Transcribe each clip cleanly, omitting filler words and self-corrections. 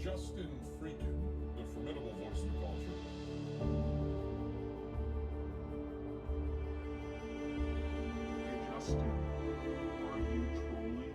JustinFREAKIN, the formidable voice of the culture. Hey Justin, are you trolling?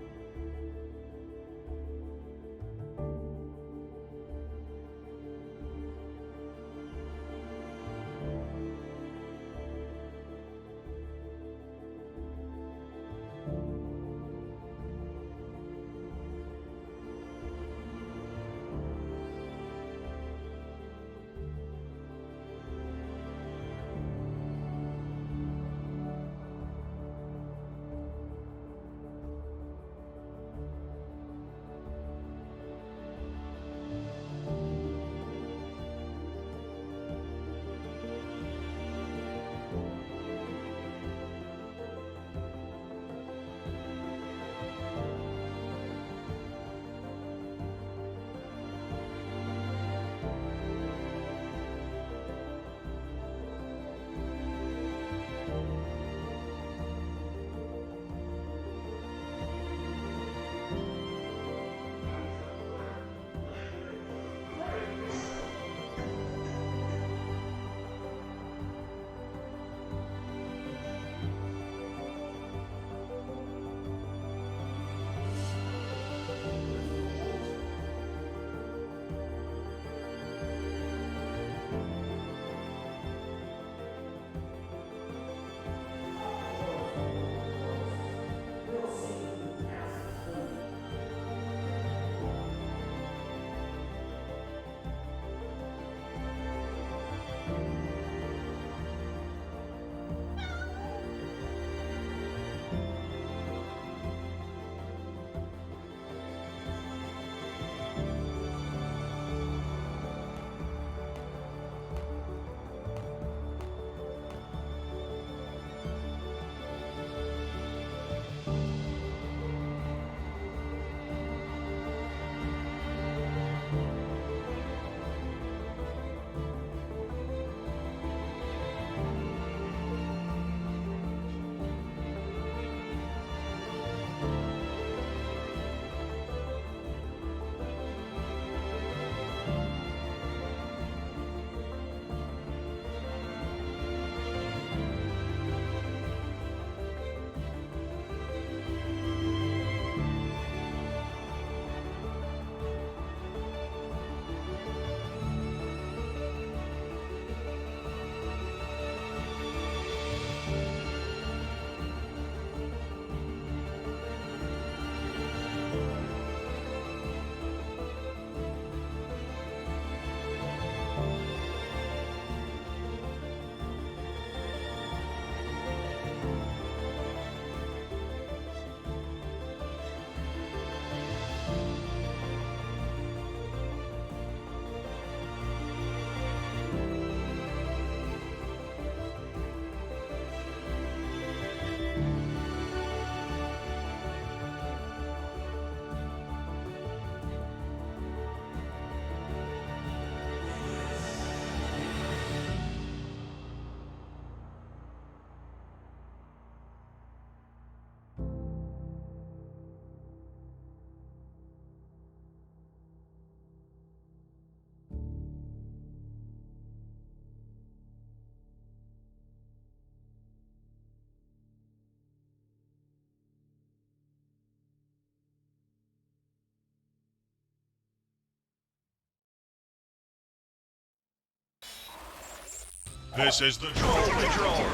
This is the Troll Patrol,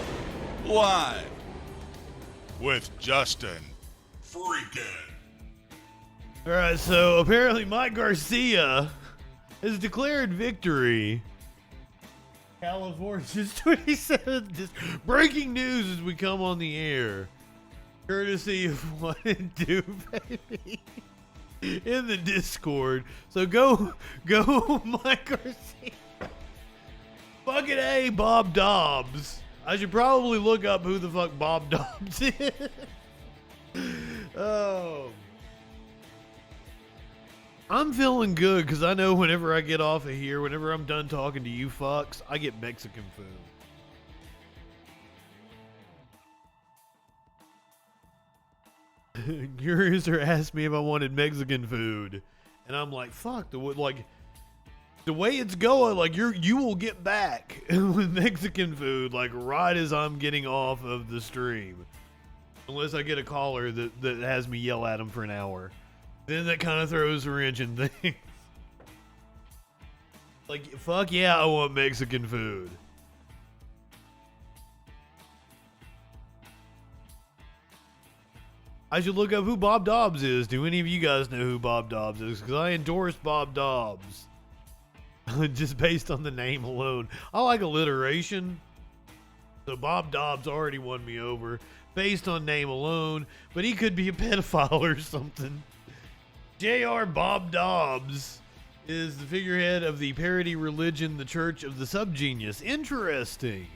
live with JustinFREAKIN. Alright, so apparently Mike Garcia has declared victory. California's 27th. Breaking news as we come on the air. Courtesy of 1 and 2, baby. In the Discord. So go Mike Garcia. Fucking A, Bob Dobbs. I should probably look up who the fuck Bob Dobbs is. Oh. I'm feeling good because I know whenever I get off of here, whenever I'm done talking to you fucks, I get Mexican food. Curiouser asked me if I wanted Mexican food, and I'm like, fuck, the way it's going, like you will get back with Mexican food like right as I'm getting off of the stream, unless I get a caller that has me yell at him for an hour. Then that kind of throws a wrench in things. Like, fuck yeah, I want Mexican food. I should look up who Bob Dobbs is. Do any of you guys know who Bob Dobbs is? Because I endorse Bob Dobbs. Just based on the name alone. I like alliteration. So Bob Dobbs already won me over based on name alone. But he could be a pedophile or something. J.R. Bob Dobbs is the figurehead of the parody religion, the Church of the Subgenius. Interesting.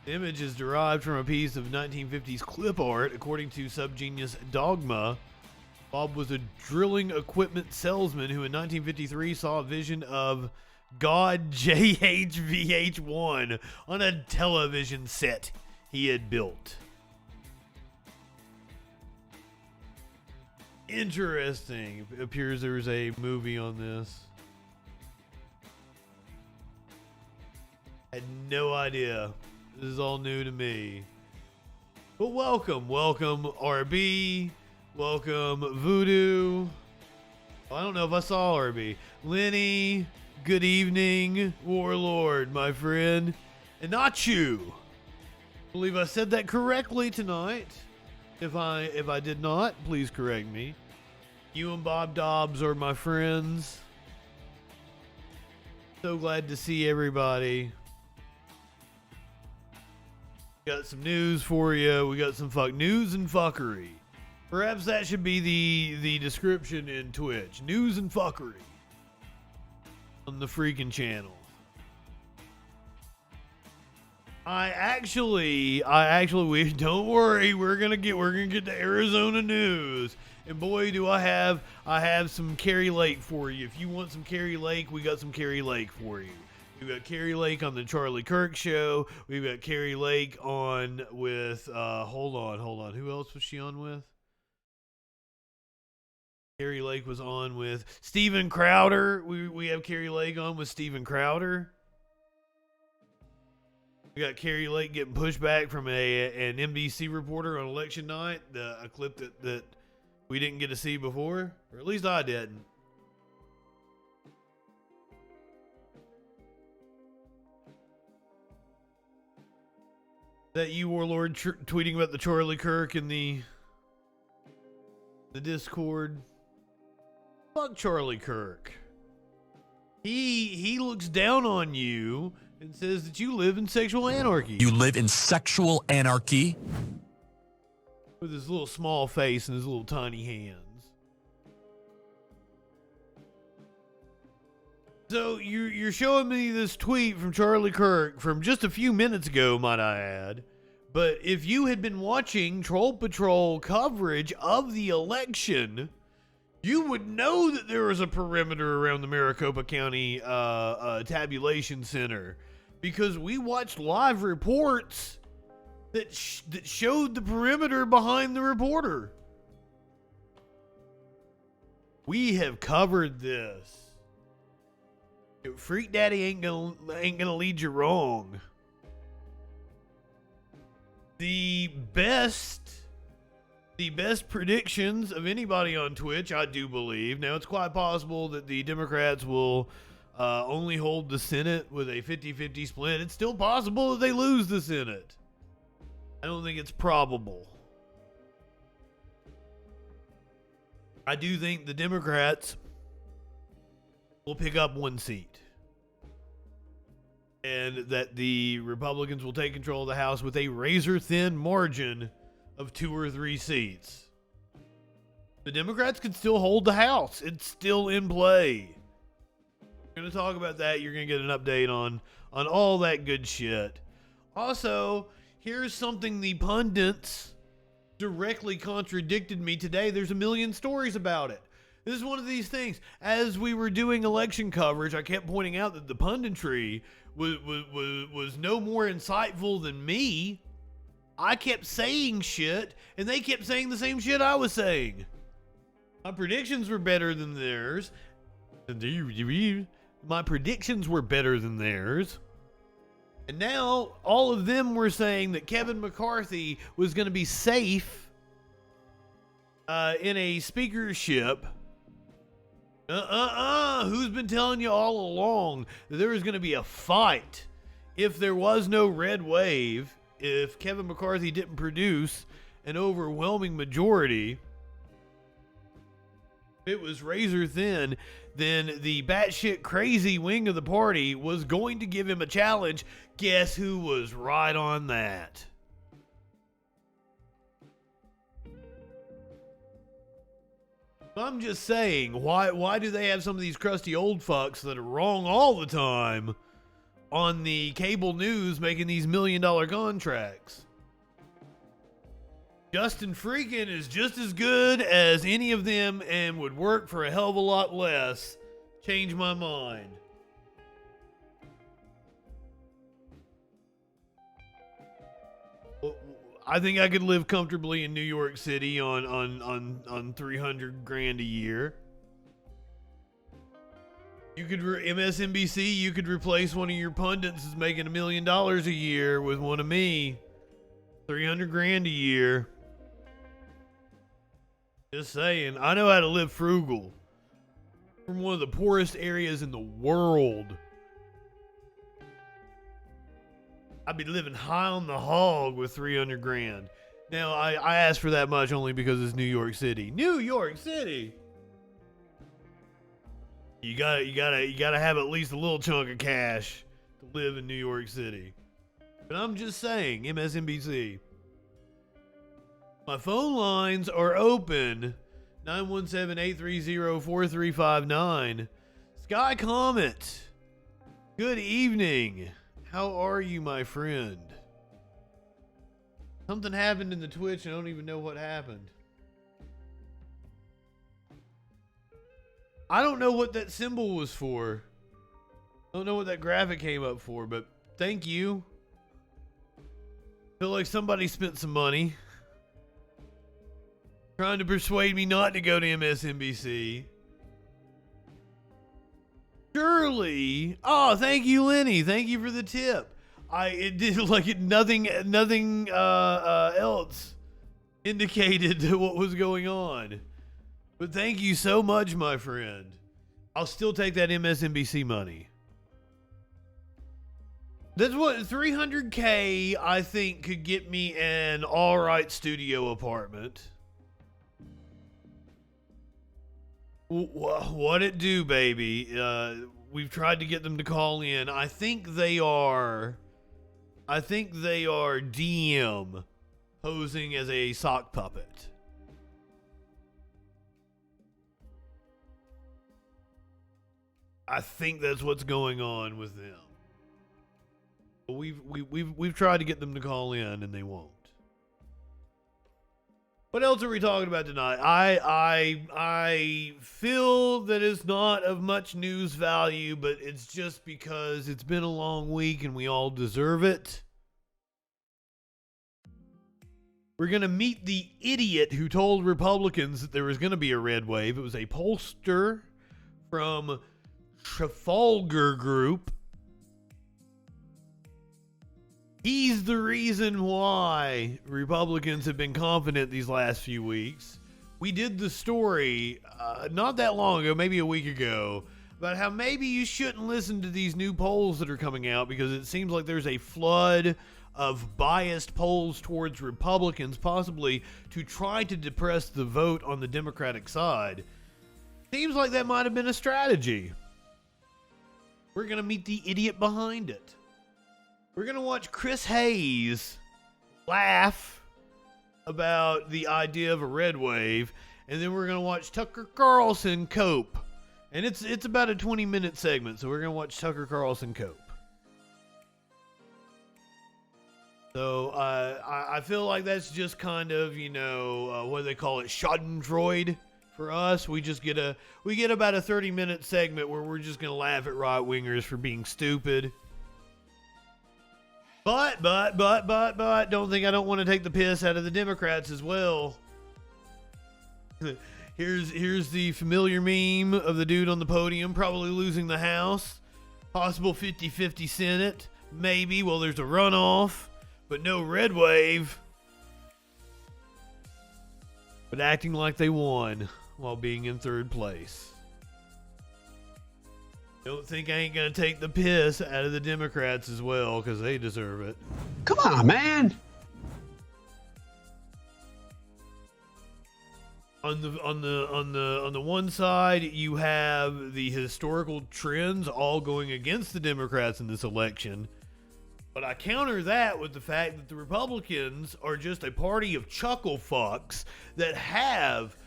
The image is derived from a piece of 1950s clip art. According to Subgenius Dogma, Bob was a drilling equipment salesman who in 1953 saw a vision of God JHVH1 on a television set he had built. Interesting. It appears there was a movie on this. I had no idea. This is all new to me. But welcome RB. Welcome Voodoo. I don't know if I saw RB. Lenny. Good evening, Warlord, my friend. And not you. I believe I said that correctly tonight. If I did not, please correct me. You and Bob Dobbs are my friends. So glad to see everybody. Got some news for you. We got some news and fuckery. Perhaps that should be the description in Twitch. News and fuckery. On the Freakin channel. I actually, don't worry, we're gonna get to Arizona news, and boy, do I have some Carrie Lake for you. If you want some Carrie Lake, we got some Carrie Lake for you. We've got Carrie Lake on the Charlie Kirk show. We've got Carrie Lake on with, hold on, who else was she on with? Carrie Lake was on with Steven Crowder. We have Carrie Lake on with Steven Crowder. We got Carrie Lake getting pushed back from an NBC reporter on election night. A clip that we didn't get to see before, or at least I didn't. Is that you, Warlord, tweeting about the Charlie Kirk in the Discord? Fuck Charlie Kirk. He looks down on you and says that you live in sexual anarchy. You live in sexual anarchy? With his little small face and his little tiny hands. So you're showing me this tweet from Charlie Kirk from just a few minutes ago, might I add. But if you had been watching Troll Patrol coverage of the election, you would know that there was a perimeter around the Maricopa County tabulation center, because we watched live reports that showed the perimeter behind the reporter. We have covered this. Freak Daddy ain't gonna lead you wrong. The best predictions of anybody on Twitch, I do believe. Now, it's quite possible that the Democrats will only hold the Senate with a 50-50 split. It's still possible that they lose the Senate. I don't think it's probable. I do think the Democrats will pick up one seat, and that the Republicans will take control of the House with a razor-thin margin of 2 or 3 seats. The Democrats can still hold the House. It's still in play. We're going to talk about that. You're going to get an update on all that good shit. Also, here's something the pundits directly contradicted me today. There's a million stories about it. This is one of these things. As we were doing election coverage, I kept pointing out that the punditry was no more insightful than me. I kept saying shit, and they kept saying the same shit I was saying. My predictions were better than theirs. My predictions were better than theirs. And now, all of them were saying that Kevin McCarthy was going to be safe in a speakership. Who's been telling you all along that there was going to be a fight if there was no red wave, if Kevin McCarthy didn't produce an overwhelming majority? It was razor thin. Then the batshit crazy wing of the party was going to give him a challenge. Guess who was right on that? I'm just saying, why do they have some of these crusty old fucks that are wrong all the time on the cable news making these $1 million contracts? JustinFREAKIN is just as good as any of them and would work for a hell of a lot less. Change my mind. I think I could live comfortably in New York City on 300 grand a year. You could MSNBC, you could replace one of your pundits as making $1 million a year with one of me. 300 grand a year. Just saying, I know how to live frugal. From one of the poorest areas in the world. I'd be living high on the hog with 300 grand. Now, I asked for that much only because it's New York City. New York City! You gotta have at least a little chunk of cash to live in New York City. But I'm just saying, MSNBC. My phone lines are open. 917-830-4359. Sky Comet. Good evening. How are you, my friend? Something happened in the Twitch and I don't even know what happened. I don't know what that symbol was for. I don't know what that graphic came up for, but thank you. Feel like somebody spent some money trying to persuade me not to go to MSNBC. Surely. Oh, thank you, Lenny. Thank you for the tip. It did like it. Nothing else indicated what was going on. But thank you so much, my friend. I'll still take that MSNBC money. That's what 300K I think could get me an all right studio apartment. What it do, baby? We've tried to get them to call in. I think they are DM posing as a sock puppet. I think that's what's going on with them. We've tried to get them to call in and they won't. What else are we talking about tonight? I feel that it's not of much news value, but it's just because it's been a long week and we all deserve it. We're going to meet the idiot who told Republicans that there was going to be a red wave. It was a pollster from Trafalgar Group. He's the reason why Republicans have been confident these last few weeks. We did the story not that long ago, maybe a week ago, about how maybe you shouldn't listen to these new polls that are coming out because it seems like there's a flood of biased polls towards Republicans, possibly to try to depress the vote on the Democratic side. Seems like that might have been a strategy. We're going to meet the idiot behind it. We're going to watch Chris Hayes laugh about the idea of a red wave, and then we're going to watch Tucker Carlson cope. And it's about a 20-minute segment, so we're going to watch Tucker Carlson cope. So I feel like that's just kind of, you know, what do they call it, schadenfreude for us. We get about a 30-minute segment where we're just gonna laugh at right wingers for being stupid. But don't think I don't want to take the piss out of the Democrats as well. Here's the familiar meme of the dude on the podium probably losing the House. Possible 50-50 Senate. Maybe. Well, there's a runoff, but no red wave. But acting like they won while being in third place. Don't think I ain't gonna take the piss out of the Democrats as well, because they deserve it. Come on, man. On the one side, you have the historical trends all going against the Democrats in this election. But I counter that with the fact that the Republicans are just a party of chuckle fucks that have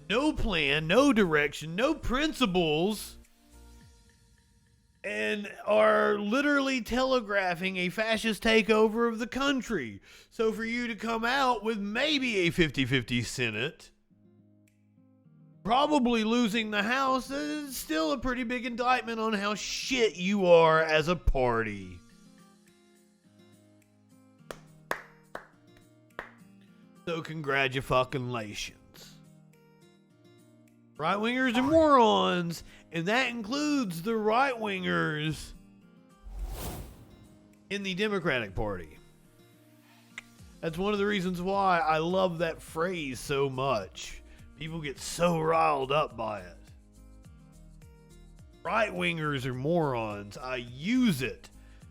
no plan, no direction, no principles, and are literally telegraphing a fascist takeover of the country. So for you to come out with maybe a 50-50 Senate, probably losing the House, is still a pretty big indictment on how shit you are as a party. So congratulations. Right-wingers are morons, and that includes the right-wingers in the Democratic Party. That's one of the reasons why I love that phrase so much. People get so riled up by it. Right-wingers are morons. I use it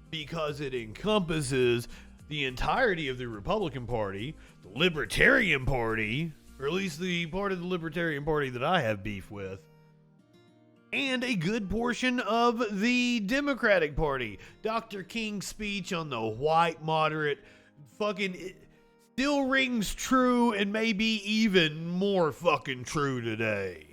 because it encompasses the entirety of the Republican Party, the Libertarian Party, or at least the part of the Libertarian Party that I have beef with, and a good portion of the Democratic Party. Dr. King's speech on the white moderate fucking still rings true, and maybe even more fucking true today.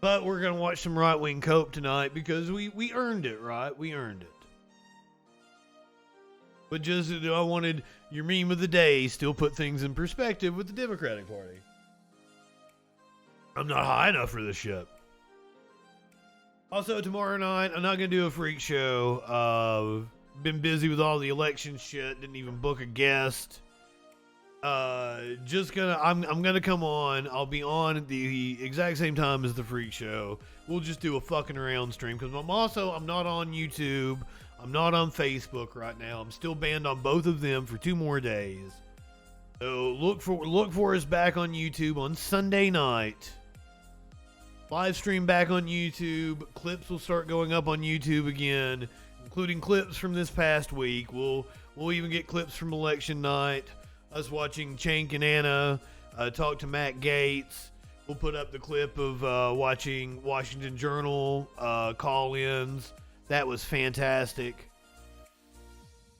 But we're going to watch some right-wing cope tonight because we earned it, right? We earned it. But just, I wanted your meme of the day still put things in perspective with the Democratic Party. I'm not high enough for this shit. Also, tomorrow night, I'm not going to do a freak show. Been busy with all the election shit. Didn't even book a guest. I'm gonna come on. I'll be on at the exact same time as the freak show. We'll just do a fucking around stream because I'm not on YouTube. I'm not on Facebook right now. I'm still banned on both of them for 2 more days. So look for us back on YouTube on Sunday night. Live stream back on YouTube. Clips will start going up on YouTube again, including clips from this past week. We'll even get clips from election night. Us watching Cenk and Anna talk to Matt Gaetz. We'll put up the clip of watching Washington Journal call-ins. That was fantastic.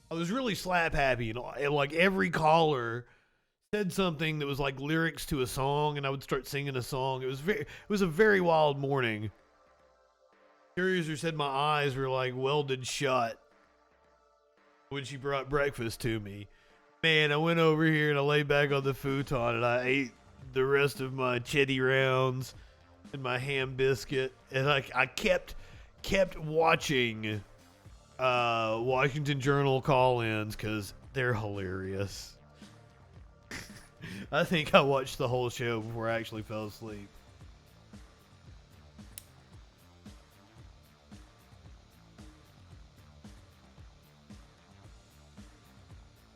I was really slap happy, and like every caller said something that was like lyrics to a song, and I would start singing a song. It was a very wild morning. Curiouser said my eyes were like welded shut when she brought breakfast to me. Man, I went over here and I lay back on the futon and I ate the rest of my chitty rounds and my ham biscuit, and I kept watching Washington Journal call-ins because they're hilarious. I think I watched the whole show before I actually fell asleep.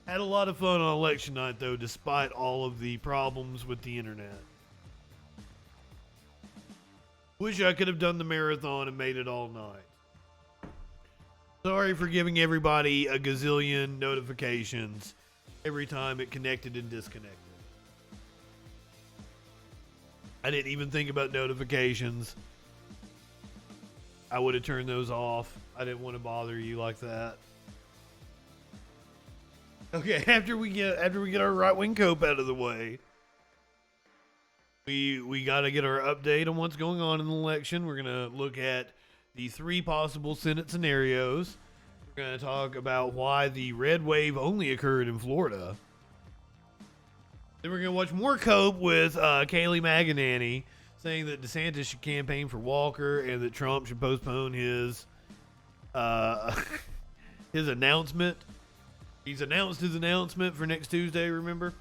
Had a lot of fun on election night, though, despite all of the problems with the internet. Wish I could have done the marathon and made it all night. Sorry for giving everybody a gazillion notifications every time it connected and disconnected. I didn't even think about notifications. I would have turned those off. I didn't want to bother you like that. Okay, after we get our right-wing cope out of the way, we got to get our update on what's going on in the election. We're going to look at the 3 possible Senate scenarios. We're going to talk about why the red wave only occurred in Florida. Then we're going to watch more cope with Kayleigh McEnany saying that DeSantis should campaign for Walker and that Trump should postpone his his announcement. He's announced his announcement for next Tuesday, remember?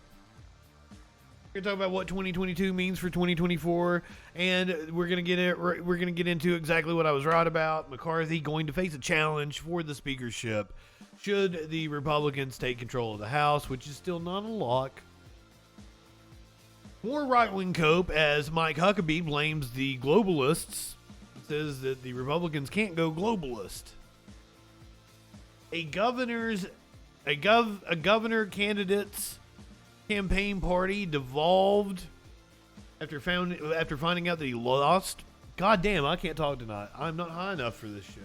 We're gonna talk about what 2022 means for 2024, and we're gonna get into exactly what I was right about. McCarthy going to face a challenge for the speakership should the Republicans take control of the House, which is still not a lock. More right-wing cope as Mike Huckabee blames the globalists. Says that the Republicans can't go globalist. A governor candidate's campaign party devolved after finding out that he lost. God damn, I can't talk tonight. I'm not high enough for this shit.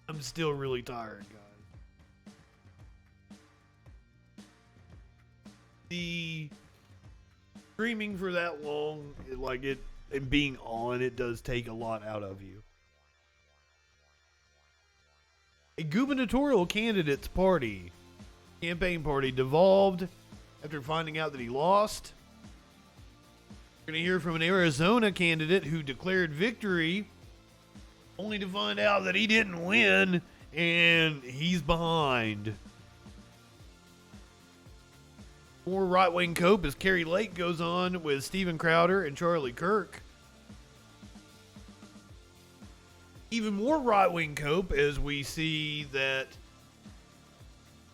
I'm still really tired, guys. The streaming for that long, and being on, it does take a lot out of you. A gubernatorial candidate's campaign party devolved after finding out that he lost. We're going to hear from an Arizona candidate who declared victory only to find out that he didn't win and he's behind. More right-wing cope as Carrie Lake goes on with Steven Crowder and Charlie Kirk. Even more right-wing cope as we see that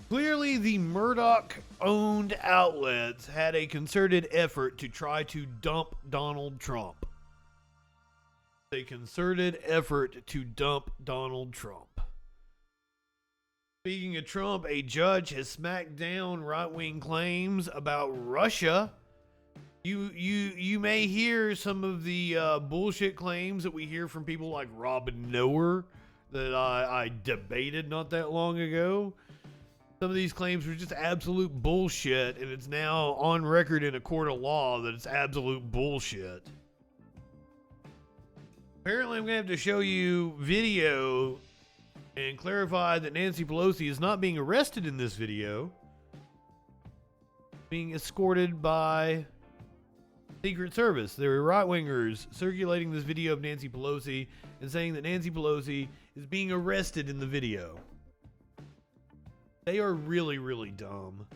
clearly the Murdoch-owned outlets had a concerted effort to try to dump Donald Trump. A concerted effort to dump Donald Trump. Speaking of Trump, a judge has smacked down right-wing claims about Russia. You may hear some of the bullshit claims that we hear from people like Robin Noer that I debated not that long ago. Some of these claims were just absolute bullshit, and it's now on record in a court of law that it's absolute bullshit. Apparently, I'm going to have to show you video and clarify that Nancy Pelosi is not being arrested in this video. Being escorted by Secret Service. There are right-wingers circulating this video of Nancy Pelosi and saying that Nancy Pelosi is being arrested in the video. They are really, really dumb.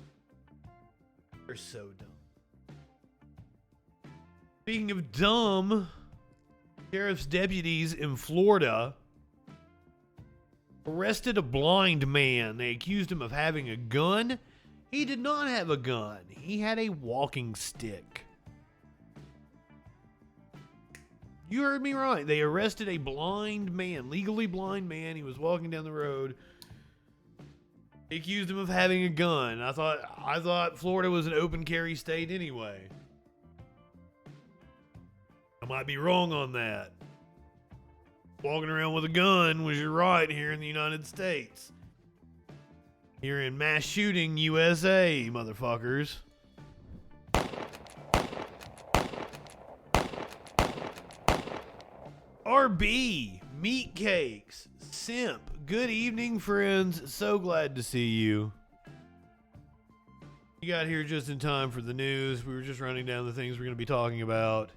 They're so dumb. Speaking of dumb, sheriff's deputies in Florida arrested a blind man. They accused him of having a gun. He did not have a gun. He had a walking stick. You heard me right. They arrested a blind man, legally blind man. He was walking down the road. They accused him of having a gun. I thought Florida was an open carry state anyway. I might be wrong on that. Walking around with a gun was your right here in the United States. Here in mass shooting USA, motherfuckers. RB, meat cakes, simp. Good evening, friends. So glad to see you. You got here just in time for the news. We were just running down the things we're going to be talking about.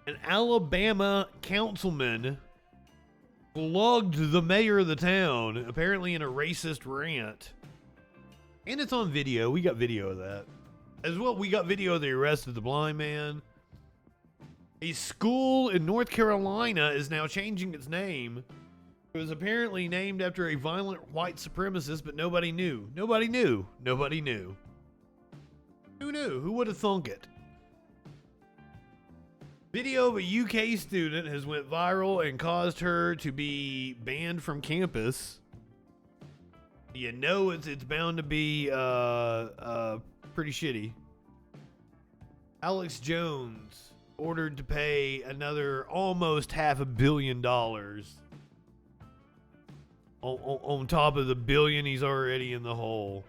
An Alabama councilman slugged the mayor of the town, apparently in a racist rant. And it's on video. We got video of that. As well, we got video of the arrest of the blind man. A school in North Carolina is now changing its name. It was apparently named after a violent white supremacist, but nobody knew. Nobody knew. Nobody knew. Who knew? Who would have thunk it? Video of a UK student has went viral and caused her to be banned from campus. You know it's bound to be pretty shitty. Alex Jones ordered to pay another almost $500 million on top of the billion he's already in the hole.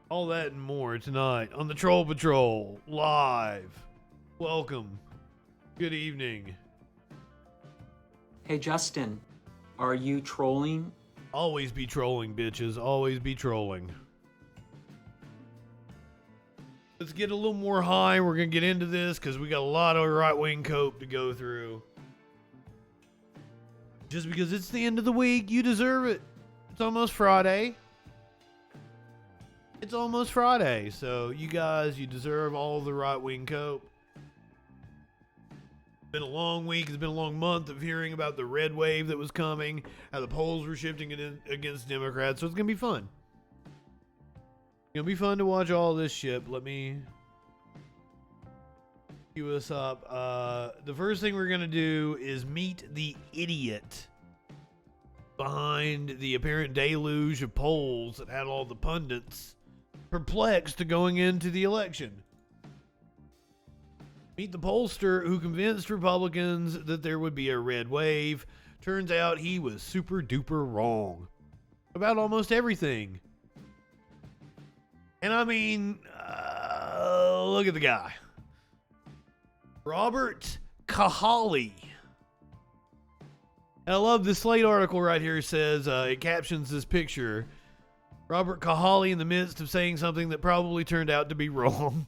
All that and more tonight on the Troll Patrol live. Welcome. Good evening. Hey, Justin, are you trolling? Always be trolling, bitches. Always be trolling. Let's get a little more high. We're going to get into this because we got a lot of right-wing cope to go through. Just because it's the end of the week, you deserve it. It's almost Friday. It's almost Friday, so you guys, you deserve all the right-wing cope. It's been a long week. It's been a long month of hearing about the red wave that was coming, how the polls were shifting against Democrats, so it's going to be fun. It's going to be fun to watch all this shit. Let me cue us up. The first thing we're going to do is meet the idiot behind the apparent deluge of polls that had all the pundits perplexed going into the election. Meet the pollster who convinced Republicans that there would be a red wave. Turns out he was super duper wrong about almost everything. And I mean, look at the guy. Robert Kahali. I love this Slate article right here. It says, it captions this picture. Robert Kahali in the midst of saying something that probably turned out to be wrong.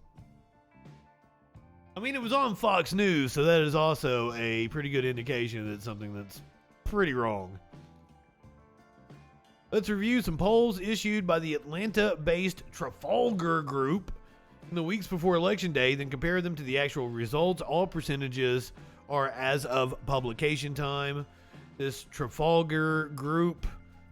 I mean, it was on Fox News, so that is also a pretty good indication that it's something that's pretty wrong. Let's review some polls issued by the Atlanta-based Trafalgar Group in the weeks before Election Day, then compare them to the actual results. All percentages are as of publication time. This Trafalgar Group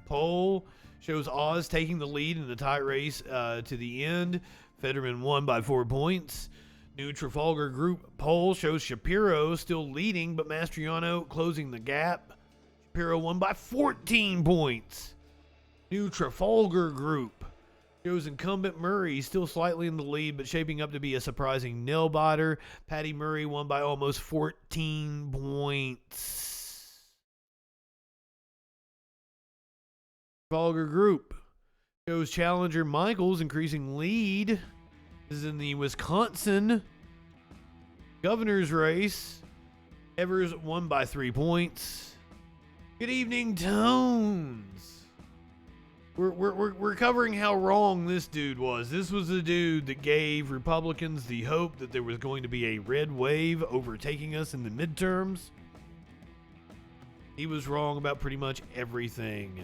poll shows Oz taking the lead in the tight race to the end. Fetterman won by 4 points. New Trafalgar Group poll shows Shapiro still leading, but Mastriano closing the gap. Shapiro won by 14 points. New Trafalgar Group shows incumbent Murray still slightly in the lead, but shaping up to be a surprising nail-biter. Patty Murray won by almost 14 points. Trafalgar Group shows challenger Michaels increasing lead. This is in the Wisconsin governor's race. Evers won by 3 points. Good evening, Tones. We're covering how wrong this dude was. This was the dude that gave Republicans the hope that there was going to be a red wave overtaking us in the midterms. He was wrong about pretty much everything.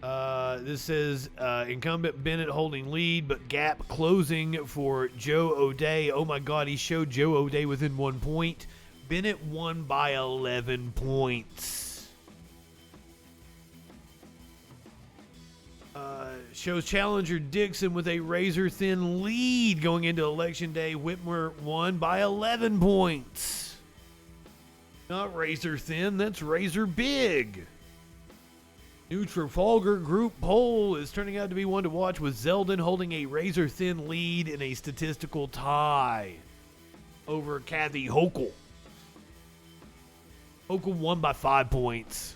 This says incumbent Bennett holding lead, but gap closing for Joe O'Dea. Oh my God, he showed Joe O'Dea within 1 point. Bennett won by 11 points. Shows challenger Dixon with a razor-thin lead going into Election Day. Whitmer won by 11 points. Not razor-thin, that's razor-big. New Trafalgar Group poll is turning out to be one to watch, with Zeldin holding a razor-thin lead in a statistical tie over Kathy Hochul. Hochul won by 5 points.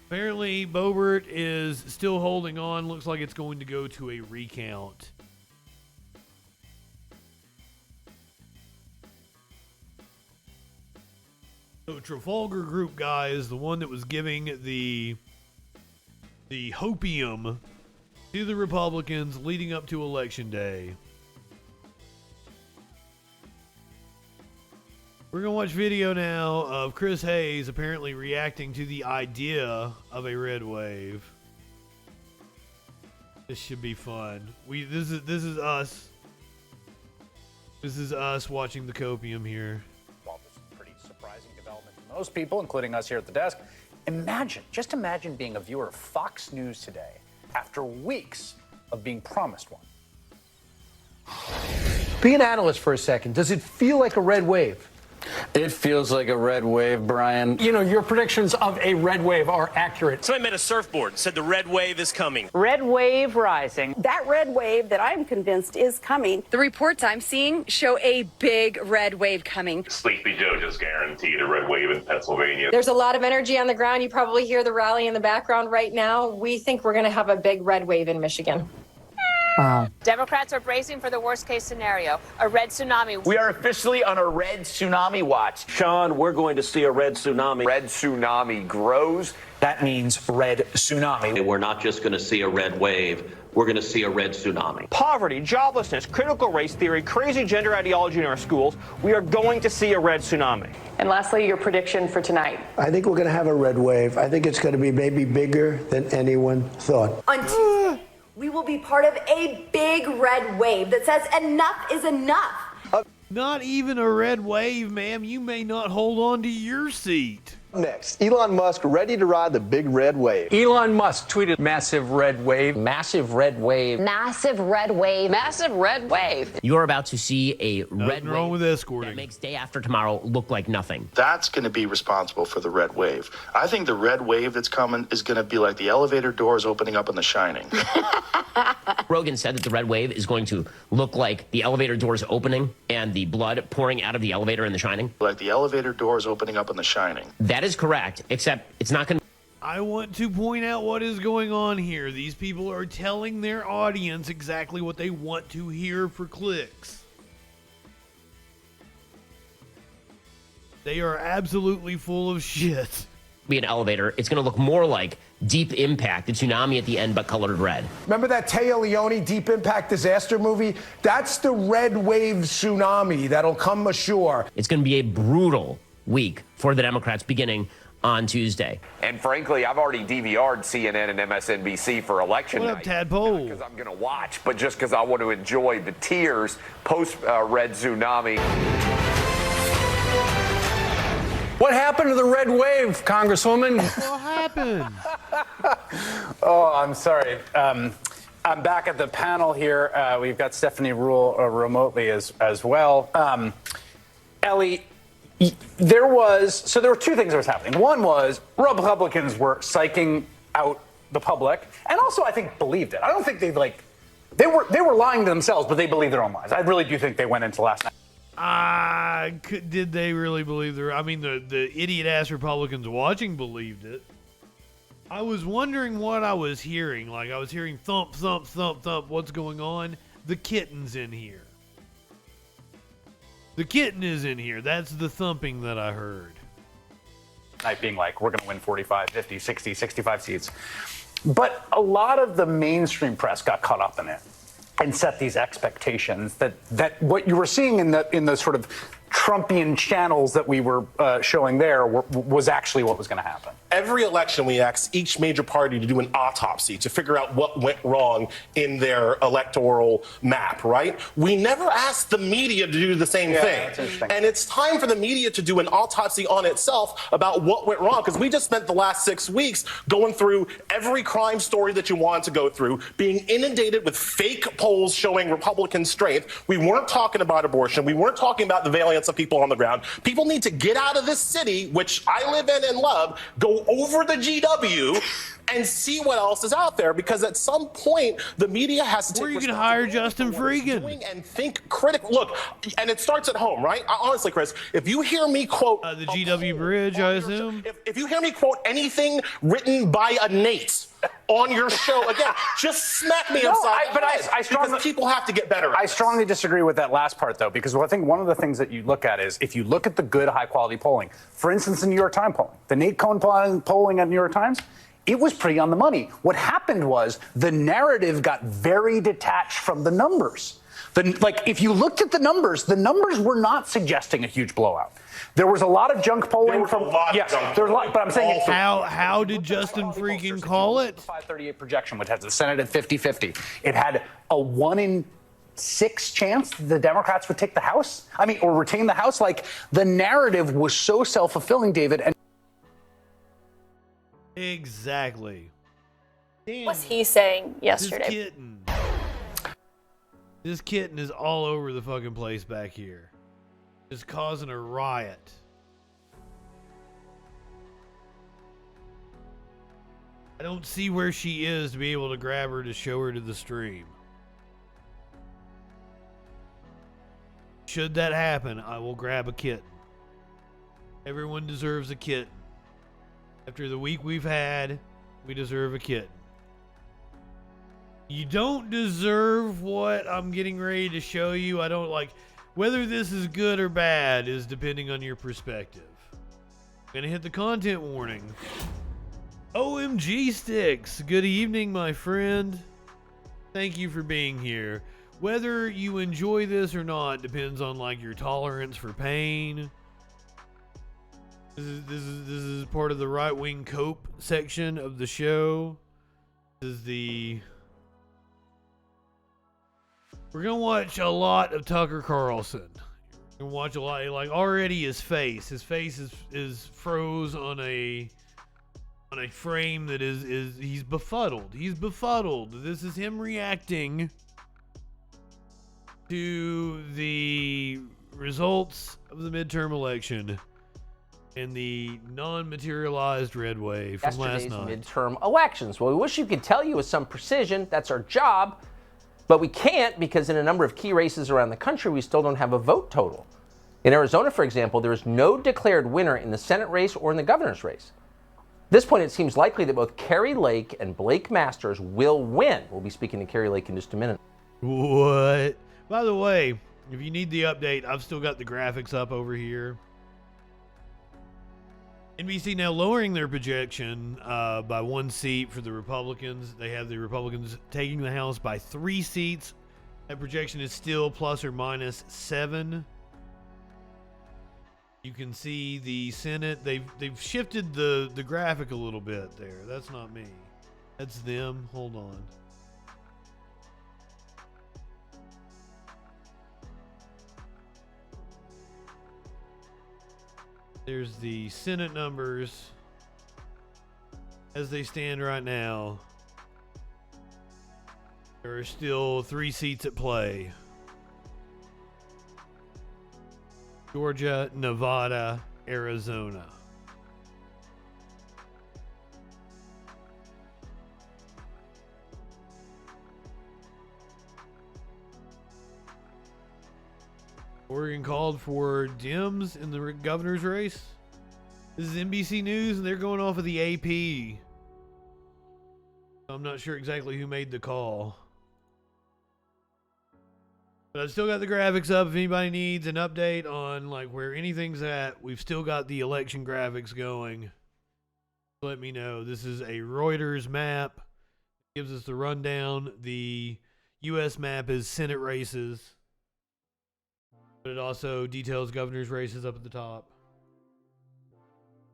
Apparently, Boebert is still holding on. Looks like it's going to go to a recount. So Trafalgar Group guy is the one that was giving the hopium to the Republicans leading up to Election Day. We're going to watch video now of Chris Hayes apparently reacting to the idea of a red wave. This should be fun. This is us. This is us watching the copium here. Well, this is a pretty surprising development to most people, including us here at the desk. Just imagine being a viewer of Fox News today after weeks of being promised one. Be an analyst for a second. Does it feel like a red wave? It feels like a red wave, Brian. You know, your predictions of a red wave are accurate. Somebody made a surfboard, said the red wave is coming. Red wave rising. That red wave that I'm convinced is coming. The reports I'm seeing show a big red wave coming. Sleepy Joe just guaranteed a red wave in Pennsylvania. There's a lot of energy on the ground. You probably hear the rally in the background right now. We think we're going to have a big red wave in Michigan. Wow. Democrats are bracing for the worst case scenario, a red tsunami. We are officially on a red tsunami watch. Sean, we're going to see a red tsunami. Red tsunami grows. That means red tsunami. We're not just going to see a red wave. We're going to see a red tsunami. Poverty, joblessness, critical race theory, crazy gender ideology in our schools. We are going to see a red tsunami. And lastly, your prediction for tonight. I think we're going to have a red wave. I think it's going to be maybe bigger than anyone thought. On Tuesday, we will be part of a big red wave that says enough is enough. Not even a red wave, ma'am. You may not hold on to your seat. Next, Elon Musk ready to ride the big red wave. Elon Musk tweeted massive red wave. Massive red wave. Massive red wave. Massive red wave. You're about to see a red wave wrong with escorting. that makes day after tomorrow look like nothing. That's going to be responsible for the red wave. I think the red wave that's coming is going to be like the elevator doors opening up in The Shining. Rogan said that the red wave is going to look like the elevator doors opening and the blood pouring out of the elevator in The Shining. Like the elevator doors opening up in The Shining. That is correct, except it's not going to... I want to point out what is going on here. These people are telling their audience exactly what they want to hear for clicks. They are absolutely full of shit. Be an elevator. It's going to look more like Deep Impact, the tsunami at the end, but colored red. Remember that Taya Leone Deep Impact disaster movie? That's the red wave tsunami that'll come ashore. It's going to be a brutal week for the Democrats beginning on Tuesday. And frankly, I've already DVR'd CNN and MSNBC for election night. What up, Tadpole? Not because I'm going to watch, but just because I want to enjoy the tears post-red tsunami. What happened to the red wave, Congresswoman? What happened? Oh, I'm sorry. I'm back at the panel here. We've got Stephanie Rule remotely as well. Ellie, there were two things that was happening. One was Republicans were psyching out the public, and also I think believed it. I don't think they were lying to themselves, but they believed their own lies. I really do think they went into last night. Did they really believe the idiot-ass Republicans watching believed it. I was wondering what I was hearing. Like, I was hearing thump, thump, thump, thump. What's going on? The kitten's in here. The kitten is in here. That's the thumping that I heard. Night being like, we're going to win 45, 50, 60, 65 seats. But a lot of the mainstream press got caught up in it and set these expectations that what you were seeing in the sort of Trumpian channels that we were showing there was actually what was going to happen. Every election, we ask each major party to do an autopsy to figure out what went wrong in their electoral map, right? We never ask the media to do the same thing. And it's time for the media to do an autopsy on itself about what went wrong, because we just spent the last 6 weeks going through every crime story that you wanted to go through, being inundated with fake polls showing Republican strength. We weren't talking about abortion. We weren't talking about the valiance of people on the ground. People need to get out of this city, which I live in and love, go over the GW and see what else is out there, because at some point the media has to take responsibility. Where you can hire JustinFREAKIN and think critically. Look, and it starts at home, right? Honestly, Chris, if you hear me quote the GW Bridge, I assume. If you hear me quote anything written by a Nate on your show again, just smack me upside the head. I strongly, because people have to get better. I strongly disagree with that last part, though, because I think one of the things that you look at is if you look at the good, high-quality polling, for instance, the New York Times polling, the Nate Cohn polling at New York Times, it was pretty on the money. What happened was the narrative got very detached from the numbers. If you looked at the numbers were not suggesting a huge blowout. There was a lot of junk polling from. Yes, there was a lot, but I'm saying how did JustinFREAKIN call it? 538 projection, which has the Senate at 50-50. It had a 1 in 6 chance the Democrats would take the House. Or retain the House. Like, the narrative was so self-fulfilling, David. And exactly. Damn. What's he saying yesterday? This kitten is all over the fucking place back here. is causing a riot. I don't see where she is to be able to grab her to show her to the stream. Should that happen, I will grab a kitten. Everyone deserves a kitten. After the week we've had, we deserve a kitten. You don't deserve what I'm getting ready to show you. I don't like... Whether this is good or bad is depending on your perspective. I'm going to hit the content warning. OMG Sticks, good evening, my friend. Thank you for being here. Whether you enjoy this or not depends on like your tolerance for pain. This is part of the right-wing cope section of the show. This is the... We're gonna watch a lot of Tucker Carlson. We're gonna watch a lot, like already his face is froze on a frame that is he's befuddled. He's befuddled. This is him reacting to the results of the midterm election and the non-materialized red wave from last night. Yesterday's midterm elections. Well, we wish you could tell you with some precision. That's our job. But we can't because in a number of key races around the country, we still don't have a vote total. In Arizona, for example, there is no declared winner in the Senate race or in the governor's race. At this point, it seems likely that both Kari Lake and Blake Masters will win. We'll be speaking to Kari Lake in just a minute. What? By the way, if you need the update, I've still got the graphics up over here. NBC now lowering their projection by 1 seat for the Republicans. They have the Republicans taking the House by 3 seats. That projection is still plus or minus 7. You can see the Senate. They've shifted the graphic a little bit there. That's not me. That's them. Hold on. There's the Senate numbers as they stand right now. There are still 3 seats at play. Georgia, Nevada, Arizona. Oregon called for Dems in the governor's race. This is NBC News, and they're going off of the AP. I'm not sure exactly who made the call. But I've still got the graphics up if anybody needs an update on like where anything's at. We've still got the election graphics going. Let me know. This is a Reuters map. It gives us the rundown. The U.S. map is Senate races. But it also details governor's races up at the top.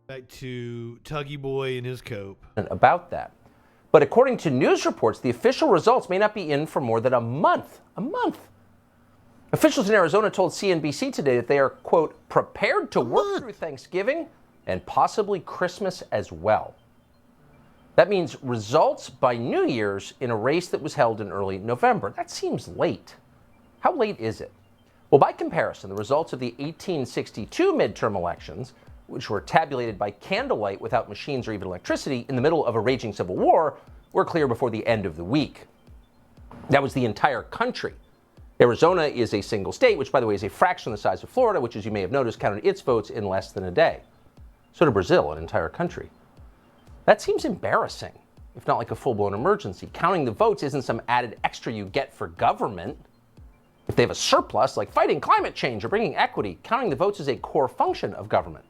Back to Tuggy Boy and his cope. About that. But according to news reports, the official results may not be in for more than a month. A month. Officials in Arizona told CNBC today that they are, quote, prepared to work through Thanksgiving and possibly Christmas as well. That means results by New Year's in a race that was held in early November. That seems late. How late is it? Well, by comparison, the results of the 1862 midterm elections, which were tabulated by candlelight without machines or even electricity in the middle of a raging civil war, were clear before the end of the week. That was the entire country. Arizona is a single state, which, by the way, is a fraction the size of Florida, which, as you may have noticed, counted its votes in less than a day. So did Brazil, an entire country. That seems embarrassing, if not like a full-blown emergency. Counting the votes isn't some added extra you get for government. If they have a surplus, like fighting climate change or bringing equity, counting the votes is a core function of government.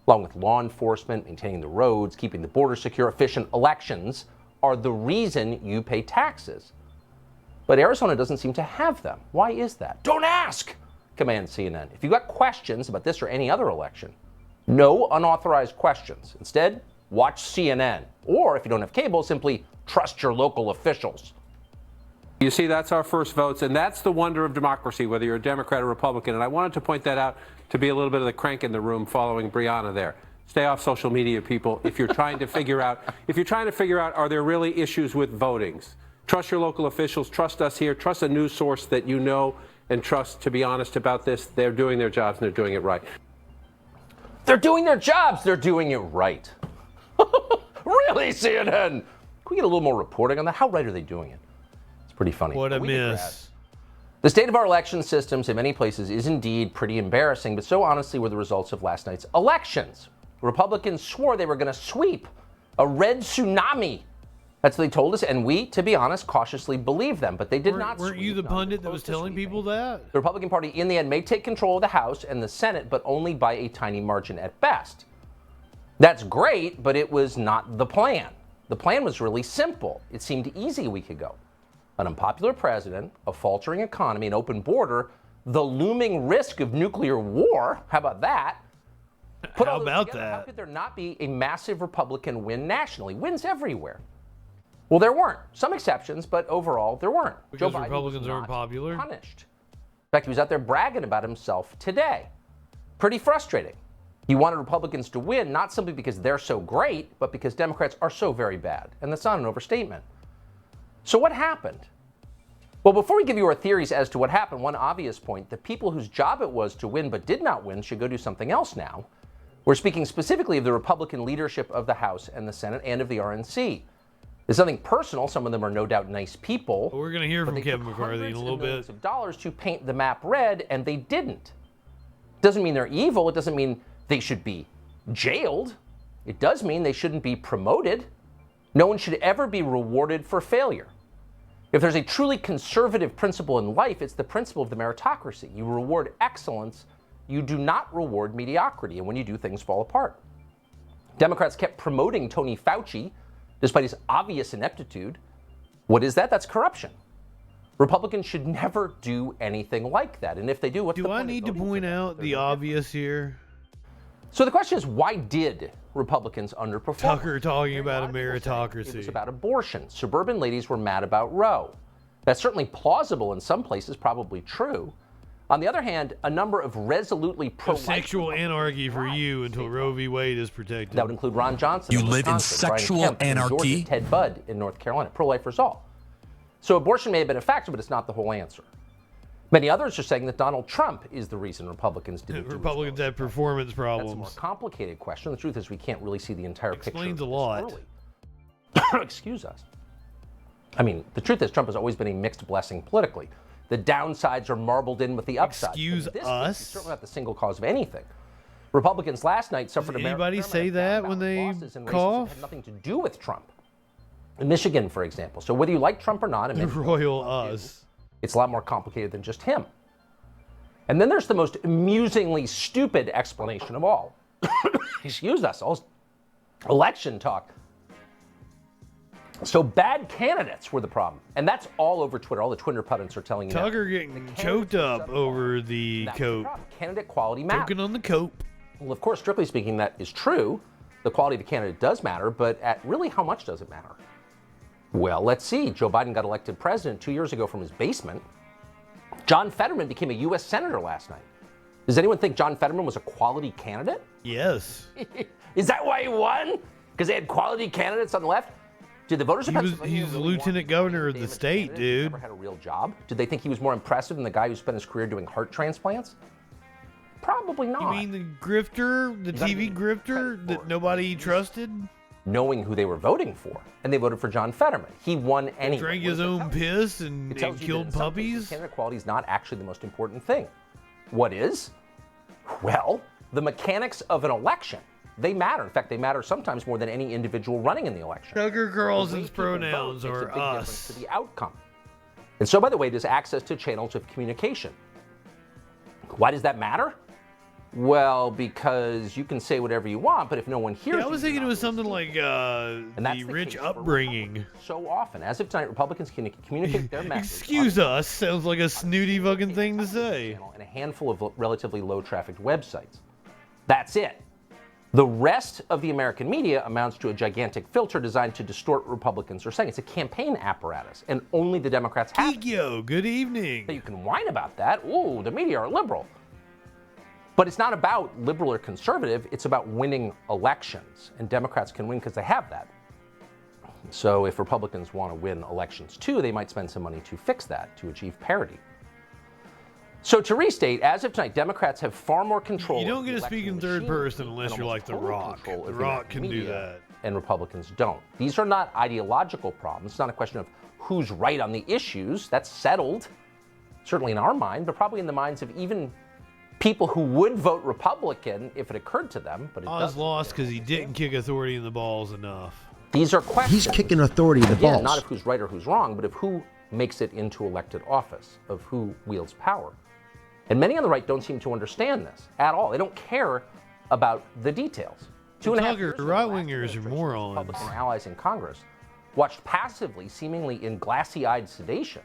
Along with law enforcement, maintaining the roads, keeping the border secure, efficient elections are the reason you pay taxes. But Arizona doesn't seem to have them. Why is that? Don't ask, commands CNN. If you've got questions about this or any other election, no unauthorized questions. Instead, watch CNN. Or if you don't have cable, simply trust your local officials. You see, that's our first votes, and that's the wonder of democracy, whether you're a Democrat or Republican. And I wanted to point that out to be a little bit of the crank in the room following Brianna there. Stay off social media, people, if you're trying to figure out, are there really issues with votings? Trust your local officials, trust us here, trust a news source that you know and trust, to be honest about this, they're doing their jobs and they're doing it right. They're doing their jobs. They're doing it right. Really, CNN? Can we get a little more reporting on that? How right are they doing it? It's pretty funny. What a miss. The state of our election systems in many places is indeed pretty embarrassing, but so honestly were the results of last night's elections. Republicans swore they were going to sweep a red tsunami. That's what they told us, and we, to be honest, cautiously believed them, but they did not. Weren't you the pundit that was telling people that? The Republican Party in the end may take control of the House and the Senate, but only by a tiny margin at best. That's great, but it was not the plan. The plan was really simple. It seemed easy a week ago. An unpopular president, a faltering economy, an open border, the looming risk of nuclear war. How about that? How about that? How could there not be a massive Republican win nationally? Wins everywhere. Well, there weren't. Some exceptions, but overall, there weren't. Because Joe Biden Republicans was aren't popular? Punished. In fact, he was out there bragging about himself today. Pretty frustrating. He wanted Republicans to win, not simply because they're so great, but because Democrats are so very bad. And that's not an overstatement. So what happened? Well, before we give you our theories as to what happened, one obvious point: the people whose job it was to win but did not win should go do something else now. We're speaking specifically of the Republican leadership of the House and the Senate and of the RNC. There's nothing personal. Some of them are no doubt nice people. Well, we're going to hear from Kevin McCarthy in a little bit. Of dollars to paint the map red, and they didn't. Doesn't mean they're evil. It doesn't mean they should be jailed. It does mean they shouldn't be promoted. No one should ever be rewarded for failure. If there's a truly conservative principle in life, it's the principle of the meritocracy. You reward excellence. You do not reward mediocrity. And when you do, things fall apart. Democrats kept promoting Tony Fauci despite his obvious ineptitude. What is that? That's corruption. Republicans should never do anything like that. And if they do, what's the point? Do I need to point out the obvious here? So the question is, why did Republicans underperform? Tucker talking about a meritocracy. It was about abortion. Suburban ladies were mad about Roe. That's certainly plausible in some places, probably true. On the other hand, a number of resolutely pro-life sexual anarchy for you until Roe v. Wade is protected. That would include Ron Johnson. You live in sexual anarchy? Georgia, Ted Budd in North Carolina. Pro-lifers all. So abortion may have been a factor, but it's not the whole answer. Many others are saying that Donald Trump is the reason Republicans didn't do Republicans have performance problems. That's a more complicated question. The truth is we can't really see the entire picture. Explains a lot. Excuse us. I mean, the truth is Trump has always been a mixed blessing politically. The downsides are marbled in with the upsides. Excuse us? It's certainly not the single cause of anything. Republicans last night suffered Does anybody say that when they cough? Had nothing to do with Trump. In Michigan, for example. So whether you like Trump or not, the royal us. It's a lot more complicated than just him. And then there's the most amusingly stupid explanation of all. Excuse us, all election talk. So bad candidates were the problem. And that's all over Twitter. All the Twitter pundits are telling you Tucker getting choked up over the coat. Candidate quality matters. Choking on the coat. Well, of course, strictly speaking, that is true. The quality of the candidate does matter, but at really how much does it matter? Well, let's see. Joe Biden got elected president 2 years ago from his basement. John Fetterman became a U.S. Senator last night. Does anyone think John Fetterman was a quality candidate? Yes. Is that why he won? Because they had quality candidates on the left? Did the voters of Pennsylvania He was the lieutenant governor of the state, dude. Never had a real job? Did they think he was more impressive than the guy who spent his career doing heart transplants? Probably not. You mean the grifter, the TV grifter that nobody trusted? Knowing who they were voting for, and they voted for John Fetterman. He won anyway. Drank his own piss and killed puppies. Candidate quality is not actually the most important thing. What is? Well, the mechanics of an election. They matter. In fact, they matter sometimes more than any individual running in the election. Tucker Carlson's pronouns are us. To the outcome. And so, by the way, there's access to channels of communication. Why does that matter? Well, because you can say whatever you want, but if no one hears you... I was thinking it was something like the rich upbringing. So often, as of tonight, Republicans can communicate their message... Excuse us, sounds like a snooty fucking thing to say. ...and a handful of relatively low-trafficked websites. That's it. The rest of the American media amounts to a gigantic filter designed to distort what Republicans are saying. It's a campaign apparatus, and only the Democrats have it. Kikyo, good evening. You can whine about that. Ooh, the media are liberal. But it's not about liberal or conservative. It's about winning elections. And Democrats can win because they have that. So if Republicans want to win elections too, they might spend some money to fix that, to achieve parity. So to restate, as of tonight, Democrats have far more control. You don't get to speak in third person unless you're like The Rock. The Rock can do that. And Republicans don't. These are not ideological problems. It's not a question of who's right on the issues. That's settled, certainly in our mind, but probably in the minds of even people who would vote Republican if it occurred to them. But it Oz lost because he didn't kick authority in the balls enough. These are questions. He's kicking authority in the balls. Not of who's right or who's wrong, but of who makes it into elected office, of who wields power. And many on the right don't seem to understand this at all. They don't care about the details. 2.5 years ago, right-wingers are morons. Republican allies in Congress watched passively, seemingly in glassy-eyed sedation,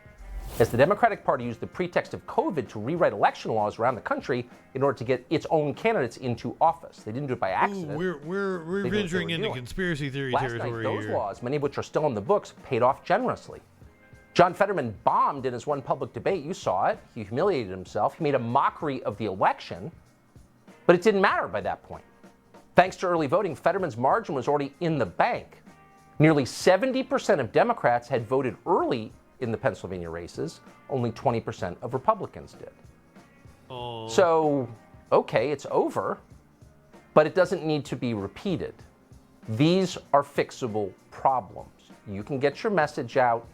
as the Democratic Party used the pretext of COVID to rewrite election laws around the country in order to get its own candidates into office. They didn't do it by accident. Ooh, we're venturing into conspiracy theory territory here. Last night, those here. laws, many of which are still in the books, paid off generously. John Fetterman bombed in his one public debate. You saw it. He humiliated himself. He made a mockery of the election, but it didn't matter by that point. Thanks to early voting, Fetterman's margin was already in the bank. Nearly 70% of Democrats had voted early in the Pennsylvania races. Only 20% of Republicans did. Oh. So, okay, it's over, but it doesn't need to be repeated. These are fixable problems. You can get your message out.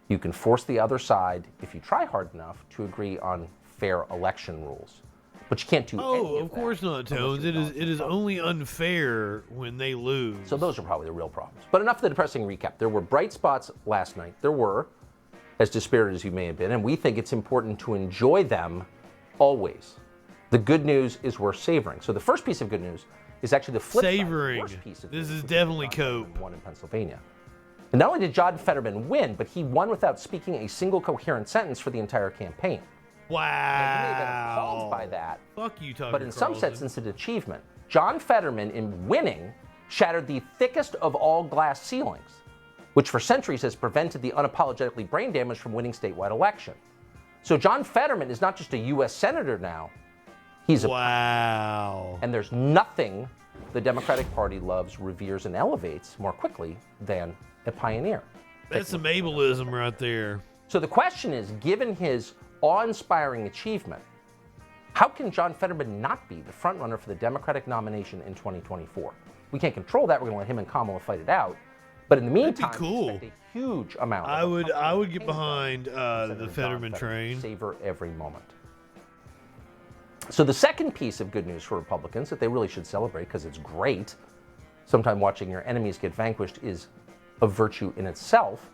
You can force the other side, if you try hard enough, to agree on fair election rules. But you can't do any of course not, Tones. It is only unfair when they lose. So those are probably the real problems. But enough of the depressing recap. There were bright spots last night. There were, as dispirited as you may have been, and we think it's important to enjoy them always. The good news is worth savoring. So the first piece of good news is actually the flip side. Savoring. The worst piece of this is definitely cope. Won in Pennsylvania. And not only did John Fetterman win, but he won without speaking a single coherent sentence for the entire campaign. Wow. Now, you may have been appalled by that. Fuck you, Tucker But in some Carlson. sense, it's an achievement. John Fetterman, in winning, shattered the thickest of all glass ceilings, which for centuries has prevented the unapologetically brain damaged from winning statewide election. So John Fetterman is not just a U.S. senator now. He's a wow. And there's nothing the Democratic Party loves, reveres, and elevates more quickly than a pioneer. That's some ableism right there. So the question is, given his awe-inspiring achievement, how can John Fetterman not be the frontrunner for the Democratic nomination in 2024? We can't control that. We're going to let him and Kamala fight it out. But in the meantime, expect a huge amount. I would get behind the Fetterman train. Savor every moment. So the second piece of good news for Republicans that they really should celebrate, because it's great. Sometime watching your enemies get vanquished is a virtue in itself.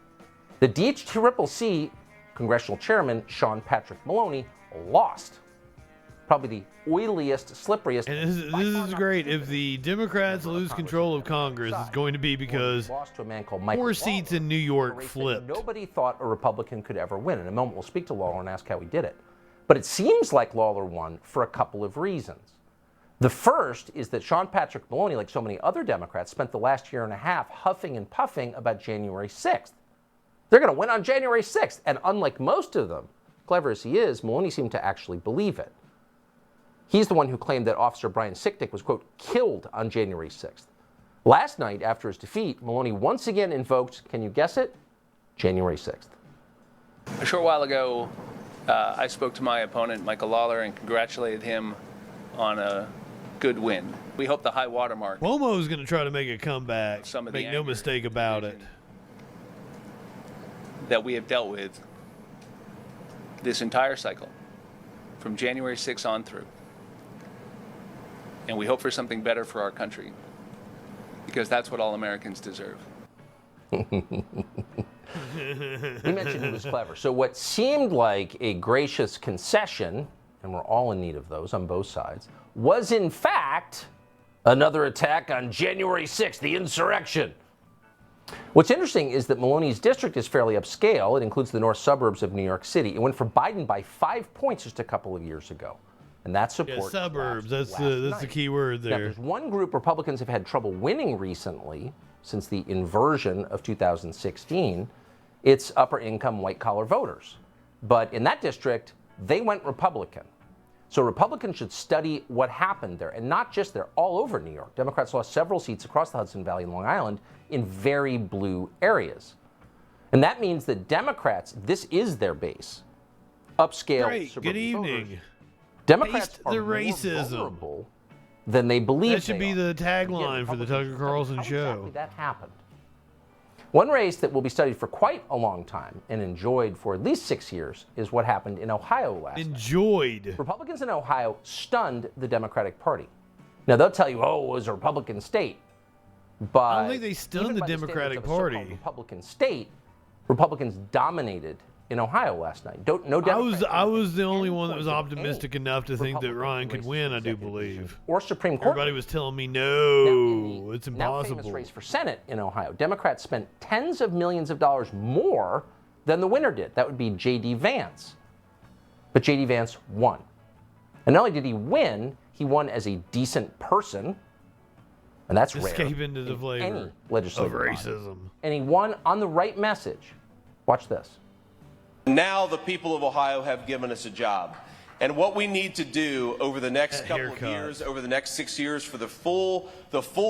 The DHCCC Congressional Chairman Sean Patrick Maloney lost. Probably the oiliest, slipperiest. And this is great. If the Democrats lose control of Congress, it's going to be because more seats in New York flipped. Nobody thought a Republican could ever win. In a moment, we'll speak to Lawler and ask how he did it. But it seems like Lawler won for a couple of reasons. The first is that Sean Patrick Maloney, like so many other Democrats, spent the last year and a half huffing and puffing about January 6th. They're going to win on January 6th. And unlike most of them, clever as he is, Maloney seemed to actually believe it. He's the one who claimed that Officer Brian Sicknick was, quote, killed on January 6th. Last night, after his defeat, Maloney once again invoked, can you guess it? January 6th. A short while ago, I spoke to my opponent, Michael Lawler, and congratulated him on a good win. We hope the high watermark. Cuomo's going to try to make a comeback. Make no mistake about it. That we have dealt with this entire cycle, from January 6th on through. And we hope for something better for our country, because that's what all Americans deserve. He mentioned he was clever. So what seemed like a gracious concession, and we're all in need of those on both sides, was in fact another attack on January 6th, the insurrection. What's interesting is that Maloney's district is fairly upscale. It includes the north suburbs of New York City. It went for Biden by 5 points just a couple of years ago. And that support. Yeah, suburbs. That's the key word there. Now, there's one group Republicans have had trouble winning recently since the inversion of 2016. It's upper-income, white-collar voters. But in that district, they went Republican. So Republicans should study what happened there, and not just there, all over New York. Democrats lost several seats across the Hudson Valley and Long Island in very blue areas. And that means that Democrats, this is their base, upscale Great. Good suburban evening. voters. Democrats Taste are the more racism. vulnerable than they believe. That should be the tagline for the Tucker Carlson show. Exactly that happened. One race that will be studied for quite a long time and enjoyed for at least 6 years is what happened in Ohio last night. Enjoyed. Republicans in Ohio stunned the Democratic Party. Now, they'll tell you, oh, it was a Republican state. But I don't think they stunned the Democratic Party. Republican state, Republicans dominated in Ohio last night. No Democrats. I was the only one that was optimistic enough to think that Ryan could win, I do believe. Or Supreme Court. Everybody was telling me, no, it's Now impossible. famous race for Senate in Ohio, Democrats spent tens of millions of dollars more than the winner did. That would be J.D. Vance. But J.D. Vance won. And not only did he win as a decent person, and that's rare. Escape into the in flavor any legislative of body. racism. And he won on the right message. Watch this. Now the people of Ohio have given us a job. And what we need to do over the next couple of years, over the next 6 years, for the full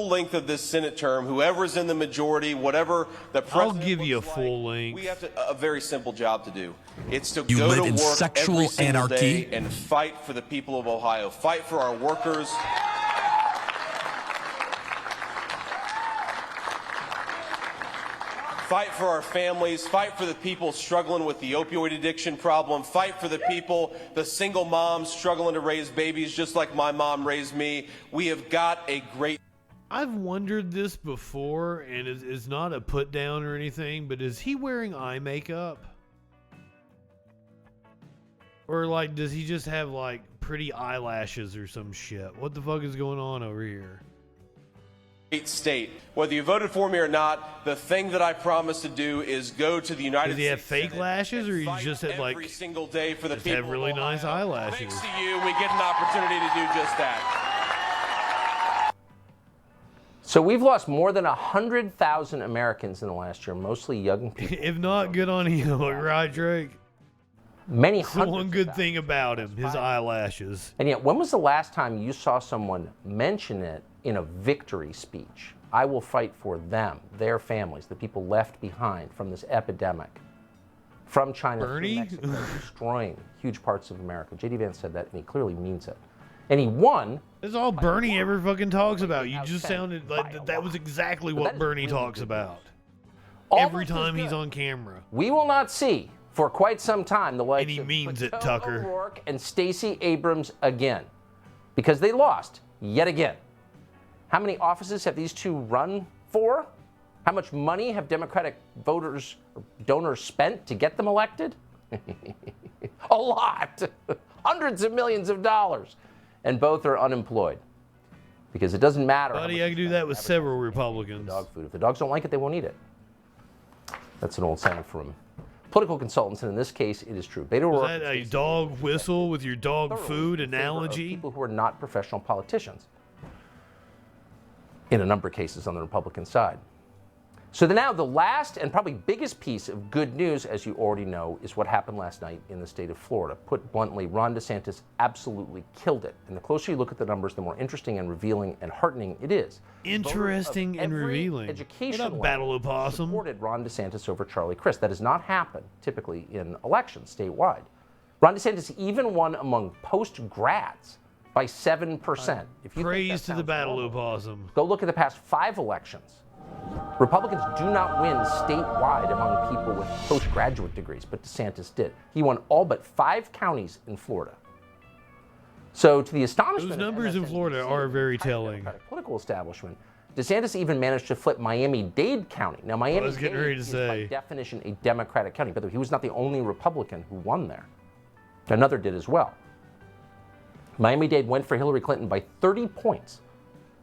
length of this Senate term, whoever's in the majority, whatever the president I'll give you a looks full like, length. we have a very simple job to do. It's to You go live to in work sexual every single anarchy? day and fight for the people of Ohio. Fight for our workers. Fight for our families, fight for the people struggling with the opioid addiction problem, fight for the people, the single moms struggling to raise babies just like my mom raised me. We have got a great... I've wondered this before, and it's not a put down or anything, but is he wearing eye makeup? Or like, does he just have like pretty eyelashes or some shit? What the fuck is going on over here? Great state. Whether you voted for me or not, the thing that I promised to do is go to the United States. Does he have fake lashes, or you just have like every single day for the just people have really of nice Ohio. eyelashes? Thanks to you, we get an opportunity to do just that. So we've lost more than 100,000 Americans in the last year, mostly young people. If not, good on him, right, Drake? Many That's the hundreds. one good thing about him, his eyelashes. And yet, when was the last time you saw someone mention it in a victory speech? I will fight for them, their families, the people left behind from this epidemic, from China Bernie? through Mexico, destroying huge parts of America. J.D. Vance said that, and he clearly means it. And he won. That's all Bernie ever fucking talks about. You just sounded like that was exactly what Bernie talks about. Every time he's on camera. We will not see for quite some time the likes And he of means it, Beto Tucker. O'Rourke and Stacey Abrams again, because they lost yet again. How many offices have these two run for? How much money have Democratic voters or donors spent to get them elected? A lot. Hundreds of millions of dollars. And both are unemployed. Because it doesn't matter. Buddy, I can do that with several Republicans. Dog food. If the dogs don't like it, they won't eat it. That's an old saying from political consultants, and in this case, it is true. Beto O'Rourke Is that a dog whistle with your dog food analogy? People who are not professional politicians. In a number of cases on the Republican side. So now the last and probably biggest piece of good news, as you already know, is what happened last night in the state of Florida. Put bluntly, Ron DeSantis absolutely killed it. And the closer you look at the numbers, the more interesting and revealing and heartening it is. Interesting and revealing. Education What up, Battle Opossum? supported Ron DeSantis over Charlie Crist. That does not happen typically in elections statewide. Ron DeSantis even won among post-grads by 7%. If you Praise to the Battle Opossum. go look at the past 5 elections. Republicans do not win statewide among people with postgraduate degrees, but DeSantis did. He won all but 5 counties in Florida. So to the astonishment Those numbers in Florida are very telling. political establishment, DeSantis even managed to flip Miami-Dade County. Now, Miami-Dade is by definition a Democratic county, but he was not the only Republican who won there. Another did as well. Miami-Dade went for Hillary Clinton by 30 points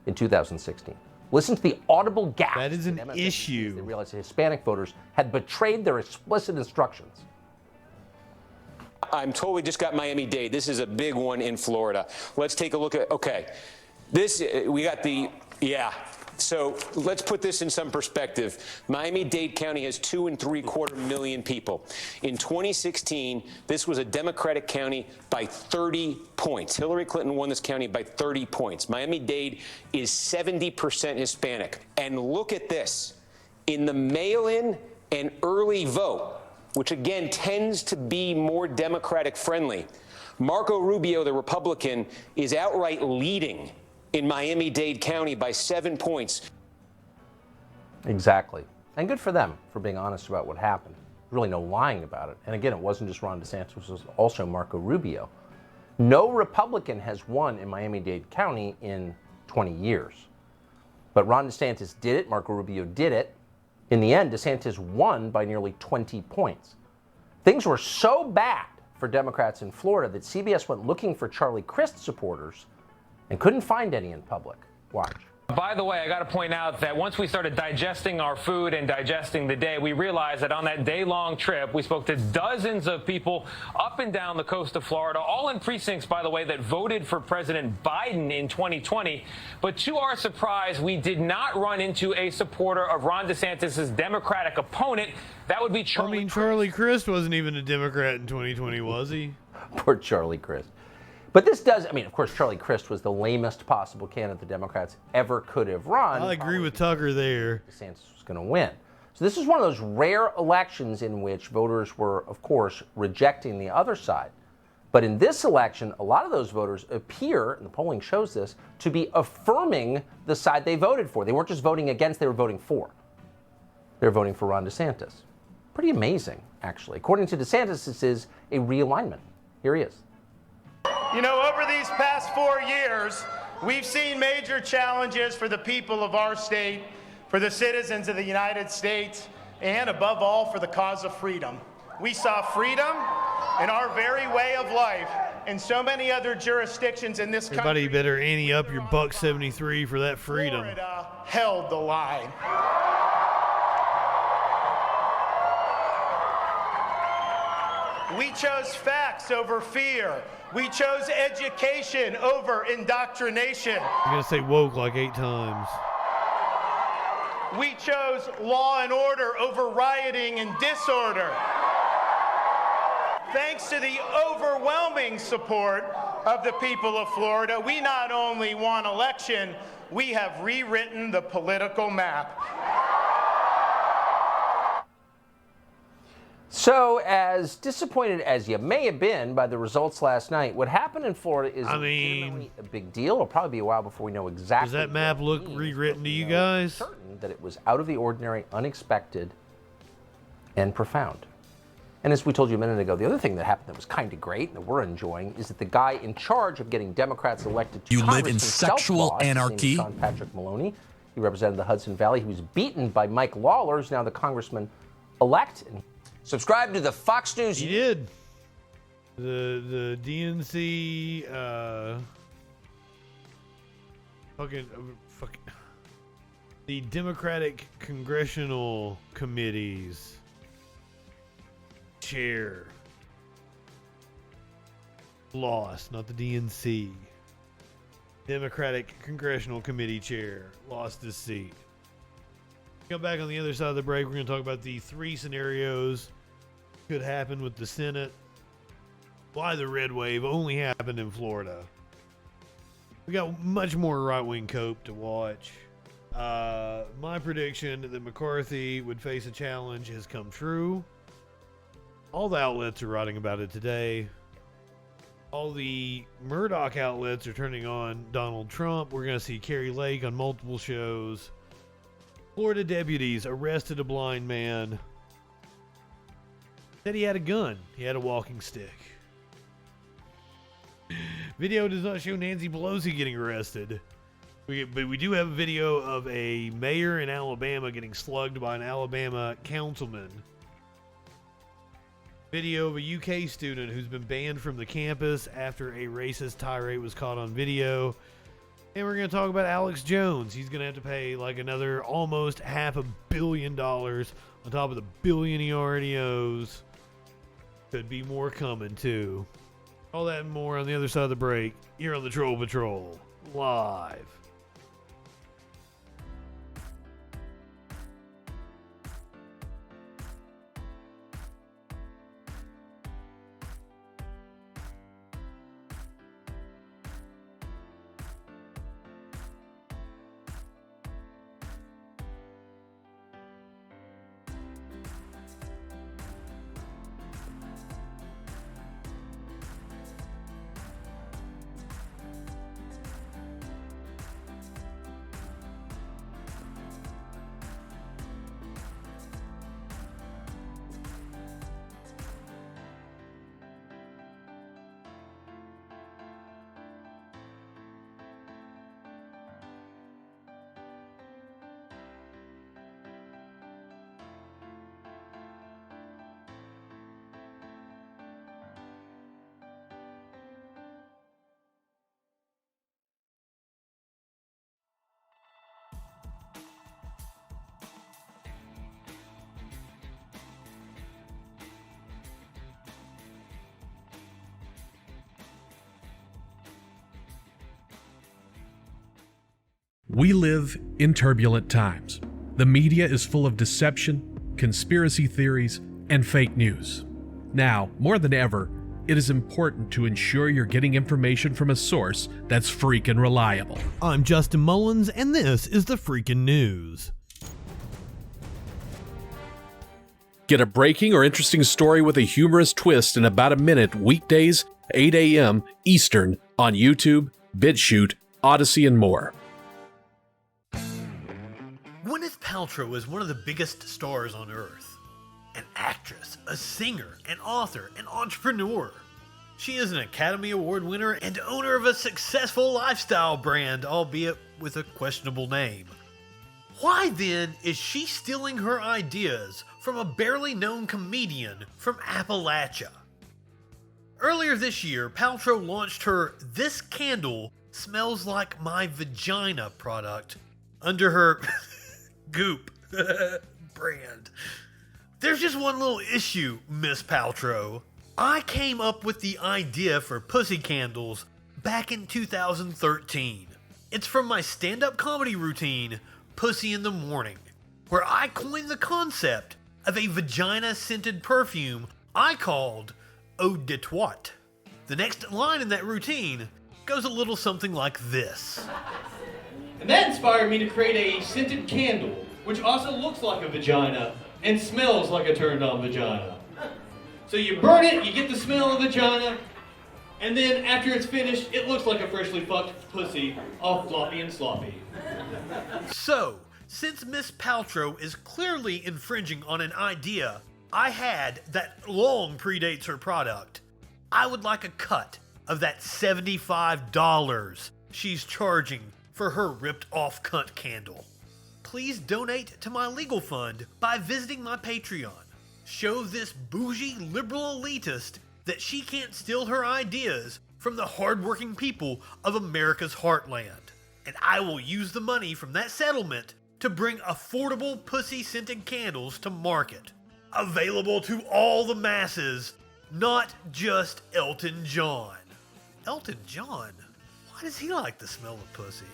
in 2016. Listen to the audible gasp. That is an issue. They realized the Hispanic voters had betrayed their explicit instructions. I'm totally just got Miami-Dade. This is a big one in Florida. Let's take a look at, okay. This, we got the, yeah. So let's put this in some perspective. Miami-Dade County has 2.75 million people. In 2016, this was a Democratic county by 30 points. Hillary Clinton won this county by 30 points. Miami-Dade is 70% Hispanic. And look at this. In the mail-in and early vote, which again tends to be more Democratic friendly. Marco Rubio, the Republican, is outright leading in Miami-Dade County by 7 points. Exactly. And good for them for being honest about what happened. Really no lying about it. And again, it wasn't just Ron DeSantis, it was also Marco Rubio. No Republican has won in Miami-Dade County in 20 years. But Ron DeSantis did it, Marco Rubio did it. In the end, DeSantis won by nearly 20 points. Things were so bad for Democrats in Florida that CBS went looking for Charlie Crist supporters and couldn't find any in public. Watch. By the way, I got to point out that once we started digesting our food and digesting the day, we realized that on that day-long trip, we spoke to dozens of people up and down the coast of Florida, all in precincts, by the way, that voted for President Biden in 2020. But to our surprise, we did not run into a supporter of Ron DeSantis' Democratic opponent. That would be Charlie. I mean, Charlie Crist wasn't even a Democrat in 2020, was he? Poor Charlie Crist. But this does, I mean, of course, Charlie Crist was the lamest possible candidate the Democrats ever could have run. I agree with Tucker there. DeSantis was going to win. So this is one of those rare elections in which voters were, of course, rejecting the other side. But in this election, a lot of those voters appear, and the polling shows this, to be affirming the side they voted for. They weren't just voting against, they were voting for. They're voting for Ron DeSantis. Pretty amazing, actually. According to DeSantis, this is a realignment. Here he is. You know, over these past 4 years, we've seen major challenges for the people of our state, for the citizens of the United States, and above all, for the cause of freedom. We saw freedom in our very way of life in so many other jurisdictions in this country. Everybody better ante up your $1.73 for that freedom. Florida held the line. We chose facts over fear. We chose education over indoctrination. I'm going to say woke like 8 times. We chose law and order over rioting and disorder. Thanks to the overwhelming support of the people of Florida, we not only won election, we have rewritten the political map. So, as disappointed as you may have been by the results last night, what happened in Florida is legitimately a big deal. It'll probably be a while before we know exactly. Does that map look rewritten to you guys? Certain that it was out of the ordinary, unexpected, and profound. And as we told you a minute ago, the other thing that happened that was kind of great that we're enjoying is that the guy in charge of getting Democrats elected to Congress live in sexual anarchy. Sean Patrick Maloney. He represented the Hudson Valley. He was beaten by Mike Lawler, who's now the congressman-elect. Subscribe to the Fox News. He did. The DNC fucking the Democratic Congressional Committee's chair lost, not the DNC. Democratic Congressional Committee chair lost his seat. Come back on the other side of the break. We're going to talk about the 3 scenarios could happen with the Senate. Why the red wave only happened in Florida. We got much more right-wing cope to watch. My prediction that McCarthy would face a challenge has come true. All the outlets are writing about it today. All the Murdoch outlets are turning on Donald Trump. We're going to see Carrie Lake on multiple shows. Florida deputies arrested a blind man. Said he had a gun. He had a walking stick. Video does not show Nancy Pelosi getting arrested. But we do have a video of a mayor in Alabama getting slugged by an Alabama councilman. Video of a UK student who's been banned from the campus after a racist tirade was caught on video. And we're going to talk about Alex Jones. He's going to have to pay like another almost $500 million on top of the $1 billion he already owes. Could be more coming too. All that and more on the other side of the break. Here on the Troll Patrol. Live. We live in turbulent times. The media is full of deception, conspiracy theories, and fake news. Now, more than ever, it is important to ensure you're getting information from a source that's freaking reliable. I'm Justin Mullins, and this is the Freakin' News. Get a breaking or interesting story with a humorous twist in about a minute weekdays, 8 a.m. Eastern on YouTube, BitChute, Odyssey, and more. Gwyneth Paltrow is one of the biggest stars on earth. An actress, a singer, an author, an entrepreneur. She is an Academy Award winner and owner of a successful lifestyle brand, albeit with a questionable name. Why then is she stealing her ideas from a barely known comedian from Appalachia? Earlier this year, Paltrow launched her "This Candle Smells Like My Vagina" product under her Goop brand. There's just one little issue, Miss Paltrow. I came up with the idea for pussy candles back in 2013. It's from my stand-up comedy routine, Pussy in the Morning, where I coined the concept of a vagina-scented perfume I called Eau de Toit. The next line in that routine goes a little something like this. And that inspired me to create a scented candle, which also looks like a vagina and smells like a turned-on vagina. So you burn it, you get the smell of vagina, and then after it's finished, it looks like a freshly fucked pussy, all floppy and sloppy. So, since Miss Paltrow is clearly infringing on an idea I had that long predates her product, I would like a cut of that $75 she's charging for her ripped-off cunt candle. Please donate to my legal fund by visiting my Patreon. Show this bougie liberal elitist that she can't steal her ideas from the hardworking people of America's heartland. And I will use the money from that settlement to bring affordable pussy-scented candles to market. Available to all the masses, not just Elton John. Elton John? Why does he like the smell of pussy?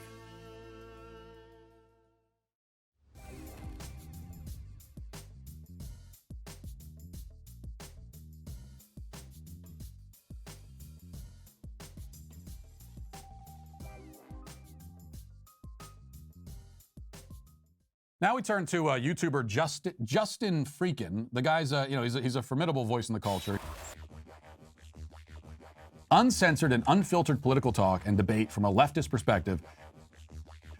Now we turn to YouTuber JustinFREAKIN. The guy's, he's a formidable voice in the culture. Uncensored and unfiltered political talk and debate from a leftist perspective.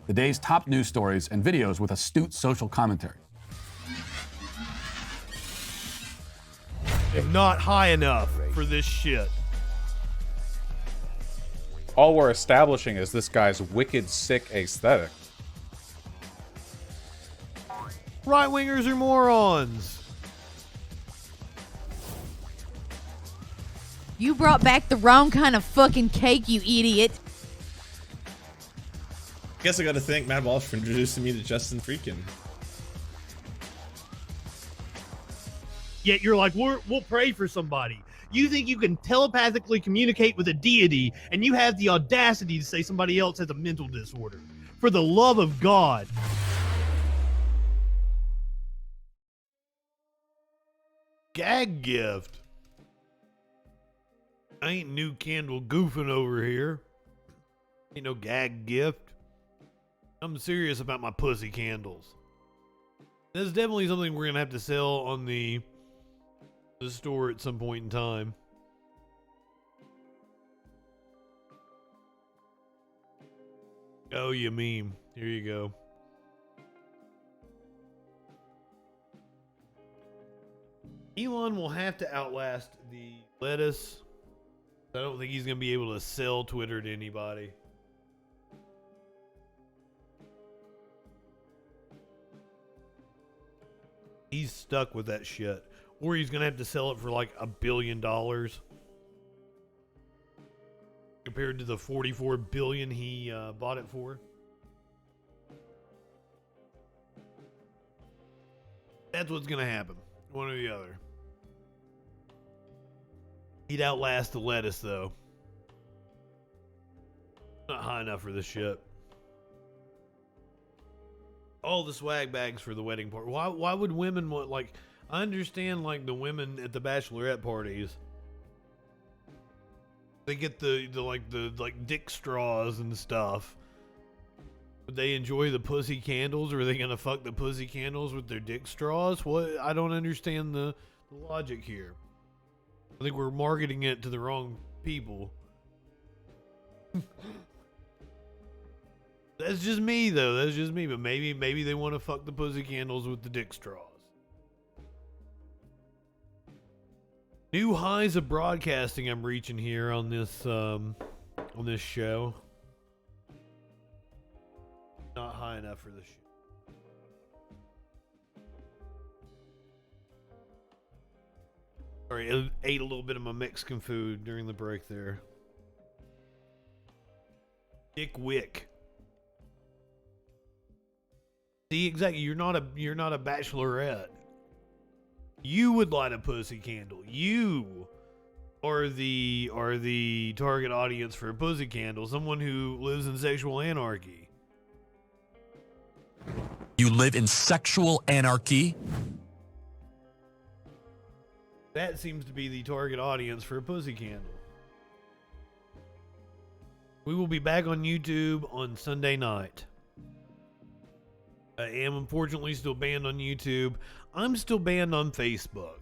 The day's top news stories and videos with astute social commentary. Not high enough for this shit. All we're establishing is this guy's wicked sick aesthetic. Right-wingers are morons. You brought back the wrong kind of fucking cake, you idiot. I guess I gotta thank Matt Walsh for introducing me to JustinFREAKIN. Yet you're like, we'll pray for somebody. You think you can telepathically communicate with a deity, and you have the audacity to say somebody else has a mental disorder. For the love of God. Gag gift. I ain't new candle goofing over here. Ain't no gag gift. I'm serious about my pussy candles. This is definitely something we're gonna have to sell on the store at some point in time. Oh, you meme. Here you go. Elon will have to outlast the lettuce. I don't think he's going to be able to sell Twitter to anybody. He's stuck with that shit. Or he's going to have to sell it for like $1 billion. Compared to the $44 billion he bought it for. That's what's going to happen. One or the other. He'd outlast the lettuce, though. Not high enough for this shit. all the swag bags for the wedding party. Why would women want, like, I understand, like, the women at the bachelorette parties, they get the dick straws and stuff. Would they enjoy the pussy candles, or are they gonna fuck the pussy candles with their dick straws? What? I don't understand the logic here. I think we're marketing it to the wrong people. That's just me, though. That's just me. But maybe they want to fuck the pussy candles with the dick straws. New highs of broadcasting I'm reaching here on this show. Not high enough for this show. Sorry, I ate a little bit of my Mexican food during the break there. Dick Wick. See, exactly. You're not a bachelorette. You would light a pussy candle. You are the target audience for a pussy candle. Someone who lives in sexual anarchy. You live in sexual anarchy? That seems to be the target audience for a pussy candle. We will be back on YouTube on Sunday night. I am unfortunately still banned on YouTube. I'm still banned on Facebook.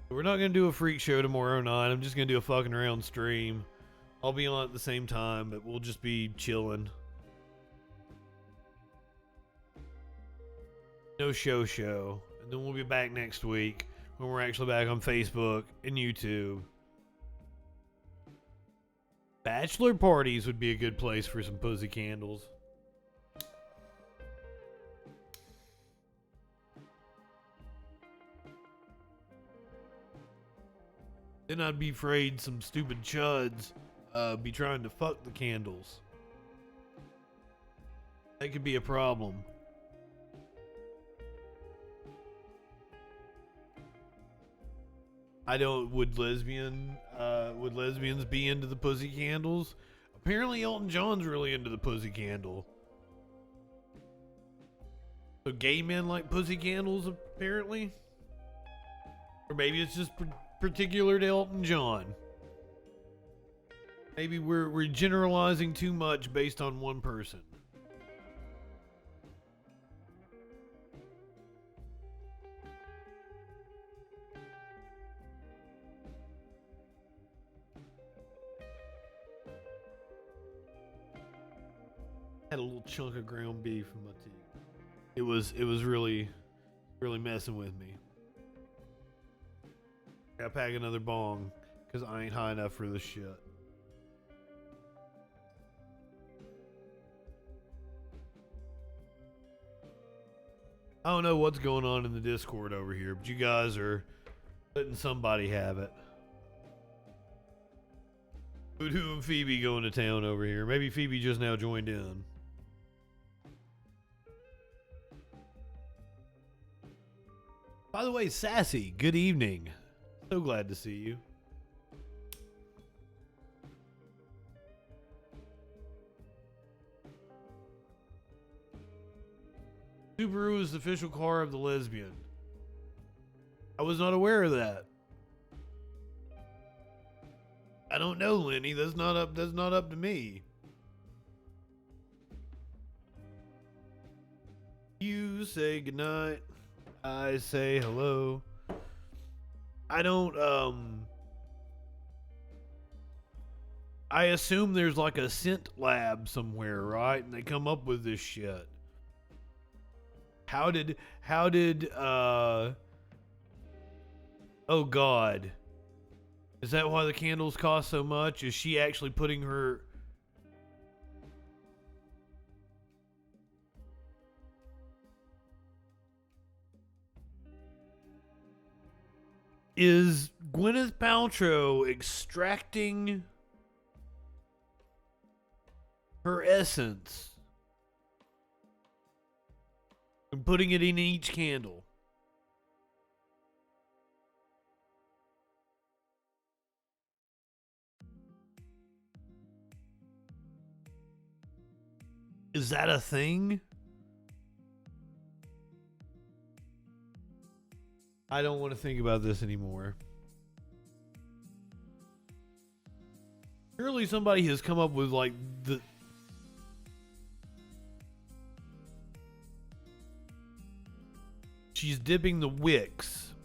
We're not going to do a freak show tomorrow night. I'm just going to do a fucking around stream. I'll be on at the same time, but we'll just be chilling. No show. And then we'll be back next week when we're actually back on Facebook and YouTube. Bachelor parties would be a good place for some pussy candles. Then I'd be afraid some stupid chuds be trying to fuck the candles. That could be a problem. Would lesbians be into the pussy candles? Apparently Elton John's really into the pussy candle. So gay men like pussy candles, apparently? Or maybe it's just particular to Elton John. Maybe we're generalizing too much based on one person. Had a little chunk of ground beef in my teeth. It was really messing with me. Gotta pack another bong because I ain't high enough for this shit. I don't know what's going on in the Discord over here, but you guys are letting somebody have it. Voodoo and Phoebe going to town over here. Maybe Phoebe just now joined in. By the way, Sassy, good evening. So glad to see you. Subaru is the official car of the lesbian. I was not aware of that. I don't know, Lenny. That's not up to me. You say goodnight. I say hello. I assume there's like a scent lab somewhere, right? And they come up with this shit. How did oh God. Is that why the candles cost so much? Is she actually putting her... Is Gwyneth Paltrow extracting her essence and putting it in each candle? Is that a thing? I don't want to think about this anymore. Surely somebody has come up with like the... She's dipping the wicks.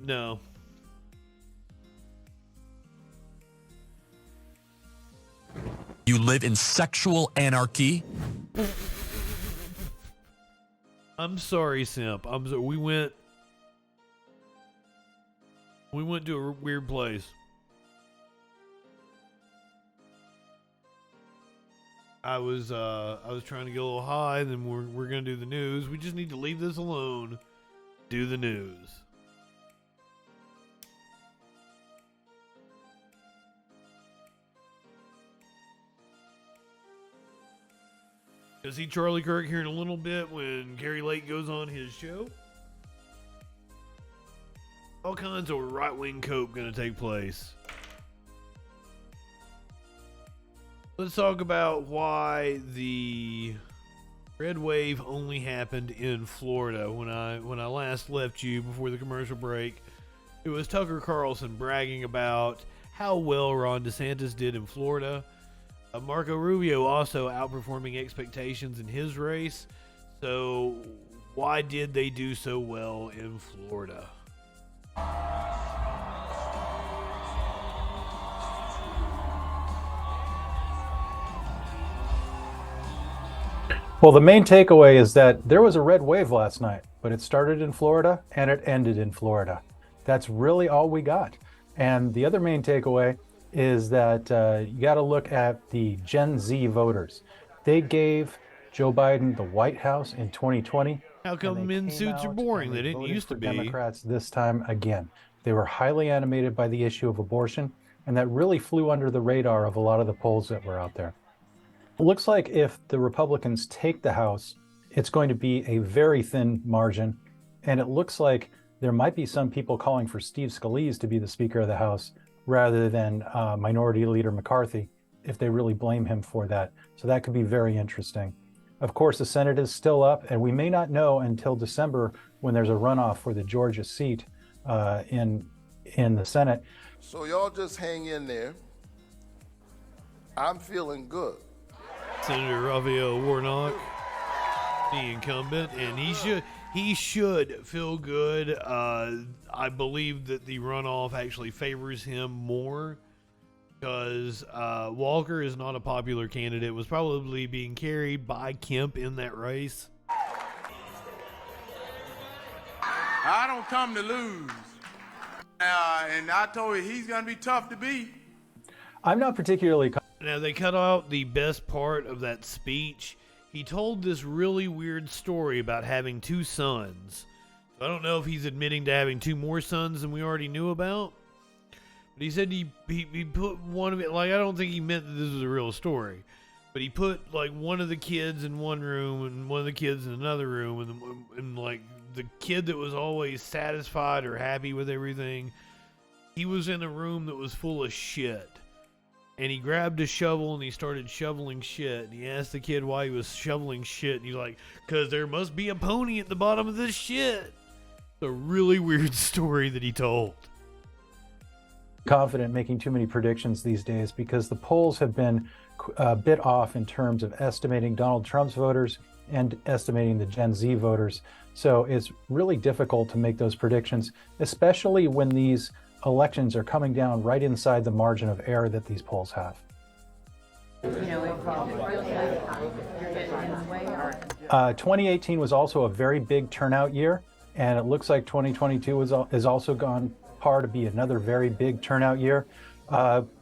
No. You live in sexual anarchy? I'm sorry, Simp. We went to a weird place. I was trying to get a little high, then we're gonna do the news. We just need to leave this alone. Do the news. Gonna see Charlie Kirk here in a little bit when Gary Lake goes on his show. All kinds of right-wing cope gonna take place. Let's talk about why the red wave only happened in Florida. When I last left you before the commercial break, it was Tucker Carlson bragging about how well Ron DeSantis did in Florida. Marco Rubio also outperforming expectations in his race. So why did they do so well in Florida? Well, the main takeaway is that there was a red wave last night, but it started in Florida and it ended in Florida. That's really all we got. And the other main takeaway is that you got to look at the Gen Z voters. They gave Joe Biden the White House in 2020. How come men suits are boring? They didn't used to be. Democrats this time again. They were highly animated by the issue of abortion, and that really flew under the radar of a lot of the polls that were out there. It looks like if the Republicans take the House, it's going to be a very thin margin, and it looks like there might be some people calling for Steve Scalise to be the Speaker of the House rather than Minority Leader McCarthy, if they really blame him for that. So that could be very interesting. Of course, the Senate is still up, and we may not know until December when there's a runoff for the Georgia seat in the Senate. So y'all just hang in there. I'm feeling good. Senator Raphael Warnock, the incumbent, and he should feel good. I believe that the runoff actually favors him more because Walker is not a popular candidate. Was probably being carried by Kemp in that race. I don't come to lose, and I told you he's going to be tough to beat. I'm not particularly. Now, they cut out the best part of that speech. He told this really weird story about having two sons. I don't know if he's admitting to having two more sons than we already knew about. But he said he put one of it, like, I don't think he meant that this was a real story. But he put, like, one of the kids in one room and one of the kids in another room. And like, the kid that was always satisfied or happy with everything, he was in a room that was full of shit. And he grabbed a shovel and he started shoveling shit. And he asked the kid why he was shoveling shit. And he's like, because there must be a pony at the bottom of this shit. It's a really weird story that he told. Confident making too many predictions these days because the polls have been a bit off in terms of estimating Donald Trump's voters and estimating the Gen Z voters. So it's really difficult to make those predictions, especially when these elections are coming down right inside the margin of error that these polls have. 2018 was also a very big turnout year, and it looks like 2022 is also gone par to be another very big turnout year.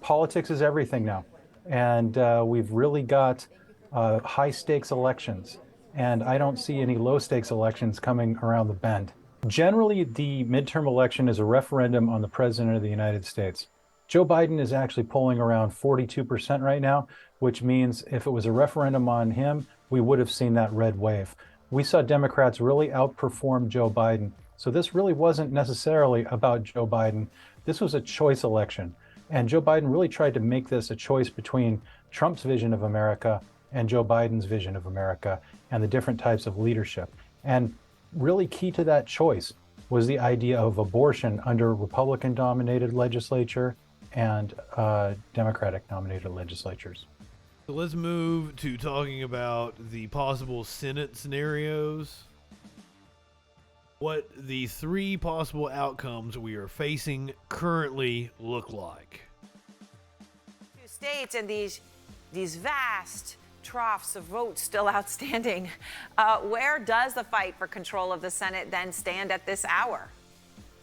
Politics is everything now, and we've really got high stakes elections, and I don't see any low stakes elections coming around the bend. Generally, the midterm election is a referendum on the president of the United States. Joe Biden is actually polling around 42% right now, which means if it was a referendum on him, we would have seen that red wave. We saw Democrats really outperform Joe Biden. So this really wasn't necessarily about Joe Biden. This was a choice election. And Joe Biden really tried to make this a choice between Trump's vision of America and Joe Biden's vision of America and the different types of leadership. And really key to that choice was the idea of abortion under Republican-dominated legislature and Democratic-nominated legislatures. So let's move to talking about the possible Senate scenarios. What the 3 possible outcomes we are facing currently look like. States and these vast troughs of votes still outstanding. Where does the fight for control of the Senate then stand at this hour?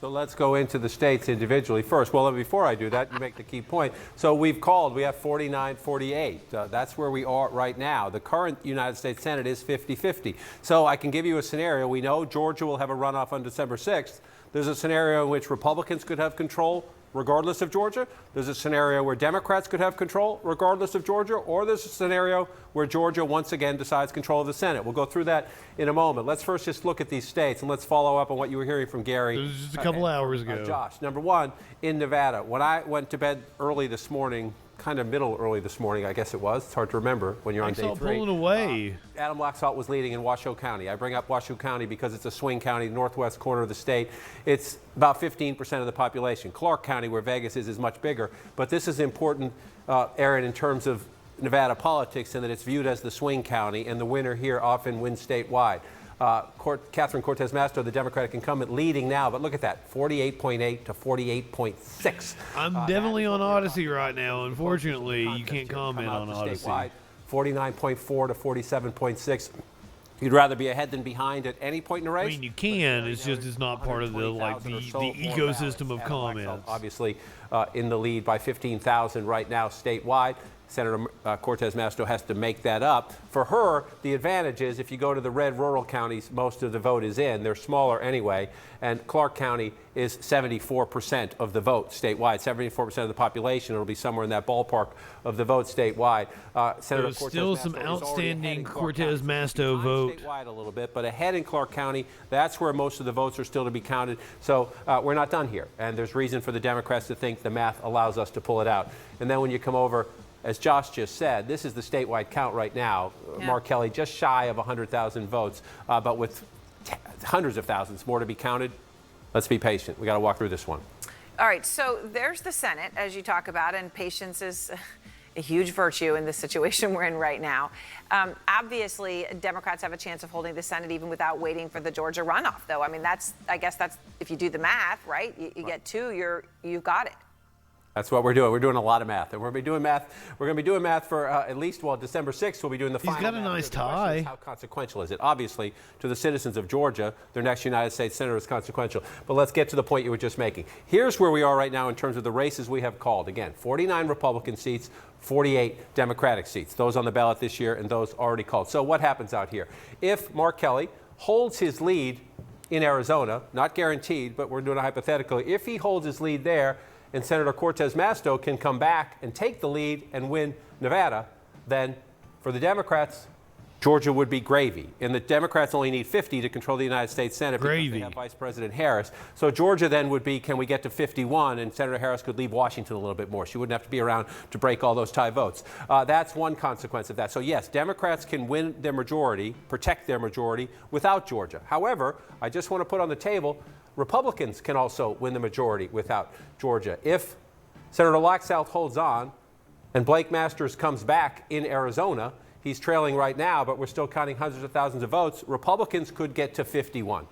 So let's go into the states individually first. Well, before I do that, you make the key point. So we have 49-48. That's where we are right now. The current United States Senate is 50-50. So I can give you a scenario. We know Georgia will have a runoff on December 6th. There's a scenario in which Republicans could have control regardless of Georgia. There's a scenario where Democrats could have control regardless of Georgia, or there's a scenario where Georgia once again decides control of the Senate. We'll go through that in a moment. Let's first just look at these states, and let's follow up on what you were hearing from Gary. It was just a couple hours ago. Josh, number one, in Nevada, when I went to bed early this morning, kind of middle early this morning, I guess it was. It's hard to remember when you're on day 3. Pulling away. Adam Laxalt was leading in Washoe County. I bring up Washoe County because it's a swing county, northwest corner of the state. It's about 15% of the population. Clark County, where Vegas is much bigger. But this is important, Aaron, in terms of Nevada politics, in that it's viewed as the swing county, and the winner here often wins statewide. Catherine Cortez Masto, the Democratic incumbent, leading now, but look at that, 48.8 to 48.6. I'm definitely on Odyssey right now. Unfortunately, you can't comment on Odyssey. 49.4 to 47.6. You'd rather be ahead than behind at any point in the race? I mean, you can. It's just it's not part of the ecosystem of comments. Obviously, in the lead by 15,000 right now statewide. Senator Cortez Masto has to make that up. For her, the advantage is if you go to the red rural counties, most of the vote is in. They're smaller anyway. And Clark County is 74% of the vote statewide, 74% of the population. It'll be somewhere in that ballpark of the vote statewide. Senator There's still some outstanding Cortez Masto vote. Statewide a little bit, but ahead in Clark County, that's where most of the votes are still to be counted. So we're not done here. And there's reason for the Democrats to think the math allows us to pull it out. And then when you come over, as Josh just said, this is the statewide count right now. Yeah. Mark Kelly just shy of 100,000 votes, but with hundreds of thousands more to be counted. Let's be patient. We got to walk through this one. All right, so there's the Senate, as you talk about, and patience is a huge virtue in the situation we're in right now. Obviously, Democrats have a chance of holding the Senate even without waiting for the Georgia runoff, though. I mean, I guess that's if you do the math, right? You get 2, you've got it. That's what we're doing. We're doing a lot of math. And we're going to be doing math. We're going to be doing math for at least, December 6th, we'll be doing the final. He's got a nice tie. How consequential is it? Obviously, to the citizens of Georgia, their next United States Senator is consequential. But let's get to the point you were just making. Here's where we are right now in terms of the races we have called. Again, 49 Republican seats, 48 Democratic seats. Those on the ballot this year and those already called. So what happens out here? If Mark Kelly holds his lead in Arizona, not guaranteed, but we're doing a hypothetical, if he holds his lead there, and Senator Cortez Masto can come back and take the lead and win Nevada, then for the Democrats, Georgia would be gravy. And the Democrats only need 50 to control the United States Senate because they have Vice President Harris. So Georgia then would be, can we get to 51? And Senator Harris could leave Washington a little bit more. She wouldn't have to be around to break all those tie votes. That's one consequence of that. So yes, Democrats can win their majority, protect their majority without Georgia. However, I just want to put on the table, Republicans can also win the majority without Georgia. If Senator Laxalt holds on and Blake Masters comes back in Arizona, he's trailing right now, but we're still counting hundreds of thousands of votes, Republicans could get to 51.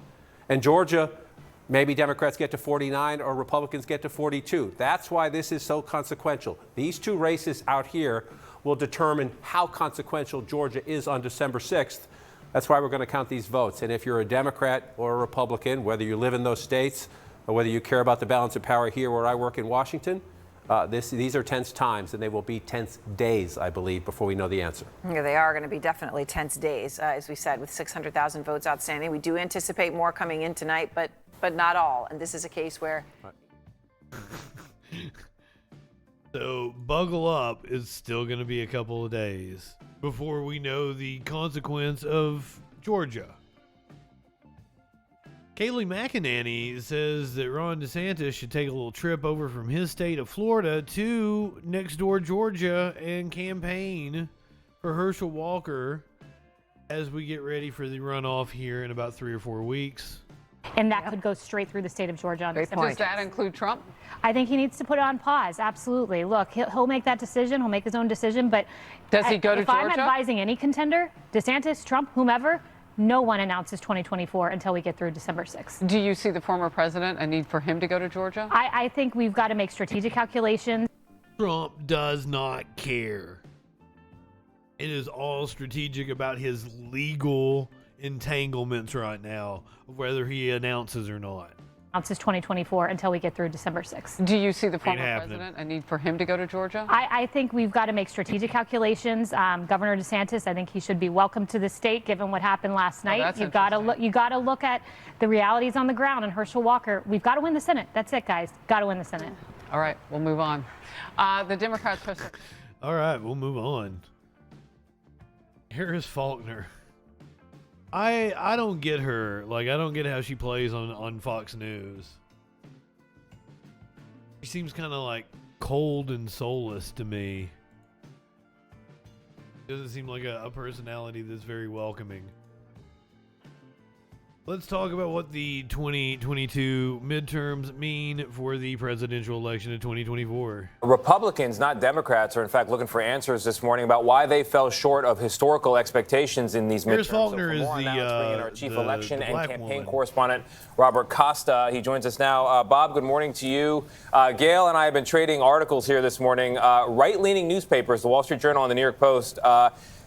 And Georgia, maybe Democrats get to 49 or Republicans get to 42. That's why this is so consequential. These 2 races out here will determine how consequential Georgia is on December 6th. That's why we're going to count these votes. And if you're a Democrat or a Republican, whether you live in those states or whether you care about the balance of power here where I work in Washington, these are tense times, and they will be tense days, I believe, before we know the answer. Yeah, they are going to be definitely tense days, as we said, with 600,000 votes outstanding. We do anticipate more coming in tonight, but not all. And this is a case where... So buckle up. It's still going to be a couple of days before we know the consequence of Georgia. Kayleigh McEnany says that Ron DeSantis should take a little trip over from his state of Florida to next door Georgia and campaign for Herschel Walker as we get ready for the runoff here in about 3 or 4 weeks. And that could go straight through the state of Georgia on December 6th. Does that include Trump? I think he needs to put it on pause. Absolutely. Look, he'll make that decision. He'll make his own decision. But does he go to Georgia? If I'm advising any contender, DeSantis, Trump, whomever, no one announces 2024 until we get through December 6th. Do you see the former president a need for him to go to Georgia? I think we've got to make strategic calculations. Trump does not care. It is all strategic about his legal entanglements right now, whether he announces or not. Announces 2024 until we get through December 6th. Do you see the former president a need for him to go to Georgia? I think we've got to make strategic calculations. Governor DeSantis, I think he should be welcome to the state given what happened last night. You got to look at the realities on the ground. And Herschel Walker, we've got to win the Senate. That's it, guys. Got to win the Senate. All right, we'll move on. The Democrats. All right, we'll move on. Harris Faulkner. I don't get her. Like, I don't get how she plays on Fox News. She seems kind of like cold and soulless to me. Doesn't seem like a personality that's very welcoming. Let's talk about what the 2022 midterms mean for the presidential election in 2024. Republicans, not Democrats, are in fact looking for answers this morning about why they fell short of historical expectations in these midterms. Faulkner so is our chief election and campaign woman. correspondent, Robert Costa. He joins us now. Bob, good morning to you. Gail and I have been trading articles here this morning. Right-leaning newspapers, the Wall Street Journal and the New York Post,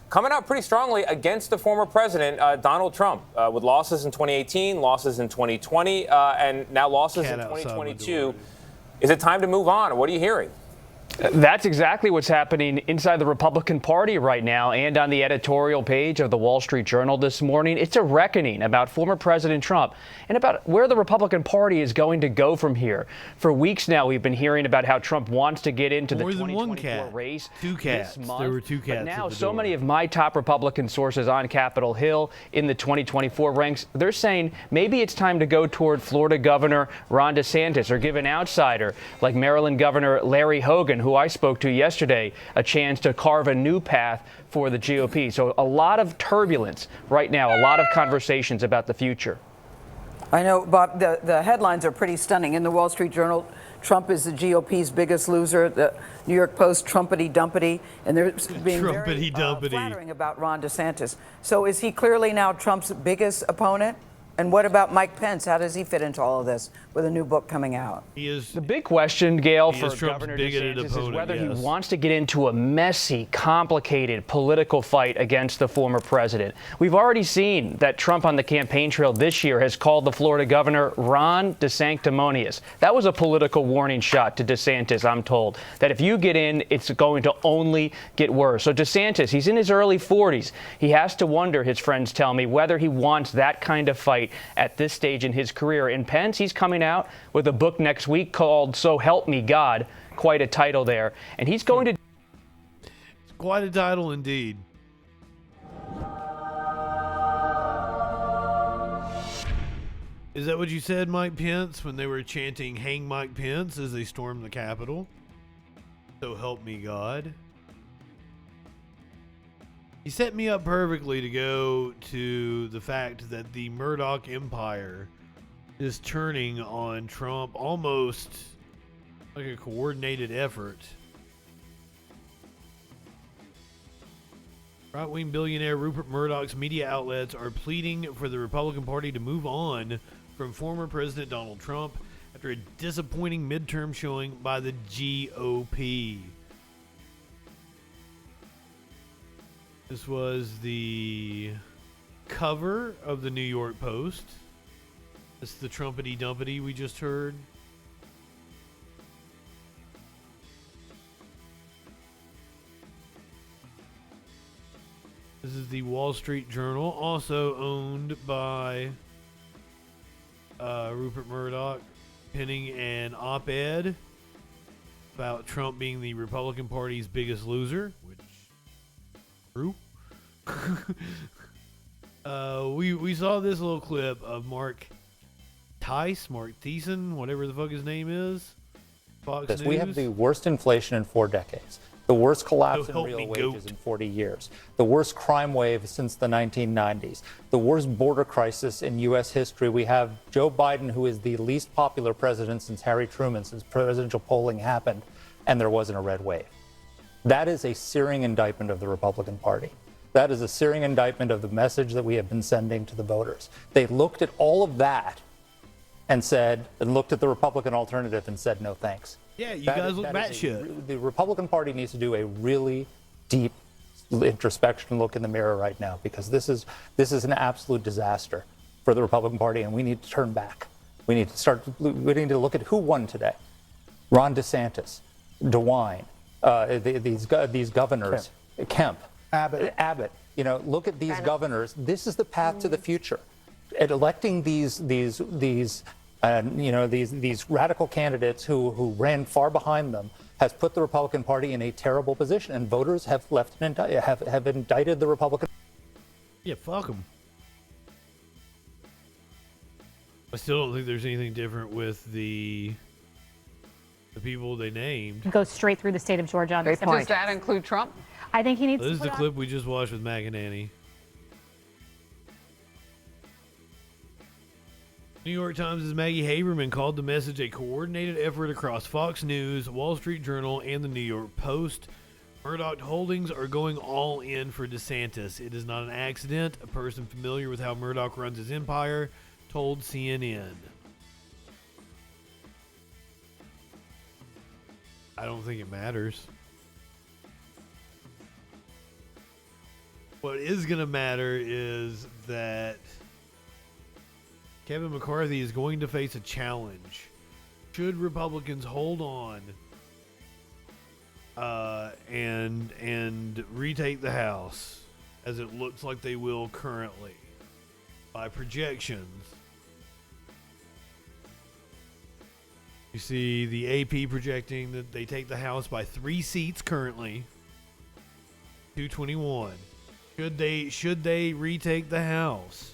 coming out pretty strongly against the former president, Donald Trump, with losses in 2018, losses in 2020, and now losses in 2022. Is it time to move on? What are you hearing? That's exactly what's happening inside the Republican Party right now, and on the editorial page of the Wall Street Journal this morning. It's a reckoning about former President Trump and about where the Republican Party is going to go from here. For weeks now, we've been hearing about how Trump wants to get into the 2024 race. Two cats. There were two cats. But now, so many of my top Republican sources on Capitol Hill in the 2024 ranks, they're saying maybe it's time to go toward Florida Governor Ron DeSantis or give an outsider like Maryland Governor Larry Hogan, who I spoke to yesterday, a chance to carve a new path for the GOP. So a lot of turbulence right now, a lot of conversations about the future. I know, Bob, the headlines are pretty stunning. In the Wall Street Journal, Trump is the GOP's biggest loser. The New York Post, Trumpity-dumpity. And they're being very flattering about Ron DeSantis. So is he clearly now Trump's biggest opponent? And what about Mike Pence? How does he fit into all of this with a new book coming out? The big question, Gail, for Governor DeSantis is whether he wants to get into a messy, complicated political fight against the former president. We've already seen that Trump on the campaign trail this year has called the Florida governor Ron DeSanctimonious. That was a political warning shot to DeSantis, I'm told, that if you get in, it's going to only get worse. So DeSantis, he's in his early 40s. He has to wonder, his friends tell me, whether he wants that kind of fight at this stage in his career. In Pence, he's coming out with a book next week called So Help Me God. Quite a title there. And he's going to... It's quite a title indeed. Is that what you said, Mike Pence, when they were chanting "Hang Mike Pence" as they stormed the Capitol? So help me God. He set me up perfectly to go to the fact that the Murdoch empire is turning on Trump almost like a coordinated effort. Right-wing billionaire Rupert Murdoch's media outlets are pleading for the Republican Party to move on from former President Donald Trump after a disappointing midterm showing by the GOP. This was the cover of the New York Post. This is the Trumpity-dumpity we just heard. This is the Wall Street Journal, also owned by Rupert Murdoch, penning an op-ed about Trump being the Republican Party's biggest loser, which true. We saw this little clip of Mark Thiessen, whatever the fuck his name is. Fox News. We have the worst inflation in 4 decades. the worst collapse in real wages in 40 years, the worst crime wave since the 1990s, the worst border crisis in U.S. history. We have Joe Biden, who is the least popular president since Harry Truman, since presidential polling happened, and there wasn't a red wave. That is a searing indictment of the Republican Party. That is a searing indictment of the message that we have been sending to the voters. They looked at all of that and looked at the Republican alternative and said, no thanks. Yeah, you guys look batshit. The Republican Party needs to do a really deep introspection look in the mirror right now, because this is an absolute disaster for the Republican Party, and we need to turn back. We need to look at who won today. Ron DeSantis, DeWine, these governors, Kemp, Abbott. Look at these governors. This is the path to the future. At electing these radical candidates who ran far behind them has put the Republican Party in a terrible position, and voters have have indicted the Republican. Yeah, fuck them. I still don't think there's anything different with the people they named. Go straight through the state of Georgia on this. Does that include Trump? I think he needs This to is the clip we just watched with McEnany. New York Times' Maggie Haberman called the message a coordinated effort across Fox News, Wall Street Journal, and the New York Post. Murdoch Holdings are going all in for DeSantis. It is not an accident. A person familiar with how Murdoch runs his empire told CNN. I don't think it matters. What is going to matter is that Kevin McCarthy is going to face a challenge. Should Republicans hold on and retake the House, as it looks like they will currently, by projections? You see the AP projecting that they take the House by 3 seats currently, 221. Should they retake the House,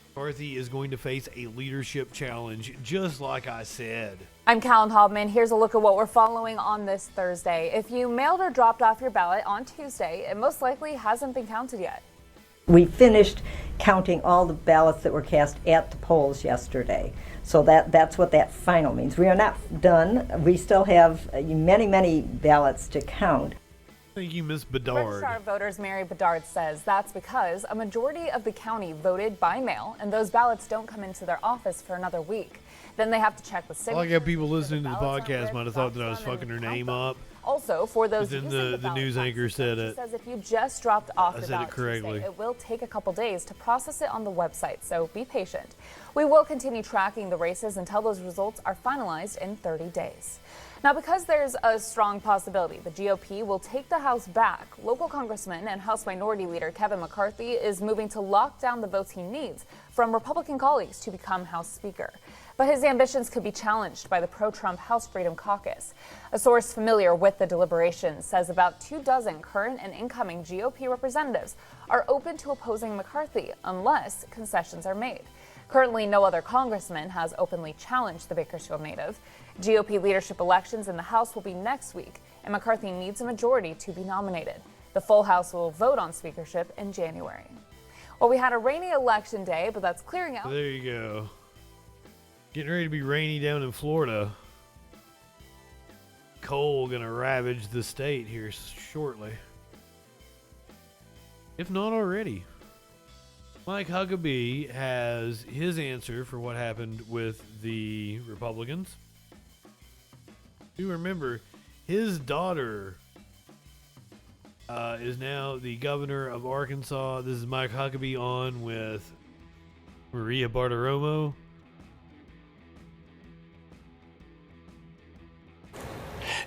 McCarthy is going to face a leadership challenge, just like I said. I'm Callum Hobman. Here's a look at what we're following on this Thursday. If you mailed or dropped off your ballot on Tuesday, it most likely hasn't been counted yet. We finished counting all the ballots that were cast at the polls yesterday. So that's what that final means. We are not done. We still have many, many ballots to count. Thank you, Ms. Bedard. Registrar of Voters Mary Bedard says that's because a majority of the county voted by mail, and those ballots don't come into their office for another week. Then they have to check with signatures. I got people listening to the podcast might have thought that I was fucking her name up. Also, for those using the news anchor said it. Says if you just dropped off your said ballot it correctly. Tuesday, it will take a couple days to process it on the website, so be patient. We will continue tracking the races until those results are finalized in 30 days. Now, because there's a strong possibility the GOP will take the House back, local Congressman and House Minority Leader Kevin McCarthy is moving to lock down the votes he needs from Republican colleagues to become House Speaker. But his ambitions could be challenged by the pro-Trump House Freedom Caucus. A source familiar with the deliberations says about 24 current and incoming GOP representatives are open to opposing McCarthy unless concessions are made. Currently, no other congressman has openly challenged the Bakersfield native. GOP leadership elections in the House will be next week, and McCarthy needs a majority to be nominated. The full House will vote on speakership in January. Well, we had a rainy election day, but that's clearing out. There you go. Getting ready to be rainy down in Florida. Cold gonna ravage the state here shortly, if not already. Mike Huckabee has his answer for what happened with the Republicans. You remember, his daughter is now the governor of Arkansas. This is Mike Huckabee on with Maria Bartiromo.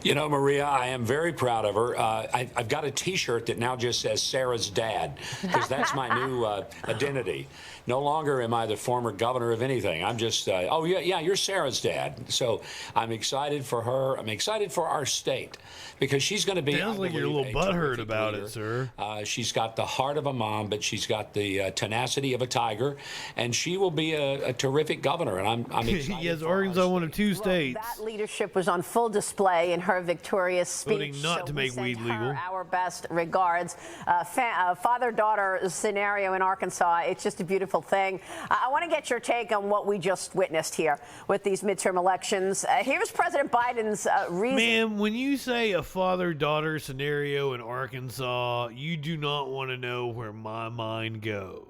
You know, Maria, I am very proud of her. I've got a T-shirt that now just says Sarah's dad, because that's my new identity. No longer am I the former governor of anything. I'm just, oh, yeah, you're Sarah's dad. So I'm excited for her. I'm excited for our state, because she's going to be. Sounds like you're a little butthurt about it, sir. She's got the heart of a mom, but she's got the tenacity of a tiger, and she will be a terrific governor. And I'm excited. Yes, Arkansas, one of 2 states. That leadership was on full display in her her victorious speech. Voting not to make weed legal. Our best regards. Father-daughter scenario in Arkansas. It's just a beautiful thing. I want to get your take on what we just witnessed here with these midterm elections. Here's President Biden's reason. Man, when you say a father-daughter scenario in Arkansas, you do not want to know where my mind goes.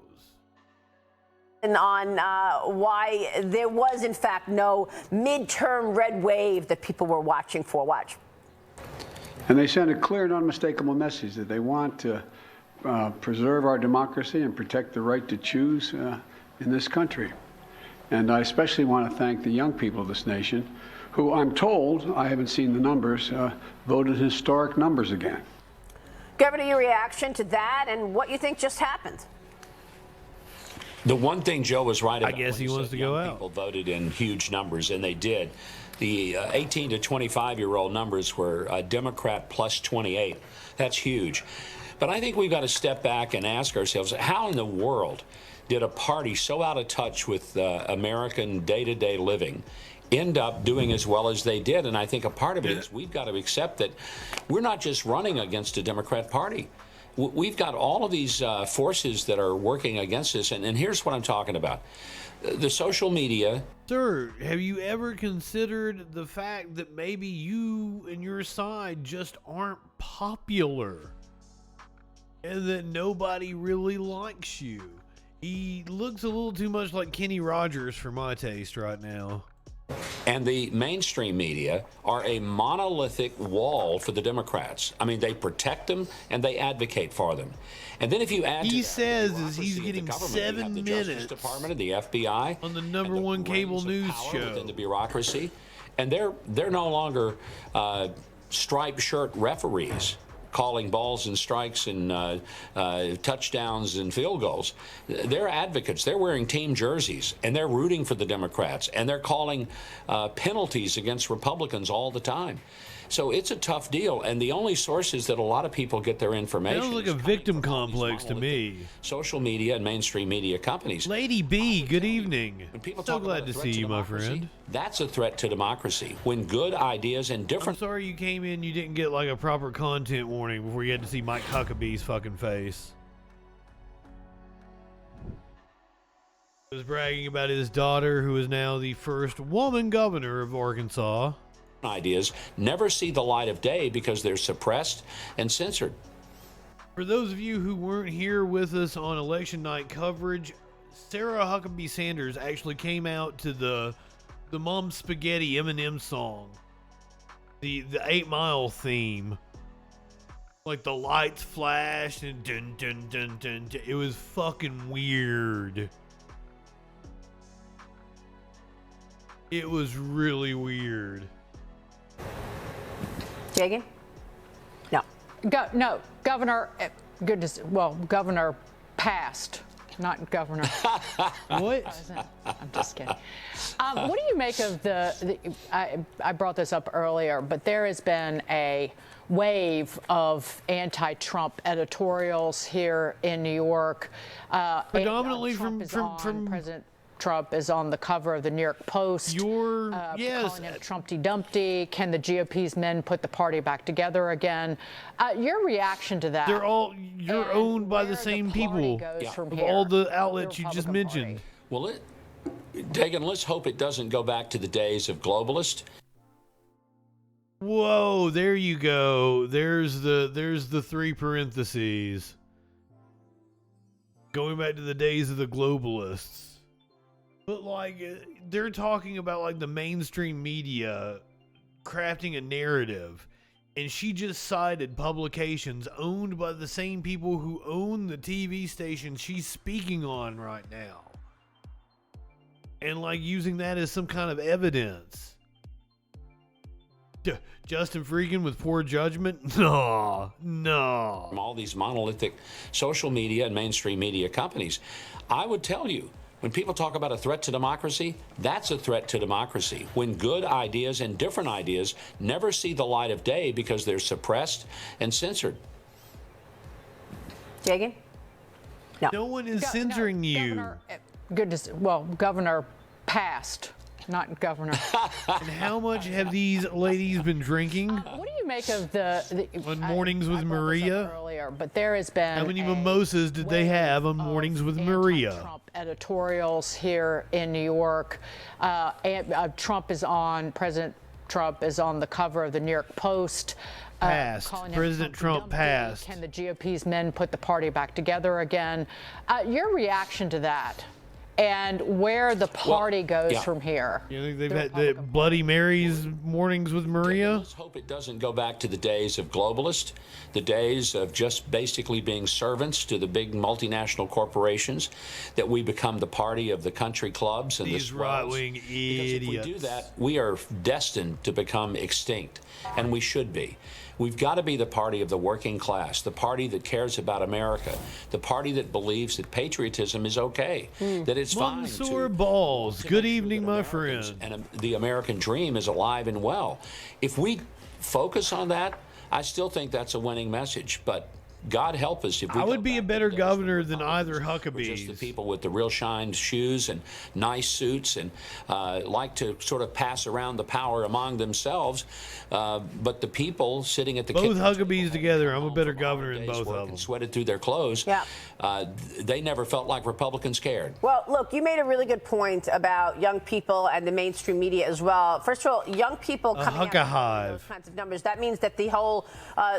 On why there was, in fact, no midterm red wave that people were watching for. Watch. And they sent a clear and unmistakable message that they want to preserve our democracy and protect the right to choose in this country. And I especially want to thank the young people of this nation, who I'm told, I haven't seen the numbers, voted historic numbers again. Governor, your reaction to that and what you think just happened? The one thing Joe was right about. I guess he wants to go out. People voted in huge numbers, and they did. The 18 to 25-year-old numbers were Democrat plus 28. That's huge. But I think we've got to step back and ask ourselves, how in the world did a party so out of touch with American day-to-day living end up doing as well as they did? And I think a part of it is we've got to accept that we're not just running against a Democrat Party. We've got all of these forces that are working against us, and here's what I'm talking about. The social media. Sir, have you ever considered the fact that maybe you and your side just aren't popular? And that nobody really likes you? He looks a little too much like Kenny Rogers for my taste right now. And the mainstream media are a monolithic wall for the Democrats. I mean, they protect them and they advocate for them. And then if you add he to says is he's getting 7 minutes Justice Department and the FBI on the #1 cable news show within the bureaucracy, and they're no longer striped shirt referees calling balls and strikes and touchdowns and field goals. They're advocates. They're wearing team jerseys, and they're rooting for the Democrats, and they're calling penalties against Republicans all the time. So it's a tough deal, and the only sources that a lot of people get their information sounds like a victim complex to me. Social media and mainstream media companies. Lady B, good evening. When people So talk glad about a to threat see you, my democracy, friend. That's a threat to democracy. When good ideas and different. I'm sorry you came in, you didn't get like a proper content warning before you had to see Mike Huckabee's fucking face. He was bragging about his daughter, who is now the first woman governor of Arkansas. Ideas never see the light of day because they're suppressed and censored. For those of you who weren't here with us on election night coverage, Sarah Huckabee Sanders actually came out to the Mom Spaghetti Eminem song, the 8 Mile theme. Like the lights flashed and dun dun dun dun dun. It was fucking weird. It was really weird. Jagan? No. No, Governor, goodness, well, Governor passed, not Governor. What? I'm just kidding. What do you make of I brought this up earlier, but there has been a wave of anti-Trump editorials here in New York. Predominantly from President Trump is on the cover of the New York Post. Yes. Calling it Trumpty Dumpty. Can the GOP's men put the party back together again? Your reaction to that? You're owned by the same people of all the outlets you just mentioned. Well, Dagan, let's hope it doesn't go back to the days of globalists. Whoa, there you go. There's the 3 parentheses. Going back to the days of the globalists. But like they're talking about like the mainstream media crafting a narrative, and she just cited publications owned by the same people who own the TV station she's speaking on right now. And like using that as some kind of evidence. JustinFREAKIN with poor judgment? No. From all these monolithic social media and mainstream media companies, I would tell you, when people talk about a threat to democracy, that's a threat to democracy. When good ideas and different ideas never see the light of day because they're suppressed and censored. Jagan? No. No one is censoring you. Governor, goodness, well, Governor passed, not governor. And how much have these ladies been drinking? What do you make of the on Mornings with Maria? Earlier, but there has been how many mimosas did they have on Mornings with Maria? Trump editorials here in New York. President Trump is on the cover of the New York Post. Passed. President Trump passed. Can the GOP's men put the party back together again? Your reaction to that, and where the party goes from here? You think they've had the Bloody Mary's Mornings with Maria? Let's hope it doesn't go back to the days of globalists, the days of just basically being servants to the big multinational corporations, that we become the party of the country clubs and these right-wing idiots. Because if we do that, we are destined to become extinct, and we should be. We've got to be the party of the working class, the party that cares about America, the party that believes that patriotism is okay, that it's fine. Monsieur Balls, good evening, my friend. And the American dream is alive and well. If we focus on that, I still think that's a winning message. But God help us if we I would be a better governor than either Huckabees. Just the people with the real shined shoes and nice suits and like to sort of pass around the power among themselves. But the people sitting at the both Huckabees together, I'm a better governor than both of them. Sweated through their clothes. Yeah. They never felt like Republicans cared. Well, look, you made a really good point about young people and the mainstream media as well. First of all, young people coming out with those kinds of numbers, that means that the whole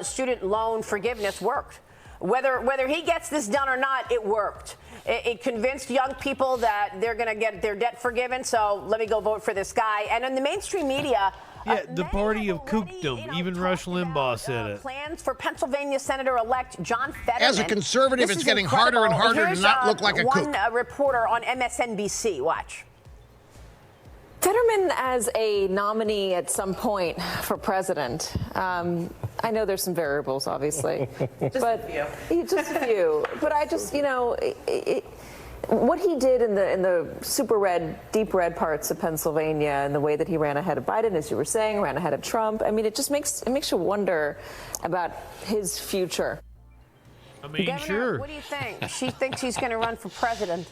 student loan forgiveness worked. Whether he gets this done or not, it worked. It convinced young people that they're going to get their debt forgiven, so let me go vote for this guy. And in the mainstream media... Yeah, the party of kookdom. Even Rush Limbaugh said it. Plans for Pennsylvania Senator-elect John Fetterman. As a conservative, it's getting harder and harder to not look like a kook. One reporter on MSNBC. Watch. Fetterman as a nominee at some point for president. I know there's some variables, obviously, just a few. But I just, what he did in the super red, deep red parts of Pennsylvania, and the way that he ran ahead of Biden, as you were saying, ran ahead of Trump. I mean, it just makes you wonder about his future. I mean, Governor, sure. What do you think? She thinks he's going to run for president.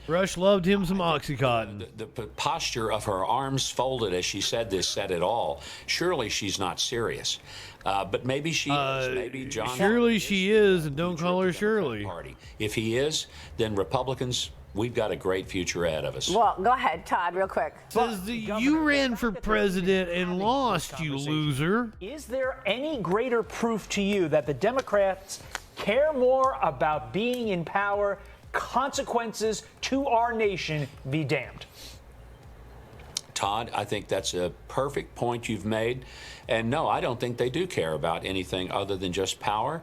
Rush loved him some Oxycontin. The posture of her arms folded as she said this said it all. Surely she's not serious. But maybe she is. Maybe John. Surely she is, and don't call her Shirley. Party. If he is, then Republicans, we've got a great future ahead of us. Well, go ahead, Todd, real quick. Says you ran for president and lost, you loser. Is there any greater proof to you that the Democrats care more about being in power? Consequences to our nation be damned. Todd, I think that's a perfect point you've made. And no, I don't think they do care about anything other than just power.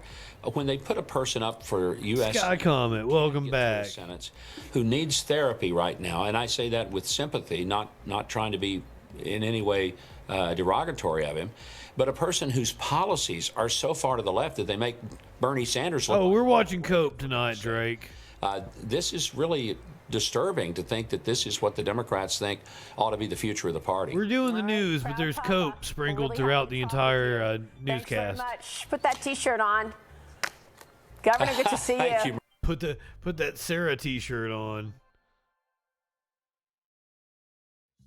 When they put a person up for U.S. Sky Comment, welcome back. Senate, who needs therapy right now, and I say that with sympathy, not trying to be in any way derogatory of him, but a person whose policies are so far to the left that they make Bernie Sanders look. Oh, we're watching Cope tonight, Drake. This is really disturbing to think that this is what the Democrats think ought to be the future of the party. We're doing the news, but there's Cope sprinkled throughout the entire newscast. Thanks very much. Put that T-shirt on. Governor, good to see you. Thank you. Put that Sarah T-shirt on.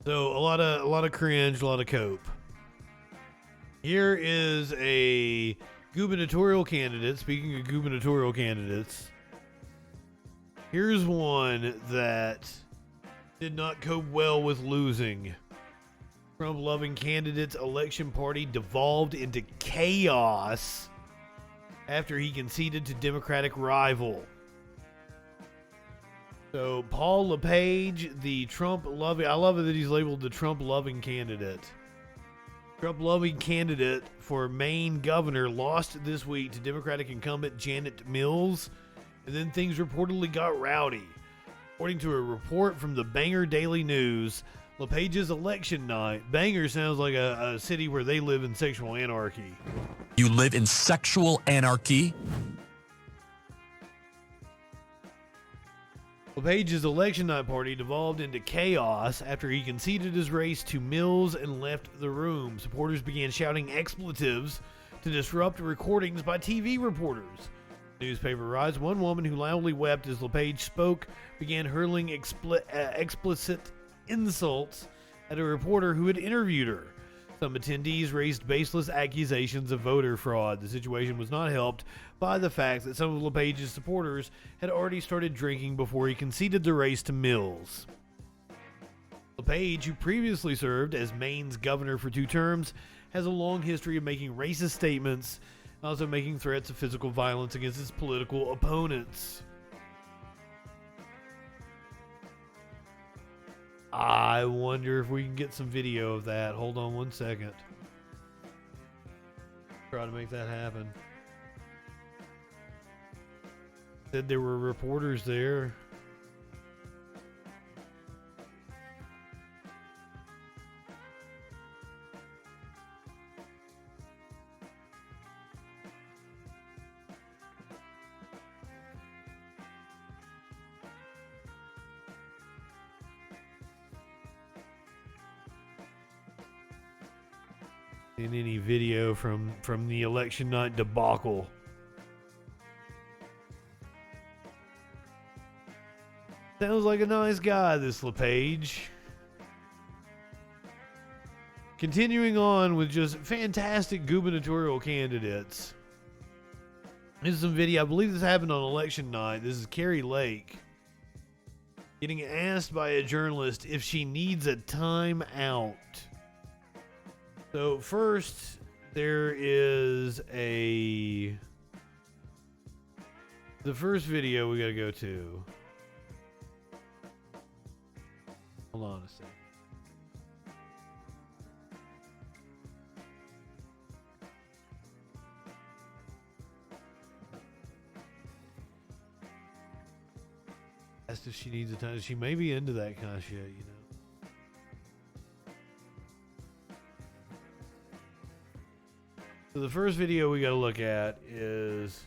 So a lot of cringe, a lot of Cope. Here is a gubernatorial candidate. Speaking of gubernatorial candidates. Here's one that did not cope well with losing. Trump-loving candidate's election party devolved into chaos after he conceded to Democratic rival. So Paul LePage, the Trump-loving, I love it that he's labeled the Trump-loving candidate. Trump-loving candidate for Maine governor lost this week to Democratic incumbent Janet Mills. And then things reportedly got rowdy. According to a report from the Bangor Daily News, LePage's election night. Bangor sounds like a city where they live in sexual anarchy. You live in sexual anarchy? LePage's election night party devolved into chaos after he conceded his race to Mills and left the room. Supporters began shouting expletives to disrupt recordings by TV reporters. Newspaper writes, one woman who loudly wept as LePage spoke began hurling explicit insults at a reporter who had interviewed her. Some attendees raised baseless accusations of voter fraud. The situation was not helped by the fact that some of LePage's supporters had already started drinking before he conceded the race to Mills. LePage, who previously served as Maine's governor for 2 terms, has a long history of making racist statements, also making threats of physical violence against his political opponents. I wonder if we can get some video of that. Hold on one second. Try to make that happen. Said there were reporters there. In any video from the election night debacle. Sounds like a nice guy, this LePage. Continuing on with just fantastic gubernatorial candidates. This is some video. I believe this happened on election night. This is Carrie Lake getting asked by a journalist if she needs a timeout. So first, there is the first video we gotta go to. Hold on a second. Asked if she needs a time. She may be into that kind of shit, you know. So the first video we got to look at is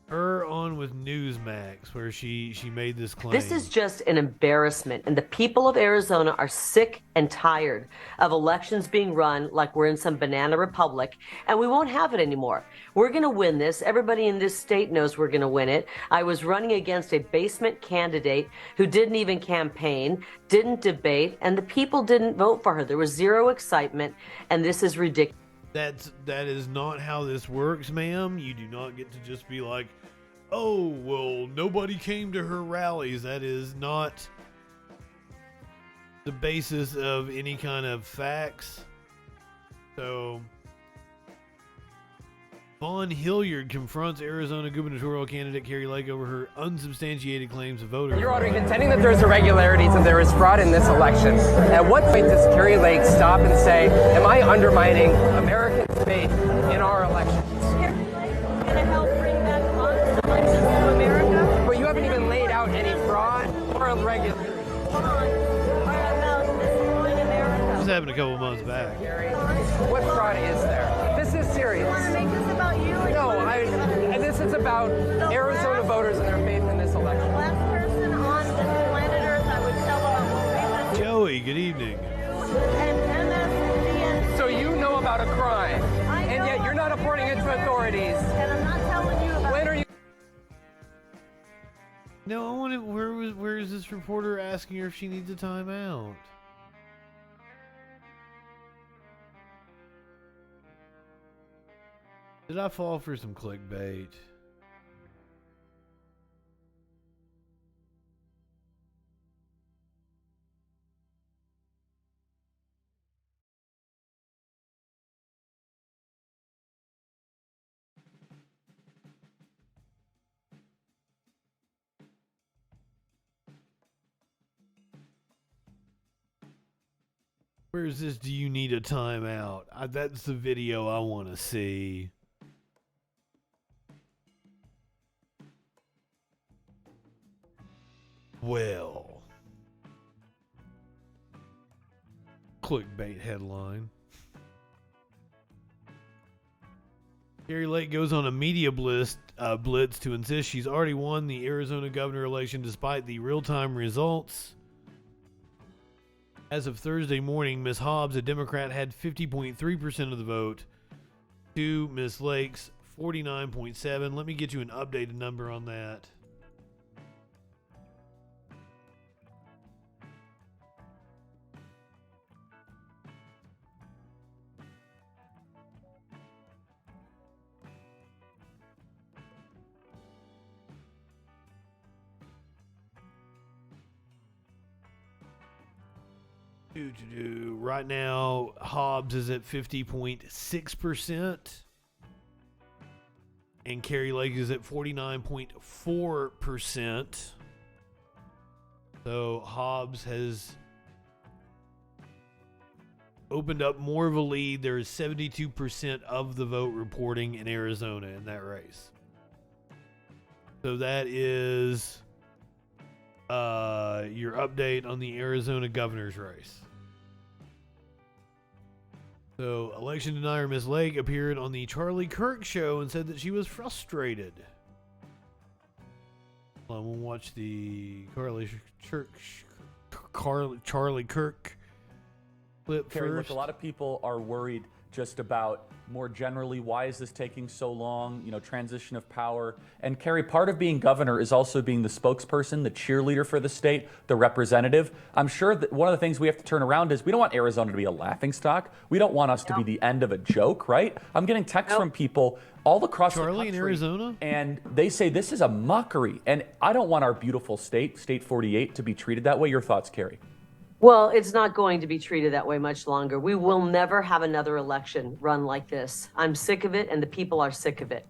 her on with Newsmax, where she made this claim. This is just an embarrassment, and the people of Arizona are sick and tired of elections being run like we're in some banana republic, and we won't have it anymore. We're going to win this. Everybody in this state knows we're going to win it. I was running against a basement candidate who didn't even campaign, didn't debate, and the people didn't vote for her. There was zero excitement, and this is ridiculous. That is not how this works, ma'am. You do not get to just be like, oh, well, nobody came to her rallies. That is not the basis of any kind of facts. So, Vaughn Hilliard confronts Arizona gubernatorial candidate Carrie Lake over her unsubstantiated claims of voters. Your Honor, contending that there's irregularities and there is fraud in this election. At what point does Carrie Lake stop and say, am I undermining American faith in our elections? Carrie Lake going to help bring back confidence to America? But you haven't even laid out any fraud or irregularities. This happened a couple of months back. What fraud is there? This is serious. You want to make this about you? No, this is about Arizona voters and their faith in this election. The last person on this planet Earth I would tell about what we Joey, good evening. So you know about a crime, and yet you're not reporting it to authorities. And I'm not telling you about when are you? No, I want to. Where is this reporter asking her if she needs a timeout? Did I fall for some clickbait? Where's this? Do you need a timeout? That's the video I want to see. Well, clickbait headline. Carrie Lake goes on a media blitz to insist she's already won the Arizona governor election despite the real-time results. As of Thursday morning, Ms. Hobbs, a Democrat, had 50.3% of the vote to Ms. Lake's 49.7%. Let me get you an updated number on that. Right now, Hobbs is at 50.6%. And Kari Lake is at 49.4%. So Hobbs has opened up more of a lead. There is 72% of the vote reporting in Arizona in that race. So that is your update on the Arizona governor's race. So, election denier Ms. Lake appeared on the Charlie Kirk show and said that she was frustrated. Well, we'll watch the Charlie Kirk clip Kerry, first. look, a lot of people are worried just about more generally, why is this taking so long? You know, transition of power. And Kerry, part of being governor is also being the spokesperson, the cheerleader for the state, the representative. I'm sure that one of the things we have to turn around is we don't want Arizona to be a laughingstock. We don't want us to be the end of a joke, right? I'm getting texts from people all across the country. in Arizona? And they say this is a mockery. And I don't want our beautiful state, State 48, to be treated that way. Your thoughts, Kerry? Well, it's not going to be treated that way much longer. We will never have another election run like this. I'm sick of it, and the people are sick of it.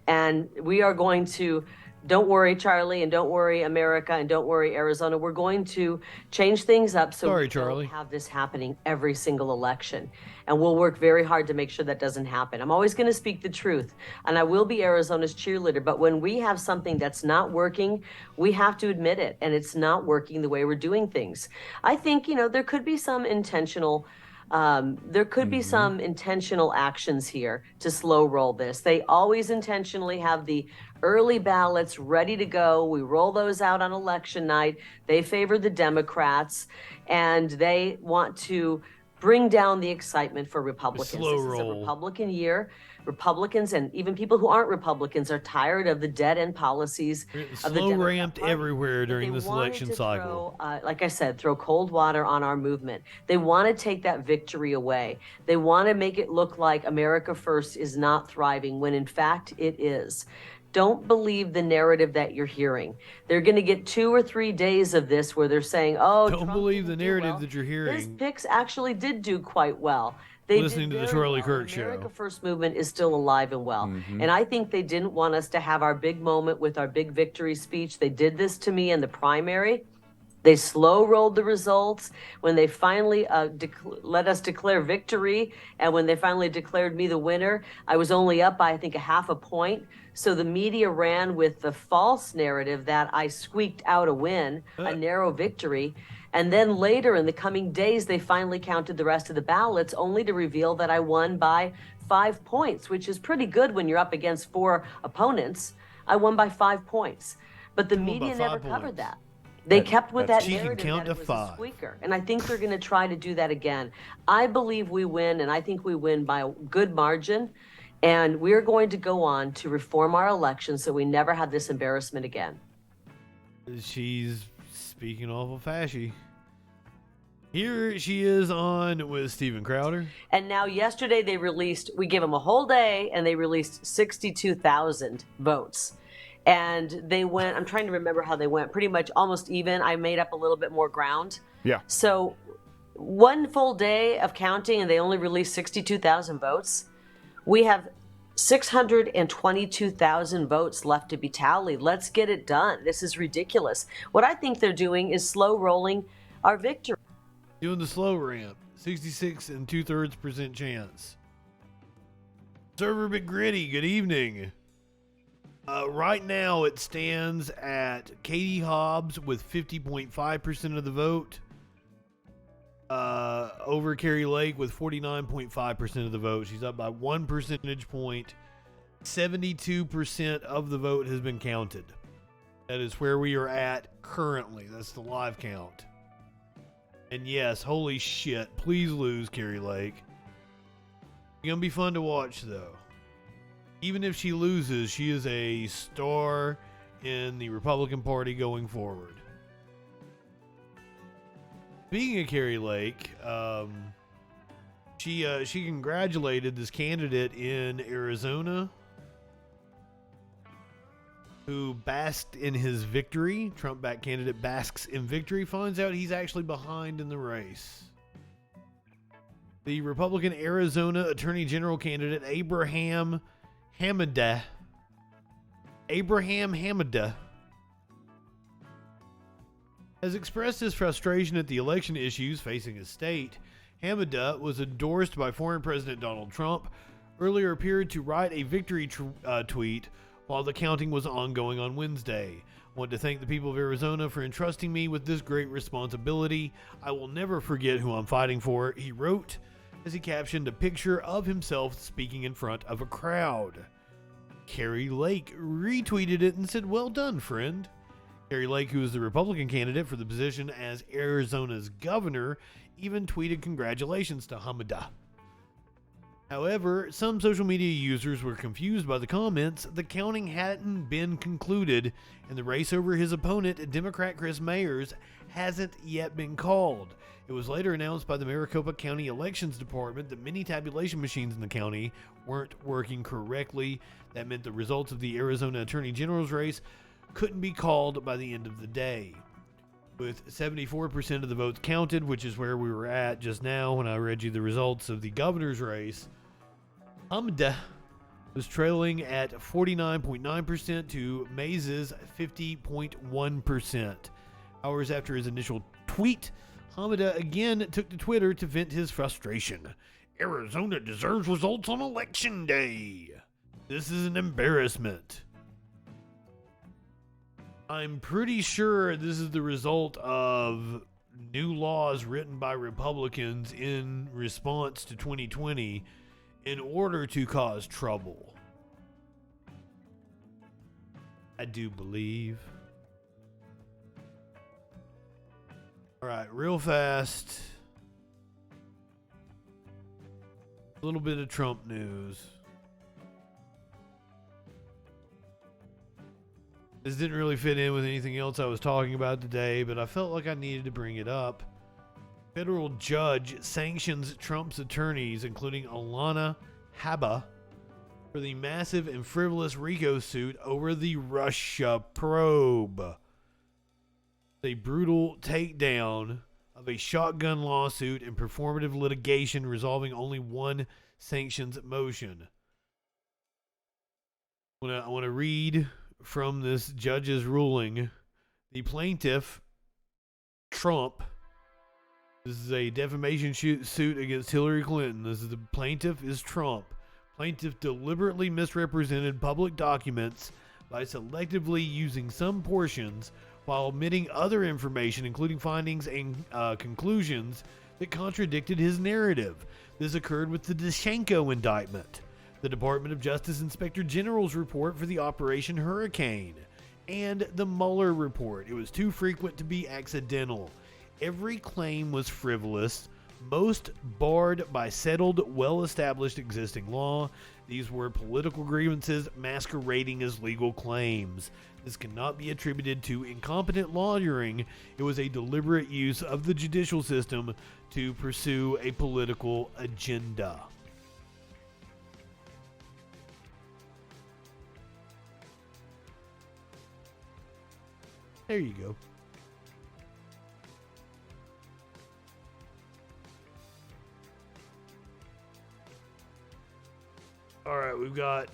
And we are going to, don't worry, Charlie, and don't worry, America, and don't worry, Arizona. We're going to change things up so we don't have this happening every single election. And we'll work very hard to make sure that doesn't happen. I'm always going to speak the truth, and I will be Arizona's cheerleader. But when we have something that's not working, we have to admit it, and it's not working the way we're doing things. I think, you know, there could be some intentional actions here to slow roll this. They always intentionally have the early ballots ready to go. We roll those out on election night. They favor the Democrats, and they want to bring down the excitement for Republicans. This is a Republican year. Republicans and even people who aren't Republicans are tired of the dead-end policies of the Democrat ramped Party. everywhere during this election cycle. Like I said, throw cold water on our movement. They want to take that victory away. They want to make it look like America First is not thriving when in fact it is. Don't believe the narrative that you're hearing. They're going to get 2 or 3 days of this where they're saying, oh, don't believe the narrative that you're hearing. His picks actually did do quite well. They listening to the Charlie Kirk show. America First movement is still alive and well. And I think they didn't want us to have our big moment with our big victory speech. They did this to me in the primary. They slow rolled the results when they finally let us declare victory. And when they finally declared me the winner, I was only up by, I think, 0.5 point. So the media ran with the false narrative that I squeaked out a win, a narrow victory. And then later in the coming days, they finally counted the rest of the ballots, only to reveal that I won by 5 points, which is pretty good when you're up against 4 opponents. I won by 5 points. But the media never covered that. They kept with that narrative that it was a squeaker. And I think they're going to try to do that again. I believe we win, and I think we win by a good margin. And we're going to go on to reform our elections so we never have this embarrassment again. She's speaking awful fashy. Here she is on with Steven Crowder. And now yesterday they released, we gave them a whole day, and they released 62,000 votes. And they went, I'm trying to remember how they went, pretty much almost even. I made up a little bit more ground. Yeah. So 1 full day of counting, and they only released 62,000 votes. We have 622,000 votes left to be tallied. Let's get it done. This is ridiculous. What I think they're doing is slow rolling our victory. Doing the slow ramp. 66 2/3% chance. Server Big Gritty, good evening. Right now it stands at Katie Hobbs with 50.5% of the vote. Over Kari Lake with 49.5% of the vote. She's up by 1 percentage point. 72% of the vote has been counted. That is where we are at currently. That's the live count. And yes, holy shit, please lose, Kari Lake. It's gonna be fun to watch though. Even if she loses, she is a star in the Republican Party going forward. Speaking of Kari Lake, she congratulated this candidate in Arizona who basked in his victory. Trump-backed candidate basks in victory, finds out he's actually behind in the race. The Republican Arizona Attorney General candidate Abraham Hamida has expressed his frustration at the election issues facing his state. Hamida was endorsed by former President Donald Trump, earlier appeared to write a victory tweet while the counting was ongoing on Wednesday. I want to thank the people of Arizona for entrusting me with this great responsibility. I will never forget who I'm fighting for, he wrote, as he captioned a picture of himself speaking in front of a crowd. Carrie Lake retweeted it and said, "Well done, friend." Carrie Lake, who is the Republican candidate for the position as Arizona's governor, even tweeted congratulations to Hamida. However, some social media users were confused by the comments. The counting hadn't been concluded, and the race over his opponent, Democrat Chris Mayers, hasn't yet been called. It was later announced by the Maricopa County Elections Department that many tabulation machines in the county weren't working correctly. That meant the results of the Arizona Attorney General's race couldn't be called by the end of the day. With 74% of the votes counted, which is where we were at just now when I read you the results of the governor's race, Hamida was trailing at 49.9% to Mays' 50.1%. Hours after his initial tweet, Hamida again took to Twitter to vent his frustration. Arizona deserves results on election day. This is an embarrassment. I'm pretty sure this is the result of new laws written by Republicans in response to 2020 in order to cause trouble. I do believe. All right, real fast. A little bit of Trump news. This didn't really fit in with anything else I was talking about today, but I felt like I needed to bring it up. Federal judge sanctions Trump's attorneys, including Alana Habba, for the massive and frivolous RICO suit over the Russia probe. A brutal takedown of a shotgun lawsuit and performative litigation resolving only one sanctions motion. I want to read from this judge's ruling. The plaintiff, Trump, this is a defamation suit against Hillary Clinton. The plaintiff is Trump. Plaintiff deliberately misrepresented public documents by selectively using some portions while omitting other information, including findings and conclusions that contradicted his narrative. This occurred with the Daschenko indictment, the Department of Justice Inspector General's report for the Operation Hurricane, and the Mueller report. It was too frequent to be accidental. Every claim was frivolous, most barred by settled, well-established existing law. These were political grievances masquerading as legal claims. This cannot be attributed to incompetent lawyering. It was a deliberate use of the judicial system to pursue a political agenda. There you go. All right, we've got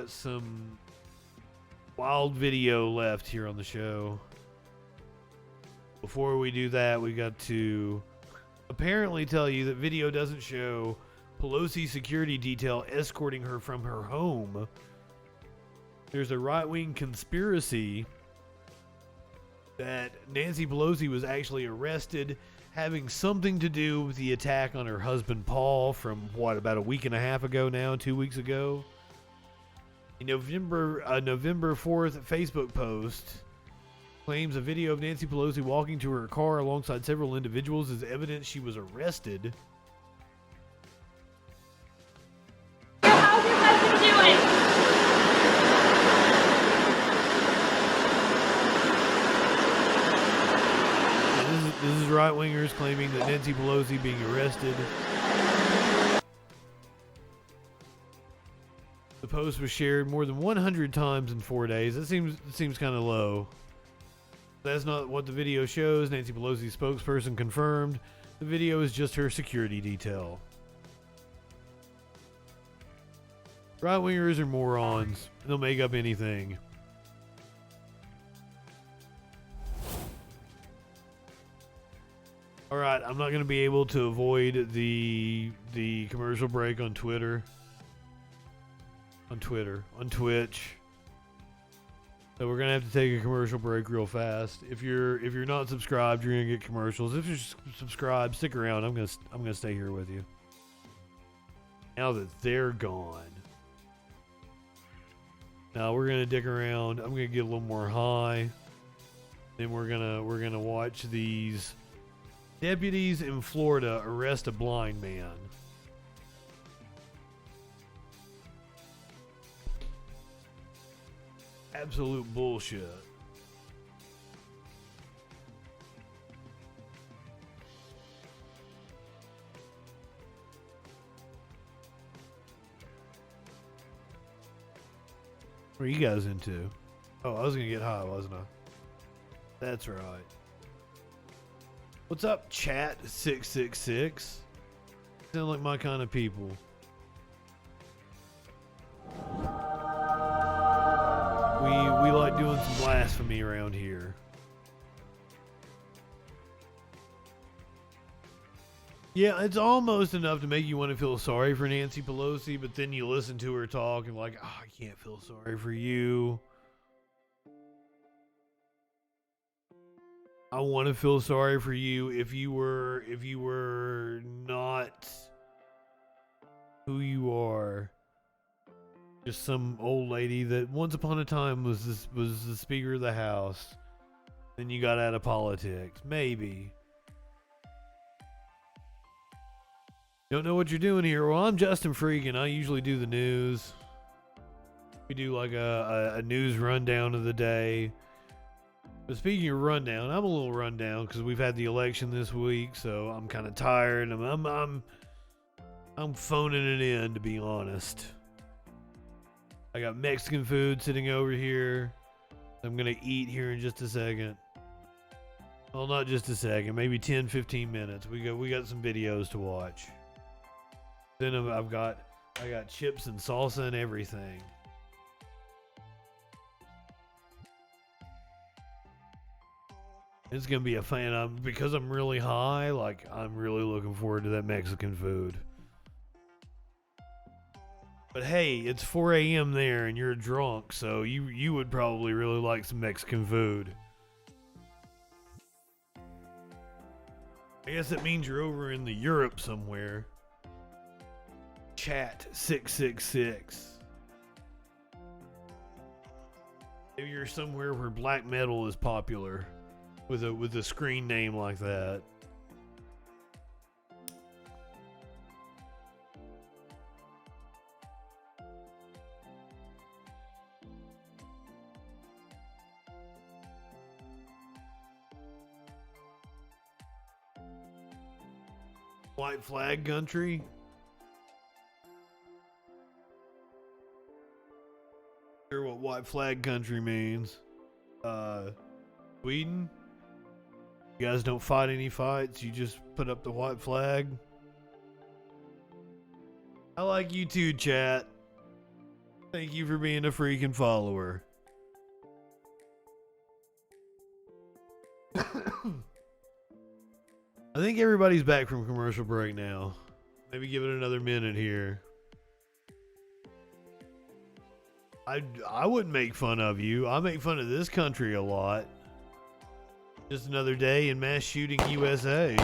some wild video left here on the show. Before we do that, we got to apparently tell you that video doesn't show Pelosi security detail escorting her from her home. There's a right-wing conspiracy that Nancy Pelosi was actually arrested having something to do with the attack on her husband Paul from about a week and a half ago now, 2 weeks ago. A November 4th Facebook post claims a video of Nancy Pelosi walking to her car alongside several individuals is evidence she was arrested. How's your husband doing? This is right-wingers claiming that Nancy Pelosi being arrested. The post was shared more than 100 times in 4 days. That seems kind of low. That's not what the video shows. Nancy Pelosi's spokesperson confirmed the video is just her security detail. Right-wingers are morons. They'll make up anything. Alright, I'm not going to be able to avoid the commercial break on Twitter. On Twitch. So we're gonna have to take a commercial break real fast. If you're not subscribed, you're gonna get commercials. If you're subscribed, stick around. I'm gonna stay here with you. Now that they're gone, now we're gonna dick around. I'm gonna get a little more high. Then we're gonna watch these deputies in Florida arrest a blind man. Absolute bullshit. What are you guys into? Oh, I was gonna get high, wasn't I? That's right. What's up, chat 666? Sound like my kind of people. We like doing some blasphemy around here. Yeah, it's almost enough to make you want to feel sorry for Nancy Pelosi, but then you listen to her talk and like, oh, I can't feel sorry for you. I want to feel sorry for you if you were not who you are. Just some old lady that once upon a time was the Speaker of the House. Then you got out of politics. Maybe. Don't know what you're doing here. Well, I'm JustinFREAKIN. I usually do the news. We do like a news rundown of the day. But speaking of rundown, I'm a little rundown because we've had the election this week, so I'm kind of tired. I'm phoning it in, to be honest. I got Mexican food sitting over here. I'm gonna eat here in just a second. Well, not just a second, maybe 10-15 minutes. We got some videos to watch. Then I got chips and salsa and everything. It's gonna be a fan. Because I'm really high, like I'm really looking forward to that Mexican food. But hey, it's 4 a.m. there and you're drunk, so you would probably really like some Mexican food. I guess it means you're over in the Europe somewhere. Chat 666. Maybe you're somewhere where black metal is popular with a screen name like that. White flag country? Sure what white flag country means. Sweden? You guys don't fight any fights, you just put up the white flag? I like you too, chat. Thank you for being a freaking follower. I think everybody's back from commercial break now. Maybe give it another minute here. I wouldn't make fun of you. I make fun of this country a lot. Just another day in mass shooting USA.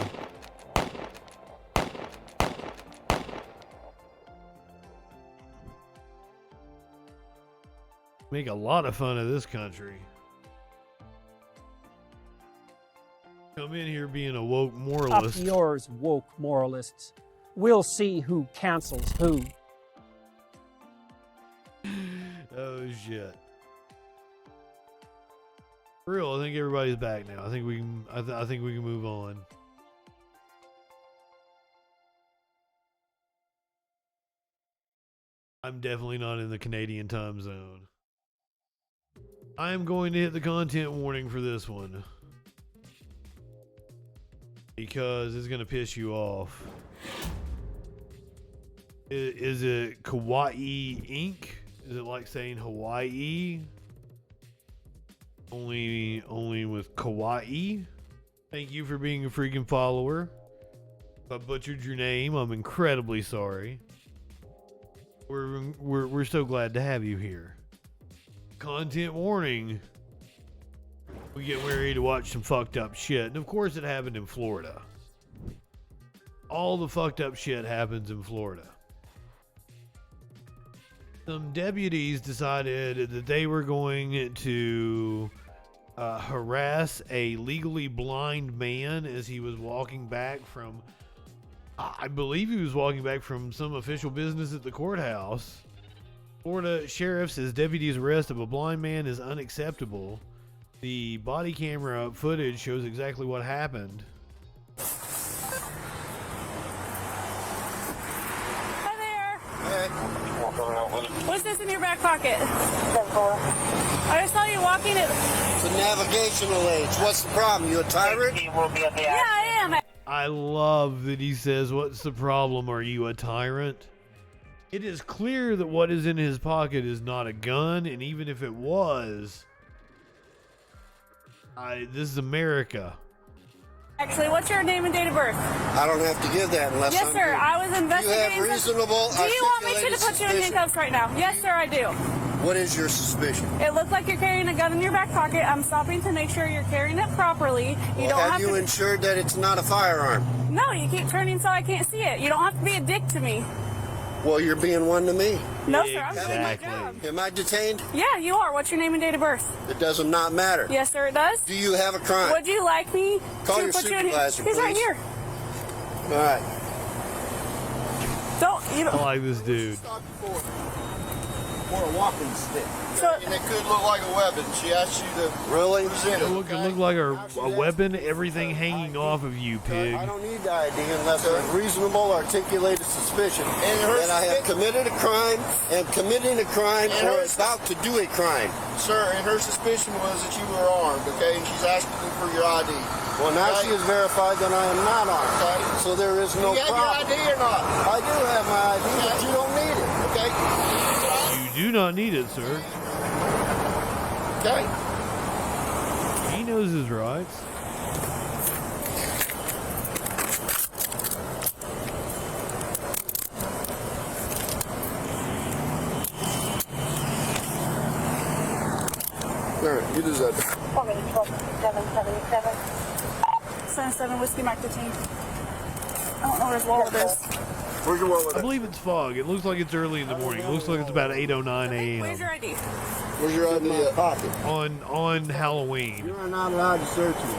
Make a lot of fun of this country. Come in here being a woke moralist. Up yours, woke moralists. We'll see who cancels who. Oh shit. For real, I think everybody's back now. I think we can. I think we can move on. I'm definitely not in the Canadian time zone. I am going to hit the content warning for this one. Because it's going to piss you off. Is it Kawaii Inc.? Is it like saying Hawaii? Only with Kawaii? Thank you for being a freaking follower. If I butchered your name, I'm incredibly sorry. We're so glad to have you here. Content warning. We get ready to watch some fucked up shit. And of course it happened in Florida. All the fucked up shit happens in Florida. Some deputies decided that they were going to harass a legally blind man as he was walking back from, I believe he was walking back from some official business at the courthouse. Florida sheriff says deputies' arrest of a blind man is unacceptable. The body camera footage shows exactly what happened. Hi there. Hey. What's this in your back pocket? I just saw you walking it. It's a navigational age. What's the problem? You a tyrant? Yeah, I am. I love that he says, "What's the problem? Are you a tyrant?" It is clear that what is in his pocket is not a gun, and even if it was, this is America. Actually, what's your name and date of birth? I don't have to give that unless Yes, sir. I was investigating. You have reasonable. Do you want me to put you in handcuffs right now? Yes, sir, I do. What is your suspicion? It looks like you're carrying a gun in your back pocket. I'm stopping to make sure you're carrying it properly. You don't have you to... ensured that it's not a firearm? No, you keep turning so I can't see it. You don't have to be a dick to me. Well, you're being one to me. No, sir, I'm doing my job. Am I detained? Yeah, you are. What's your name and date of birth? It does not matter. Yes, sir, it does. Do you have a crime? Would you like me Call to your put you in? supervisor, He's right please. here. All right. I like this dude. Or a walking stick. So, and it could look like a weapon. She asked you to present it. It look like a weapon, everything hanging off of you, pig. I don't need the ID unless there's reasonable articulated suspicion that I have committed a crime, am committing a crime, or about to do a crime. Sir, and her suspicion was that you were armed, okay? And she's asking you for your ID. Well, now she has verified that I am not armed. Okay. So there is no you problem. have your ID or not? I do have my ID, but you don't need it. Okay. You do not need it, sir. Okay. He knows his rights. Sir, you deserve it. 77 Whiskey Mike 15. I don't know where his wallet is. Where's your wallet? I believe it's fog. It looks like it's early in the morning. It looks like it's about 8:09 a.m. Where's your ID? Where's your ID at? Pocket. On Halloween. You are not allowed to search me.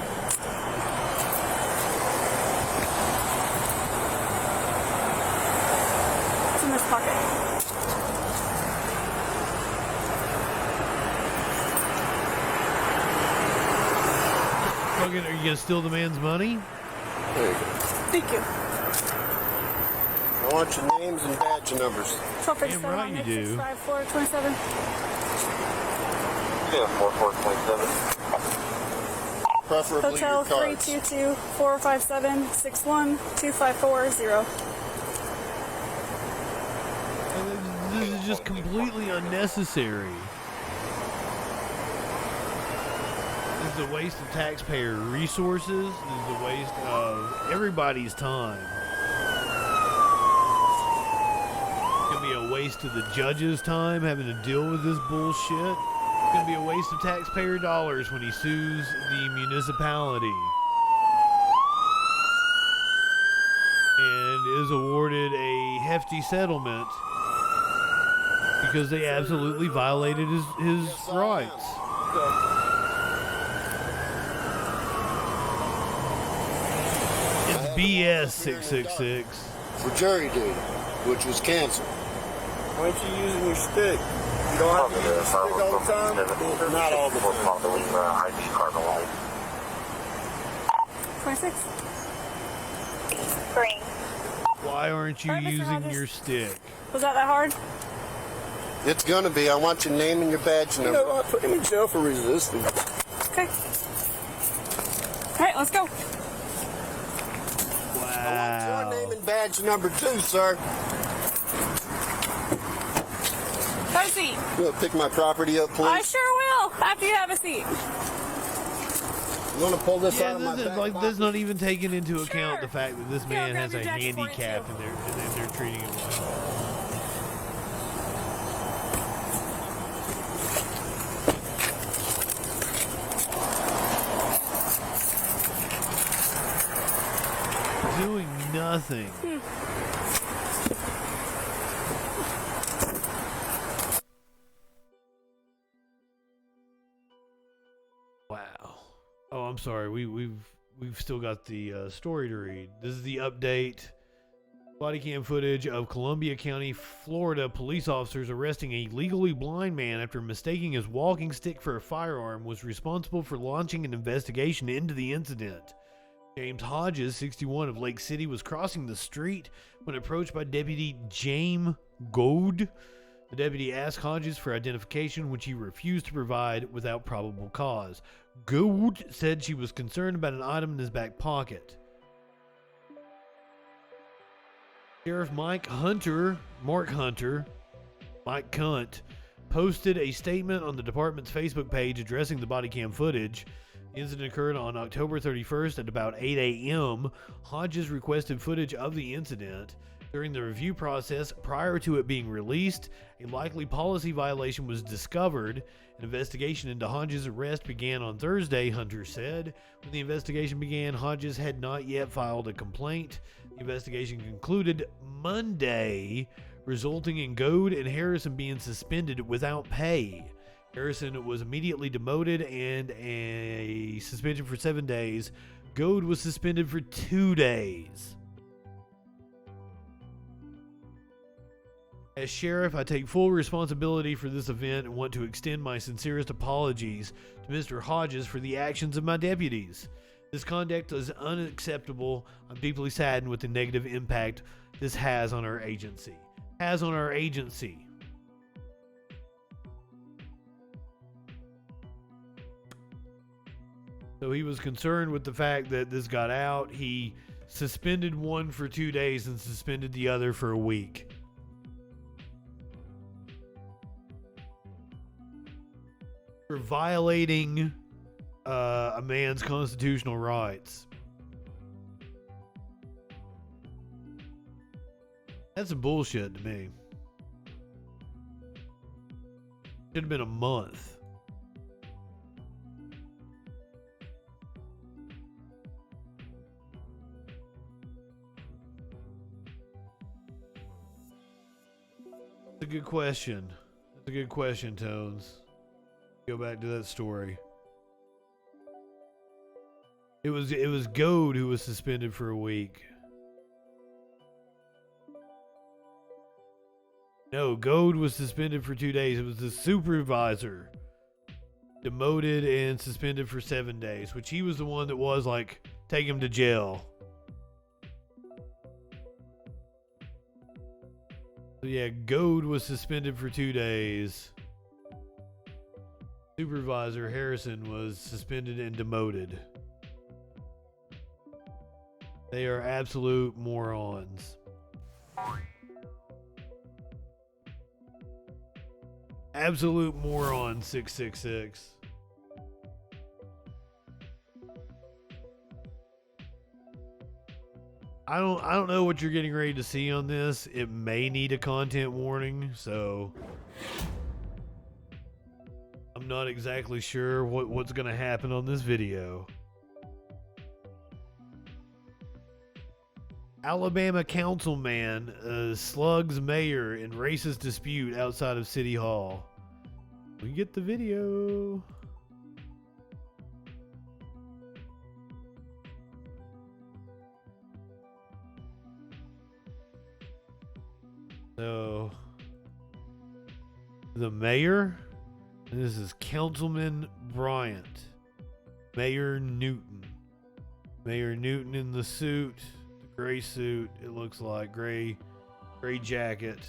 It's in this pocket. Are you gonna steal the man's money? There you go. Thank you. I want your names and badge numbers. Damn right you do. 65427. Yeah, 4427. Preferably Hotel your cards. 322-457-61-2540. This is just completely unnecessary. This is a waste of taxpayer resources. This is a waste of everybody's time. It's going to be a waste of the judge's time having to deal with this bullshit. It's going to be a waste of taxpayer dollars when he sues the municipality and is awarded a hefty settlement because they absolutely violated his rights. It's BS 666. For jury duty, which was canceled. Why aren't you using your stick? You don't have to use your stick all the time? Not all the time. 26. Green. Why aren't you using your stick? Was that hard? It's gonna be. I want your name and your badge number. You know, I'll put him in jail for resisting. Okay. All right, let's go. I want your name and badge number too, sir. Have a seat. You want to pick my property up, please? I sure will, after you have a seat. You want to pull this out of my this, back like, pocket? this not even taking into account the fact that this man has a handicap and they're treating him well. Doing nothing. Wow. Oh, I'm sorry. We've still got the story to read. This is the update. Body cam footage of Columbia County, Florida police officers arresting a legally blind man after mistaking his walking stick for a firearm was responsible for launching an investigation into the incident. James Hodges, 61, of Lake City, was crossing the street when approached by Deputy James Goad. The deputy asked Hodges for identification, which he refused to provide without probable cause. Goad said she was concerned about an item in his back pocket. Sheriff Mark Hunter, posted a statement on the department's Facebook page addressing the body cam footage. The incident occurred on October 31st at about 8 a.m. Hodges requested footage of the incident. During the review process, prior to it being released, a likely policy violation was discovered. An investigation into Hodges' arrest began on Thursday, Hunter said. When the investigation began, Hodges had not yet filed a complaint. The investigation concluded Monday, resulting in Goad and Harrison being suspended without pay. Harrison was immediately demoted and a suspension for 7 days. Goad was suspended for 2 days. As sheriff, I take full responsibility for this event and want to extend my sincerest apologies to Mr. Hodges for the actions of my deputies. This conduct is unacceptable. I'm deeply saddened with the negative impact this has on our agency. So he was concerned with the fact that this got out. He suspended one for 2 days and suspended the other for a week. For violating a man's constitutional rights. That's some bullshit to me. Should have been a month. That's a good question. That's a good question, Tones. Go back to that story. It was Goad who was suspended for a week. No, Goad was suspended for 2 days. It was the supervisor. Demoted and suspended for 7 days, which he was the one that was like, take him to jail. So yeah, Goad was suspended for 2 days. Supervisor Harrison was suspended and demoted. They are absolute morons. Absolute moron, 666. I don't know what you're getting ready to see on this. It may need a content warning, so I'm not exactly sure what's going to happen on this video. Alabama councilman slugs mayor in racist dispute outside of City Hall. We get the video. So, the mayor, and this is Councilman Bryant, Mayor Newton. Mayor Newton in the suit. Gray suit, it looks like gray jacket.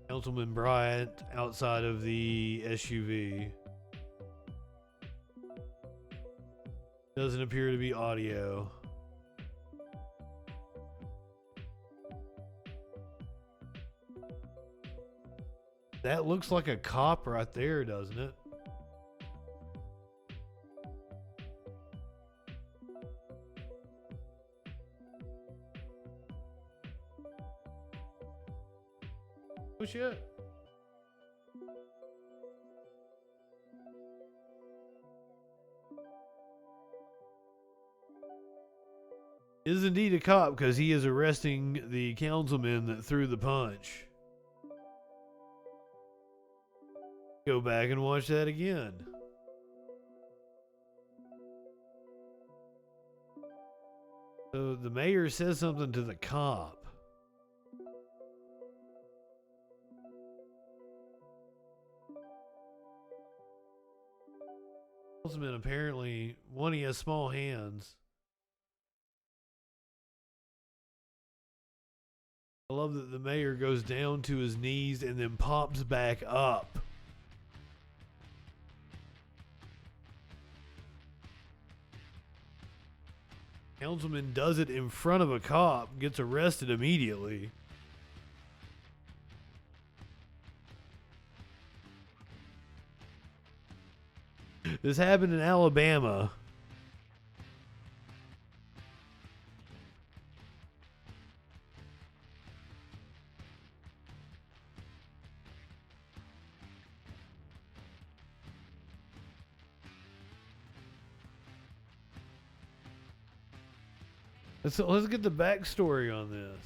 Councilman Bryant outside of the SUV. Doesn't appear to be audio. That looks like a cop right there, doesn't it? Oh shit. Is indeed a cop because he is arresting the councilman that threw the punch. Go back and watch that again. So the mayor says something to the cop. Councilman apparently, one, he has small hands. I love that the mayor goes down to his knees and then pops back up. Councilman does it in front of a cop, gets arrested immediately. This happened in Alabama. Let's get the backstory on this.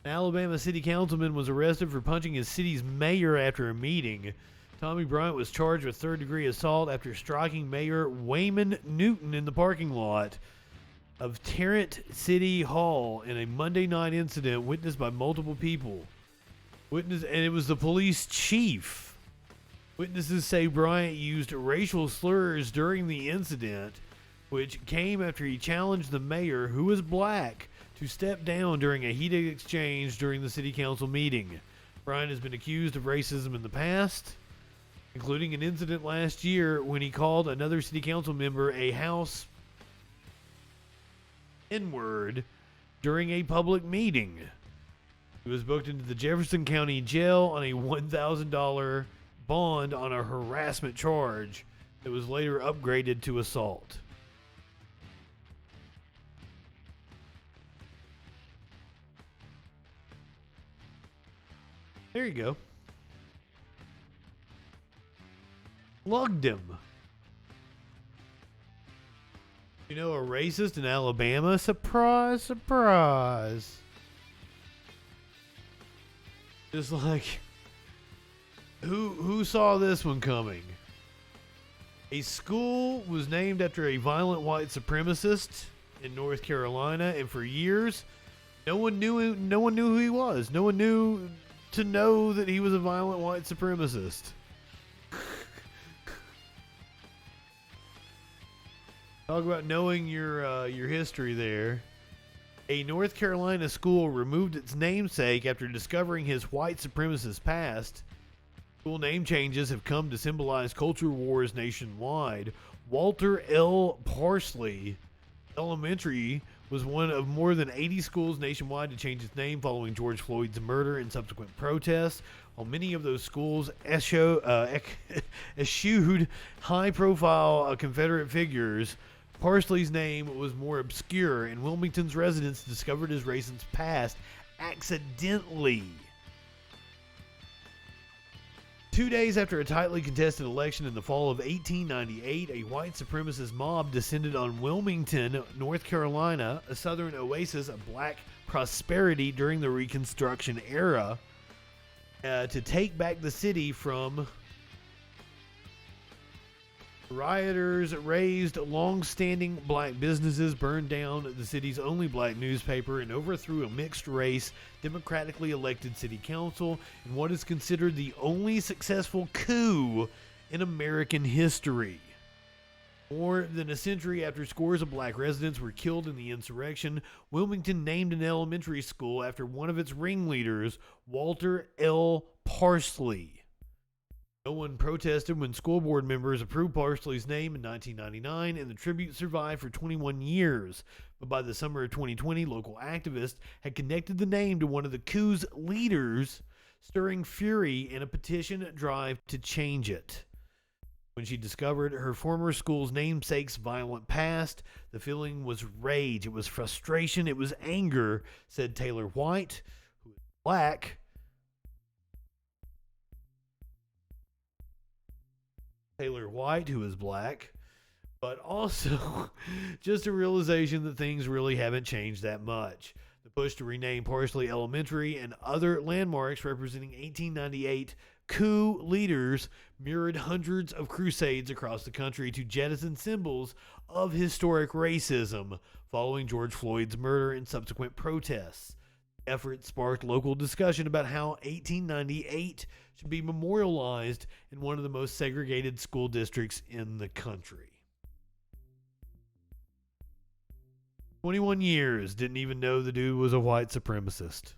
An Alabama city councilman was arrested for punching his city's mayor after a meeting. Tommy Bryant was charged with third-degree assault after striking Mayor Wayman Newton in the parking lot of Tarrant City Hall in a Monday night incident witnessed by multiple people. And it was the police chief. Witnesses say Bryant used racial slurs during the incident, which came after he challenged the mayor, who was black, to step down during a heated exchange during the city council meeting. Bryant has been accused of racism in the past, including an incident last year when he called another city council member a house N-word during a public meeting. He was booked into the Jefferson County Jail on a $1,000 bond on a harassment charge that was later upgraded to assault. There you go. Lugged him. You know, a racist in Alabama? Surprise, surprise. Just like, who saw this one coming? A school was named after a violent white supremacist in North Carolina, and for years, no one knew who he was. No one knew to know that he was a violent white supremacist. Talk about knowing your history there. A North Carolina school removed its namesake after discovering his white supremacist past. School name changes have come to symbolize culture wars nationwide. Walter L. Parsley Elementary was one of more than 80 schools nationwide to change its name following George Floyd's murder and subsequent protests. While many of those schools eschewed high-profile Confederate figures, Parsley's name was more obscure, and Wilmington's residents discovered his racist past accidentally. 2 days after a tightly contested election in the fall of 1898, a white supremacist mob descended on Wilmington, North Carolina, a southern oasis of black prosperity during the Reconstruction era, to take back the city from rioters. Razed long-standing black businesses, burned down the city's only black newspaper, and overthrew a mixed-race, democratically elected city council in what is considered the only successful coup in American history. More than a century after scores of black residents were killed in the insurrection, Wilmington named an elementary school after one of its ringleaders, Walter L. Parsley. No one protested when school board members approved Parsley's name in 1999, and the tribute survived for 21 years. But by the summer of 2020, local activists had connected the name to one of the coup's leaders, stirring fury in a petition drive to change it. When she discovered her former school's namesake's violent past, the feeling was rage, it was frustration, it was anger, said Taylor White, who is black. Taylor White, who is black, but also just a realization that things really haven't changed that much. The push to rename Parsley Elementary and other landmarks representing 1898 coup leaders mirrored hundreds of crusades across the country to jettison symbols of historic racism following George Floyd's murder and subsequent protests. The effort sparked local discussion about how 1898 should be memorialized in one of the most segregated school districts in the country. 21 years, didn't even know the dude was a white supremacist.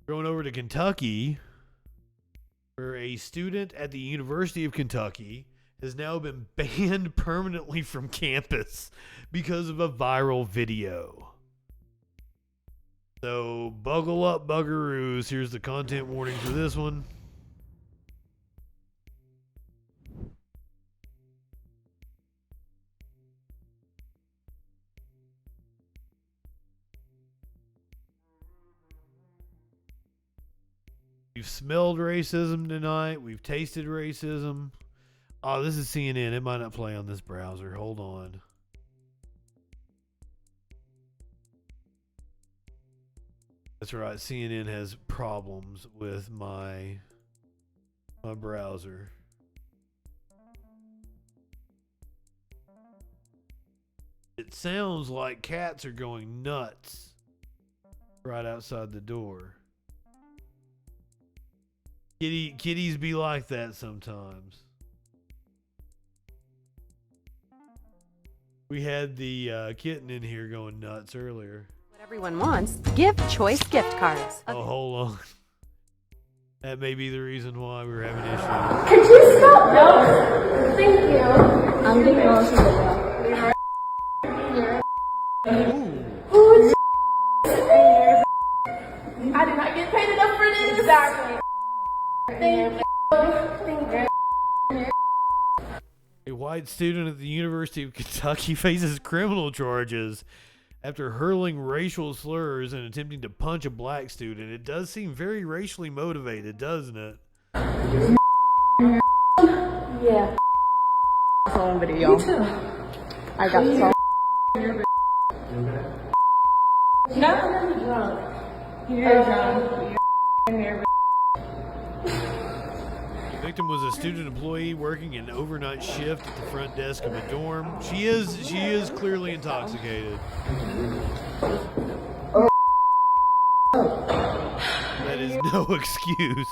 Going over to Kentucky, where a student at the University of Kentucky has now been banned permanently from campus because of a viral video. So buckle up, buggeroos. Here's the content warning for this one. We've smelled racism tonight. We've tasted racism. Oh, this is CNN. It might not play on this browser. Hold on. That's right. CNN has problems with my browser. It sounds like cats are going nuts right outside the door. Kitties be like that sometimes. We had the kitten in here going nuts earlier. What everyone wants, give choice gift cards. Oh, hold on. That may be the reason why we're having issues. Could you stop? No. Thank you. I'm getting all this video. Who's I did not get paid enough for this. Exactly. Thank you. A white student at the University of Kentucky faces criminal charges after hurling racial slurs and attempting to punch a black student. It does seem very racially motivated, doesn't it? Yeah. On video. You too. I got so. No. You're drunk. You're The victim was a student employee working an overnight shift at the front desk of a dorm. She is clearly intoxicated. That is no excuse.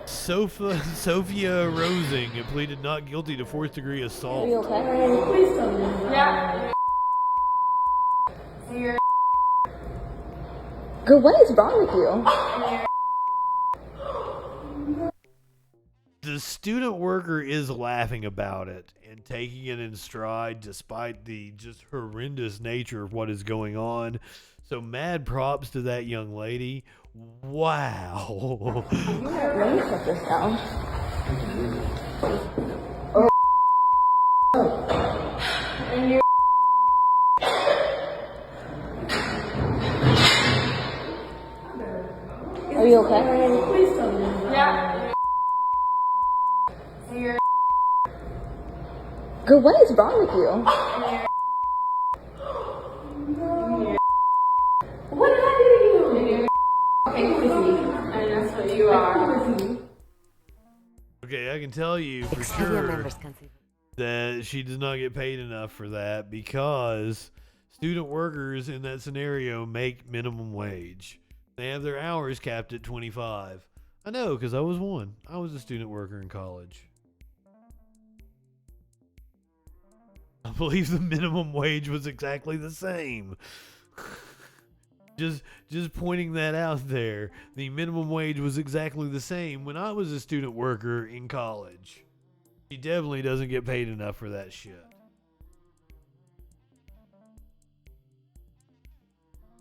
Sophia Rosing pleaded not guilty to fourth-degree assault. Are you okay? Please tell me. Yeah. Good, what is wrong with you? The student worker is laughing about it and taking it in stride despite the just horrendous nature of what is going on. So mad props to that young lady. Wow. Let me shut this down. Are you okay? Please tell me. Yeah. Good, what is wrong with you? What did I do to you? Okay, pussy. And that's what you are. Okay, I can tell you for sure that she does not get paid enough for that because student workers in that scenario make minimum wage. They have their hours capped at 25. I know, because I was one. I was a student worker in college. I believe the minimum wage was exactly the same. Just pointing that out there. The minimum wage was exactly the same when I was a student worker in college. She definitely doesn't get paid enough for that shit.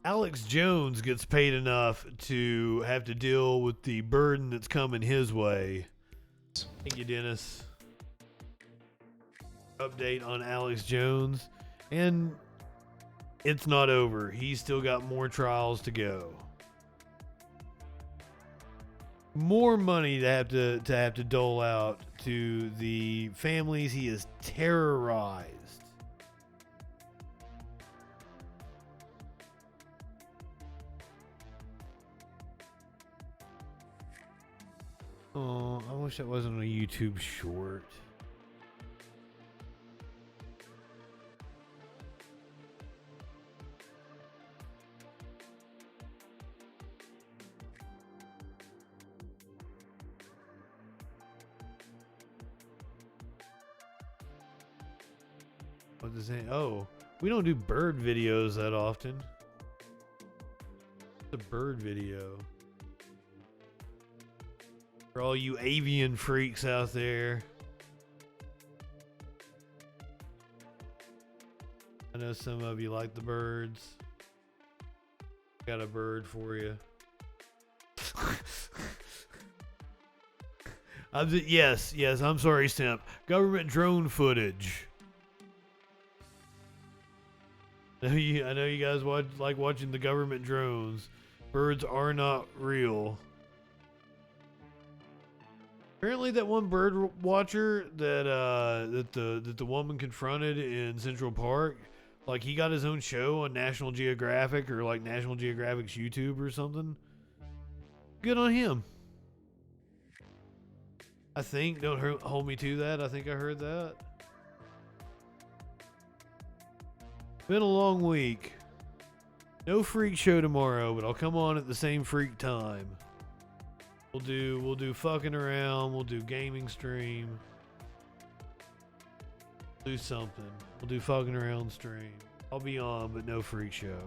Alex Jones gets paid enough to have to deal with the burden that's coming his way. Thank you, Dennis. Update on Alex Jones. And it's not over. He's still got more trials to go. More money to have to dole out to the families he has terrorized. Oh, I wish that wasn't a YouTube short. What does it? Oh, we don't do bird videos that often. It's a bird video. For all you avian freaks out there. I know some of you like the birds. Got a bird for you. Yes, I'm sorry, Simp. Government drone footage. I know you guys like watching the government drones. Birds are not real. Apparently, that one bird watcher that the woman confronted in Central Park, like he got his own show on National Geographic or like National Geographic's YouTube or something. Good on him. I think. Don't hold me to that. I think I heard that. Been a long week. No freak show tomorrow, but I'll come on at the same freak time. We'll do fucking around. We'll do gaming stream. Do something. We'll do fucking around stream. I'll be on, but no freak show.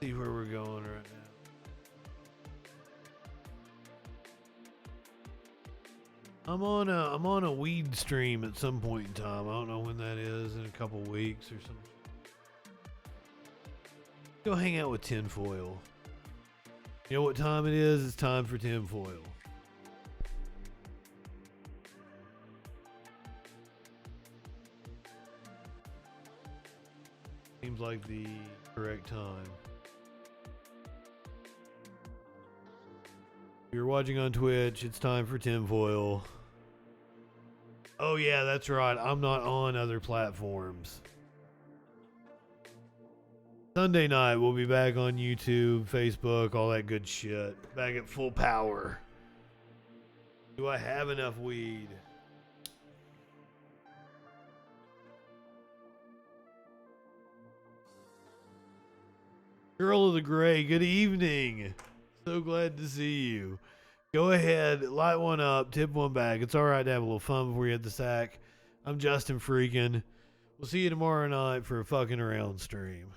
See where we're going right now. I'm on a weed stream at some point in time. I don't know when that is, in a couple weeks or something. Go hang out with Tinfoil. You know what time it is? It's time for Tinfoil. Seems like the correct time. If you're watching on Twitch, it's time for Tinfoil. Oh yeah, that's right. I'm not on other platforms. Sunday night, we'll be back on YouTube, Facebook, all that good shit. Back at full power. Do I have enough weed? Girl of the Gray, good evening. So glad to see you. Go ahead, light one up, tip one back. It's alright to have a little fun before you hit the sack. I'm JustinFREAKIN. We'll see you tomorrow night for a fucking around stream.